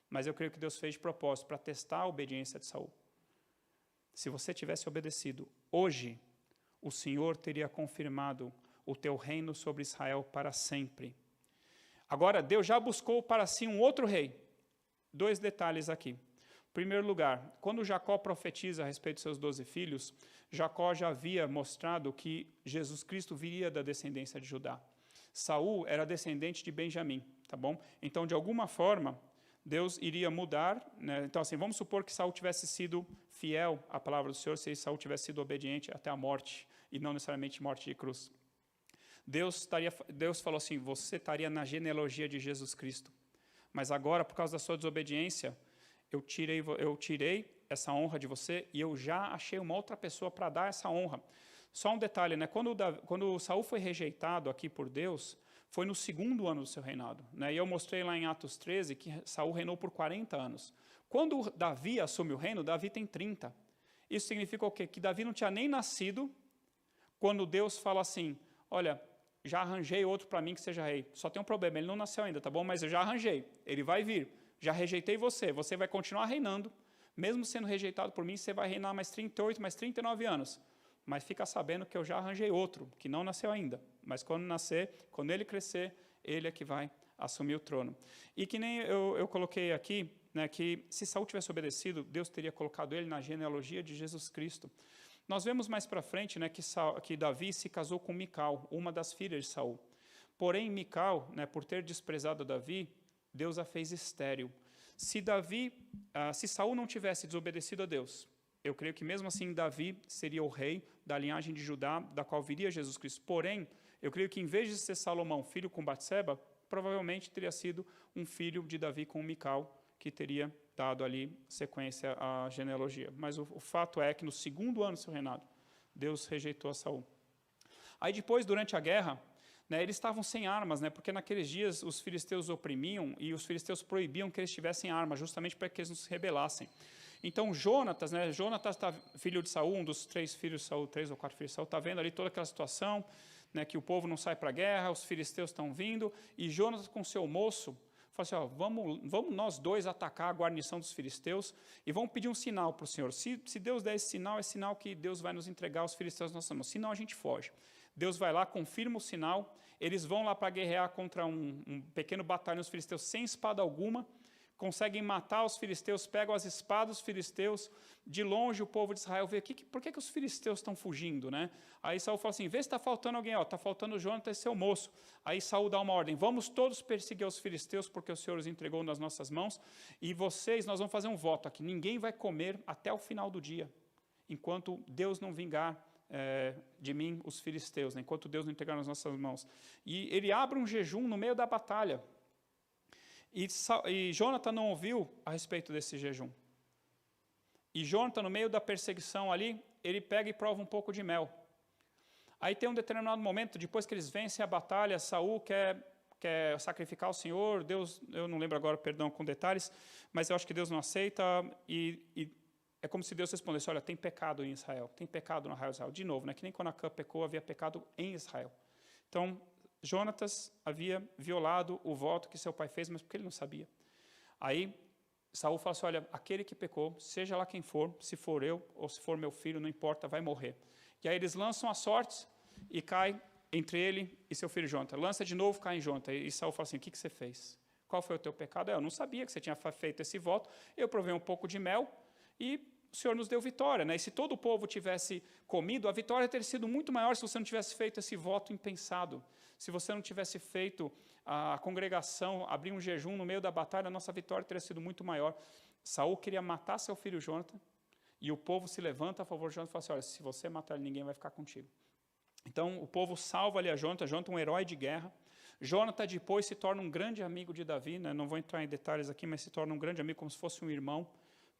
mas eu creio que Deus fez de propósito, para testar a obediência de Saul. Se você tivesse obedecido, hoje, o Senhor teria confirmado o teu reino sobre Israel para sempre. Agora, Deus já buscou para si um outro rei. 2 detalhes aqui. Em primeiro lugar, quando Jacó profetiza a respeito de seus 12 filhos, Jacó já havia mostrado que Jesus Cristo viria da descendência de Judá. Saul era descendente de Benjamim, tá bom? Então, de alguma forma, Deus iria mudar, né? Então, assim, vamos supor que Saul tivesse sido fiel à palavra do Senhor, se Saul tivesse sido obediente até a morte, e não necessariamente morte de cruz. Deus falou assim: você estaria na genealogia de Jesus Cristo. Mas agora, por causa da sua desobediência, eu tirei essa honra de você e eu já achei uma outra pessoa para dar essa honra. Só um detalhe, né? Quando Saul foi rejeitado aqui por Deus, foi no 2º ano do seu reinado. Né? E eu mostrei lá em Atos 13 que Saul reinou por 40 anos. Quando Davi assume o reino, Davi tem 30. Isso significa o quê? Que Davi não tinha nem nascido quando Deus fala assim: olha, já arranjei outro para mim que seja rei. Só tem um problema, ele não nasceu ainda, tá bom? Mas eu já arranjei, ele vai vir. Já rejeitei você vai continuar reinando. Mesmo sendo rejeitado por mim, você vai reinar mais 38, mais 39 anos. Mas fica sabendo que eu já arranjei outro, que não nasceu ainda. Mas quando nascer, quando ele crescer, ele é que vai assumir o trono. E que nem eu coloquei aqui, né, que se Saul tivesse obedecido, Deus teria colocado ele na genealogia de Jesus Cristo. Nós vemos mais para frente, né, que Davi se casou com Mical, uma das filhas de Saul. Porém, Mical, né, por ter desprezado Davi, Deus a fez estéril. Se Saul não tivesse desobedecido a Deus, eu creio que mesmo assim Davi seria o rei da linhagem de Judá, da qual viria Jesus Cristo. Porém, eu creio que em vez de ser Salomão, filho com Batseba, provavelmente teria sido um filho de Davi com Mical, que teria dado ali sequência à genealogia. Mas o fato é que no segundo ano do seu reinado, Deus rejeitou a Saul. Aí depois, durante a guerra, né, eles estavam sem armas, né, porque naqueles dias os filisteus oprimiam e os filisteus proibiam que eles tivessem armas, justamente para que eles não se rebelassem. Então Jonatas, filho de Saul, um dos 3 filhos de Saul, 3 ou 4 filhos de Saul, está vendo ali toda aquela situação, né, que o povo não sai para a guerra, os filisteus estão vindo, e Jonatas com seu moço, fala assim, ó, vamos nós dois atacar a guarnição dos filisteus e vamos pedir um sinal para o Senhor. Se Deus der esse sinal, é sinal que Deus vai nos entregar os filisteus nas nossas mãos, senão a gente foge. Deus vai lá, confirma o sinal, eles vão lá para guerrear contra um pequeno batalhão dos filisteus sem espada alguma, conseguem matar os filisteus, pegam as espadas dos filisteus, de longe o povo de Israel vê, por que os filisteus estão fugindo, né? Aí Saul fala assim, vê se está faltando alguém, está faltando o Jonatas e seu moço. Aí Saul dá uma ordem, vamos todos perseguir os filisteus, porque o Senhor os entregou nas nossas mãos, e nós vamos fazer um voto aqui, ninguém vai comer até o final do dia, enquanto Deus não vingar de mim os filisteus, né? Enquanto Deus não entregar nas nossas mãos. E ele abre um jejum no meio da batalha, e Jonathan não ouviu a respeito desse jejum. E Jonathan, no meio da perseguição ali, ele pega e prova um pouco de mel. Aí tem um determinado momento, depois que eles vencem a batalha, Saul quer sacrificar o Senhor, Deus, eu não lembro agora, perdão, com detalhes, mas eu acho que Deus não aceita, e é como se Deus respondesse, olha, tem pecado em Israel, tem pecado no arraial de Israel. De novo, né, que nem quando Acã pecou, havia pecado em Israel. Então, Jonatas havia violado o voto que seu pai fez, mas porque ele não sabia. Aí Saul fala assim, olha, aquele que pecou, seja lá quem for, se for eu ou se for meu filho, não importa, vai morrer. E aí eles lançam as sortes e cai entre ele e seu filho Jonatas. Lança de novo, cai em Jonatas. E Saul fala assim, o que você fez? Qual foi o teu pecado? Eu não sabia que você tinha feito esse voto, eu provei um pouco de mel e o Senhor nos deu vitória, né? E se todo o povo tivesse comido, a vitória teria sido muito maior se você não tivesse feito esse voto impensado. Se você não tivesse feito a congregação abrir um jejum no meio da batalha, a nossa vitória teria sido muito maior. Saul queria matar seu filho Jonathan, e o povo se levanta a favor de Jonathan e fala assim, olha, se você matar ele, ninguém vai ficar contigo. Então, o povo salva ali a Jonathan, um herói de guerra. Jonathan depois se torna um grande amigo de Davi, né? Não vou entrar em detalhes aqui, mas se torna um grande amigo, como se fosse um irmão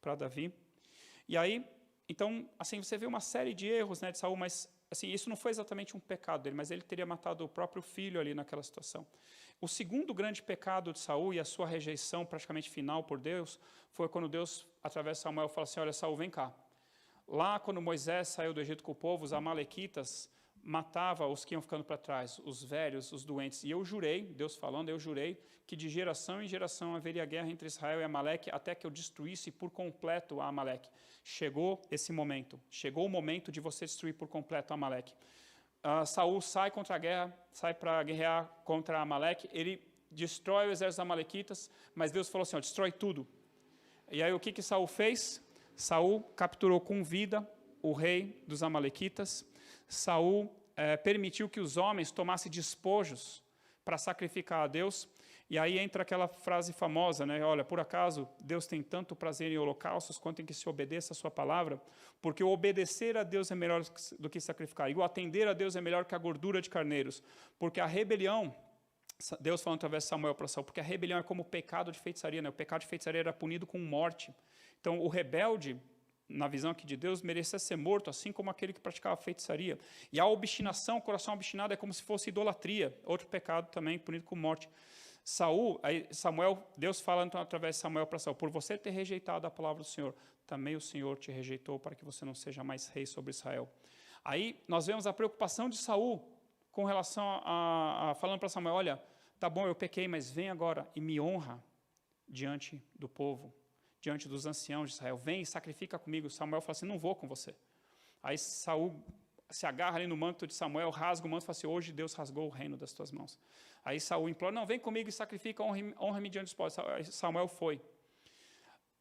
para Davi. E aí, então, assim, você vê uma série de erros, né, de Saul, mas assim, isso não foi exatamente um pecado dele, mas ele teria matado o próprio filho ali naquela situação. O segundo grande pecado de Saul e a sua rejeição praticamente final por Deus foi quando Deus, através de Samuel, fala assim, olha, Saul, vem cá. Lá, quando Moisés saiu do Egito com o povo, os amalequitas matavam os que iam ficando para trás, os velhos, os doentes. E eu jurei, Deus falando, eu jurei que de geração em geração haveria guerra entre Israel e Amaleque até que eu destruísse por completo a Amaleque. Chegou esse momento. Chegou o momento de você destruir por completo a Amaleque. Saul sai contra a guerra, sai para guerrear contra a Amaleque. Ele destrói o exército dos amalequitas, mas Deus falou assim, ó, destrói tudo. E aí o que Saul fez? Saul capturou com vida o rei dos amalequitas. Saul permitiu que os homens tomassem despojos para sacrificar a Deus. E aí entra aquela frase famosa, né? Olha, por acaso Deus tem tanto prazer em holocaustos quanto em que se obedeça a sua palavra? Porque o obedecer a Deus é melhor do que sacrificar. E o atender a Deus é melhor que a gordura de carneiros. Porque a rebelião, Deus falando através de Samuel para Saul, porque a rebelião é como o pecado de feitiçaria, né? O pecado de feitiçaria era punido com morte. Então, o rebelde, na visão aqui de Deus, merecia ser morto, assim como aquele que praticava feitiçaria. E a obstinação, o coração obstinado, é como se fosse idolatria, outro pecado também punido com morte. Deus fala então através de Samuel para Saul, por você ter rejeitado a palavra do Senhor, também o Senhor te rejeitou para que você não seja mais rei sobre Israel. Aí nós vemos a preocupação de Saul com relação falando para Samuel, olha, tá bom, eu pequei, mas vem agora e me honra diante do povo, diante dos anciãos de Israel, vem e sacrifica comigo. Samuel fala assim, não vou com você. Aí Saul se agarra ali no manto de Samuel, rasga o manto e fala assim, hoje Deus rasgou o reino das tuas mãos. Aí Saul implora, não, vem comigo e sacrifica, honra-me diante dos povos. Samuel foi.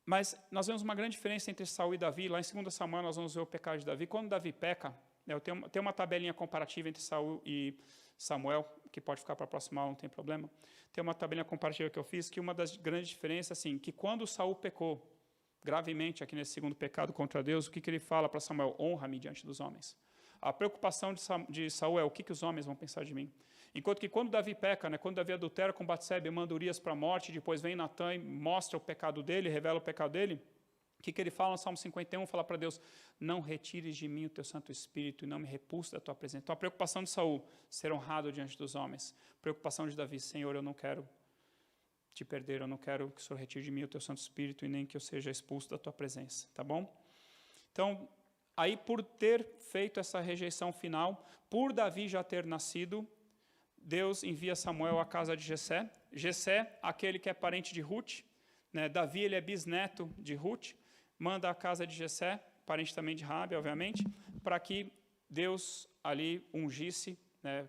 Mas nós vemos uma grande diferença entre Saul e Davi. Lá em 2 Samuel nós vamos ver o pecado de Davi. Quando Davi peca, eu tenho uma tabelinha comparativa entre Saul e Samuel, que pode ficar para a próxima aula, não tem problema. Tem uma tabelinha compartilhada que eu fiz, que uma das grandes diferenças, assim, que quando Saul pecou gravemente aqui nesse segundo pecado contra Deus, o que ele fala para Samuel? Honra-me diante dos homens. A preocupação de Saul é o que os homens vão pensar de mim. Enquanto que quando Davi peca, quando Davi adultera com Batseba e manda Urias para a morte, depois vem Natã e mostra o pecado dele, revela o pecado dele, o que ele fala no Salmo 51? Fala para Deus, não retires de mim o teu Santo Espírito e não me repulse da tua presença. Então a preocupação de Saul, ser honrado diante dos homens. Preocupação de Davi, Senhor, eu não quero te perder, eu não quero que o Senhor retire de mim o teu Santo Espírito e nem que eu seja expulso da tua presença, tá bom? Então, aí por ter feito essa rejeição final, por Davi já ter nascido, Deus envia Samuel à casa de Jessé. Jessé, aquele que é parente de Ruth, Davi, ele é bisneto de Ruth, manda à casa de Jessé, parente também de Raabe, obviamente, para que Deus ali ungisse,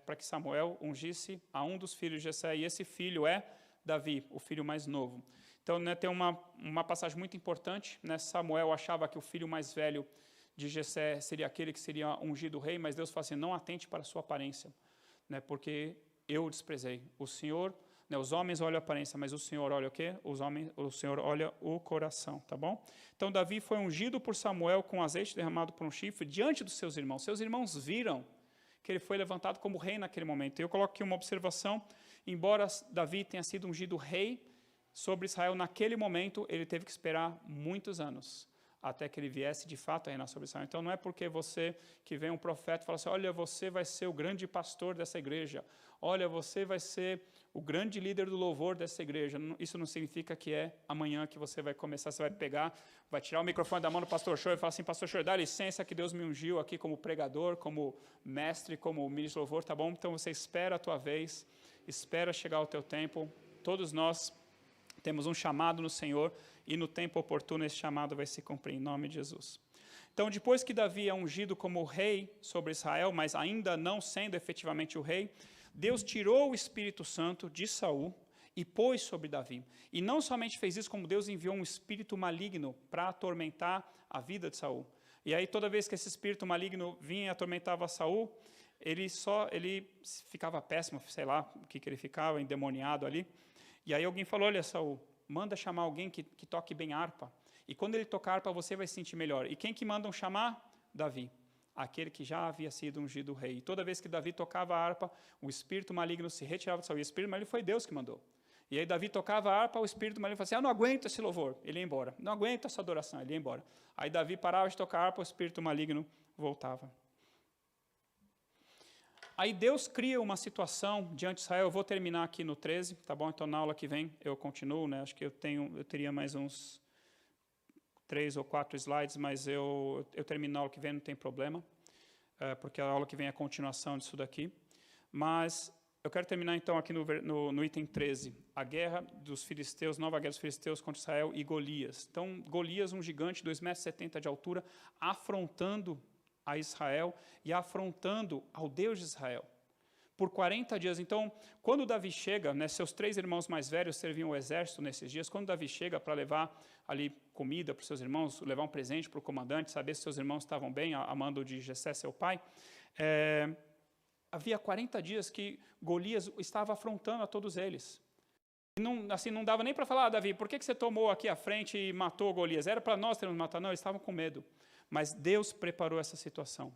para que Samuel ungisse a um dos filhos de Jessé, e esse filho é Davi, o filho mais novo. Então, tem uma passagem muito importante, Samuel achava que o filho mais velho de Jessé seria aquele que seria ungido rei, mas Deus fala assim, não atente para a sua aparência, porque eu o desprezei. O Senhor, os homens olham a aparência, mas o Senhor olha o quê? O Senhor olha o coração, tá bom? Então, Davi foi ungido por Samuel com azeite derramado por um chifre diante dos seus irmãos. Seus irmãos viram que ele foi levantado como rei naquele momento. Eu coloco aqui uma observação, embora Davi tenha sido ungido rei sobre Israel naquele momento, ele teve que esperar muitos anos até que ele viesse de fato a reinar sobre Israel. Então não é porque você, que vem um profeta e fala assim, olha, você vai ser o grande pastor dessa igreja, olha, você vai ser o grande líder do louvor dessa igreja. Isso não significa que é amanhã que você vai começar, você vai pegar, vai tirar o microfone da mão do pastor Show e falar assim, pastor Show, dá licença que Deus me ungiu aqui como pregador, como mestre, como ministro do louvor, tá bom? Então você espera a tua vez, espera chegar o teu tempo. Todos nós temos um chamado no Senhor e no tempo oportuno esse chamado vai se cumprir em nome de Jesus. Então, depois que Davi é ungido como rei sobre Israel, mas ainda não sendo efetivamente o rei, Deus tirou o Espírito Santo de Saul e pôs sobre Davi. E não somente fez isso, como Deus enviou um espírito maligno para atormentar a vida de Saul. E aí, toda vez que esse espírito maligno vinha e atormentava Saul, ele ficava péssimo, sei lá o que ele ficava, endemoniado ali. E aí alguém falou, olha, Saul, manda chamar alguém que toque bem harpa. E quando ele tocar harpa, você vai se sentir melhor. E quem que mandam chamar? Davi, aquele que já havia sido ungido rei. E toda vez que Davi tocava a harpa, o espírito maligno se retirava de Saul. E o espírito maligno foi Deus que mandou. E aí Davi tocava a harpa, o espírito maligno falava assim, eu não aguento esse louvor. Ele ia embora. Não aguento essa adoração. Ele ia embora. Aí Davi parava de tocar a harpa, o espírito maligno voltava. Aí Deus cria uma situação diante de Israel. Eu vou terminar aqui no 13, tá bom? Então na aula que vem eu continuo, Acho que eu teria mais uns 3 ou 4 slides, mas eu termino na aula que vem, não tem problema, porque a aula que vem é a continuação disso daqui. Mas eu quero terminar então aqui no item 13, a guerra dos filisteus, nova guerra dos filisteus contra Israel e Golias. Então Golias, um gigante, 2,70 m de altura, afrontando a Israel e afrontando ao Deus de Israel por 40 dias. Então, quando Davi chega, seus 3 irmãos mais velhos serviam o exército nesses dias, quando Davi chega para levar ali comida para os seus irmãos, levar um presente para o comandante, saber se seus irmãos estavam bem, a mando de Jessé, seu pai, havia 40 dias que Golias estava afrontando a todos eles. E não dava nem para falar, Davi, por que você tomou aqui à frente e matou Golias? Era para nós termos matado? Não, eles estavam com medo. Mas Deus preparou essa situação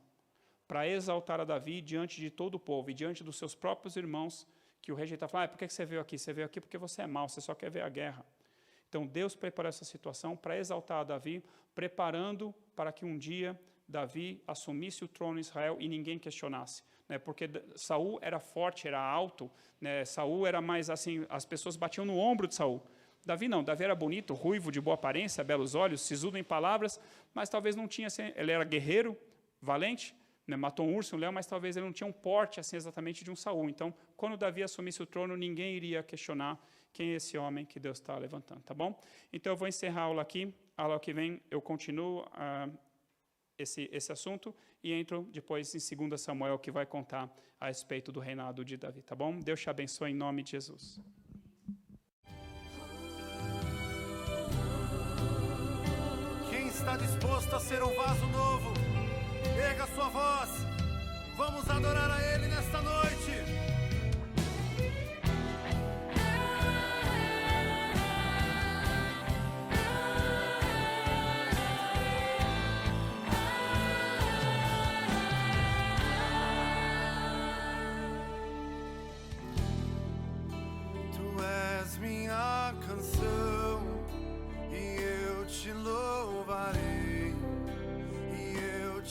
para exaltar a Davi diante de todo o povo e diante dos seus próprios irmãos que o rejeitavam. Falaram, por que você veio aqui? Você veio aqui porque você é mau, você só quer ver a guerra. Então Deus preparou essa situação para exaltar a Davi, preparando para que um dia Davi assumisse o trono em Israel e ninguém questionasse. Porque Saul era forte, era alto, Saul era mais assim, as pessoas batiam no ombro de Saul. Davi não, Davi era bonito, ruivo, de boa aparência, belos olhos, sisudo em palavras, mas talvez não tinha, assim, ele era guerreiro, valente, matou um urso, um leão, mas talvez ele não tinha um porte assim exatamente de um Saul. Então, quando Davi assumisse o trono, ninguém iria questionar quem é esse homem que Deus está levantando, tá bom? Então, eu vou encerrar a aula aqui, a aula que vem eu continuo esse assunto e entro depois em 2 Samuel, que vai contar a respeito do reinado de Davi, tá bom? Deus te abençoe em nome de Jesus. Está disposto a ser um vaso novo? Erga sua voz. Vamos adorar a Ele nesta noite.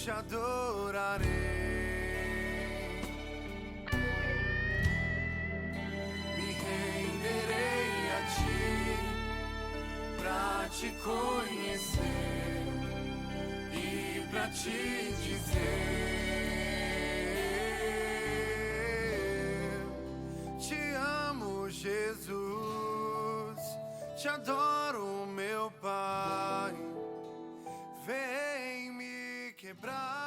te adorarei. Me renderei a ti pra te conhecer e pra te dizer: te amo, Jesus, te adoro, meu Pai. Vem me quebrar.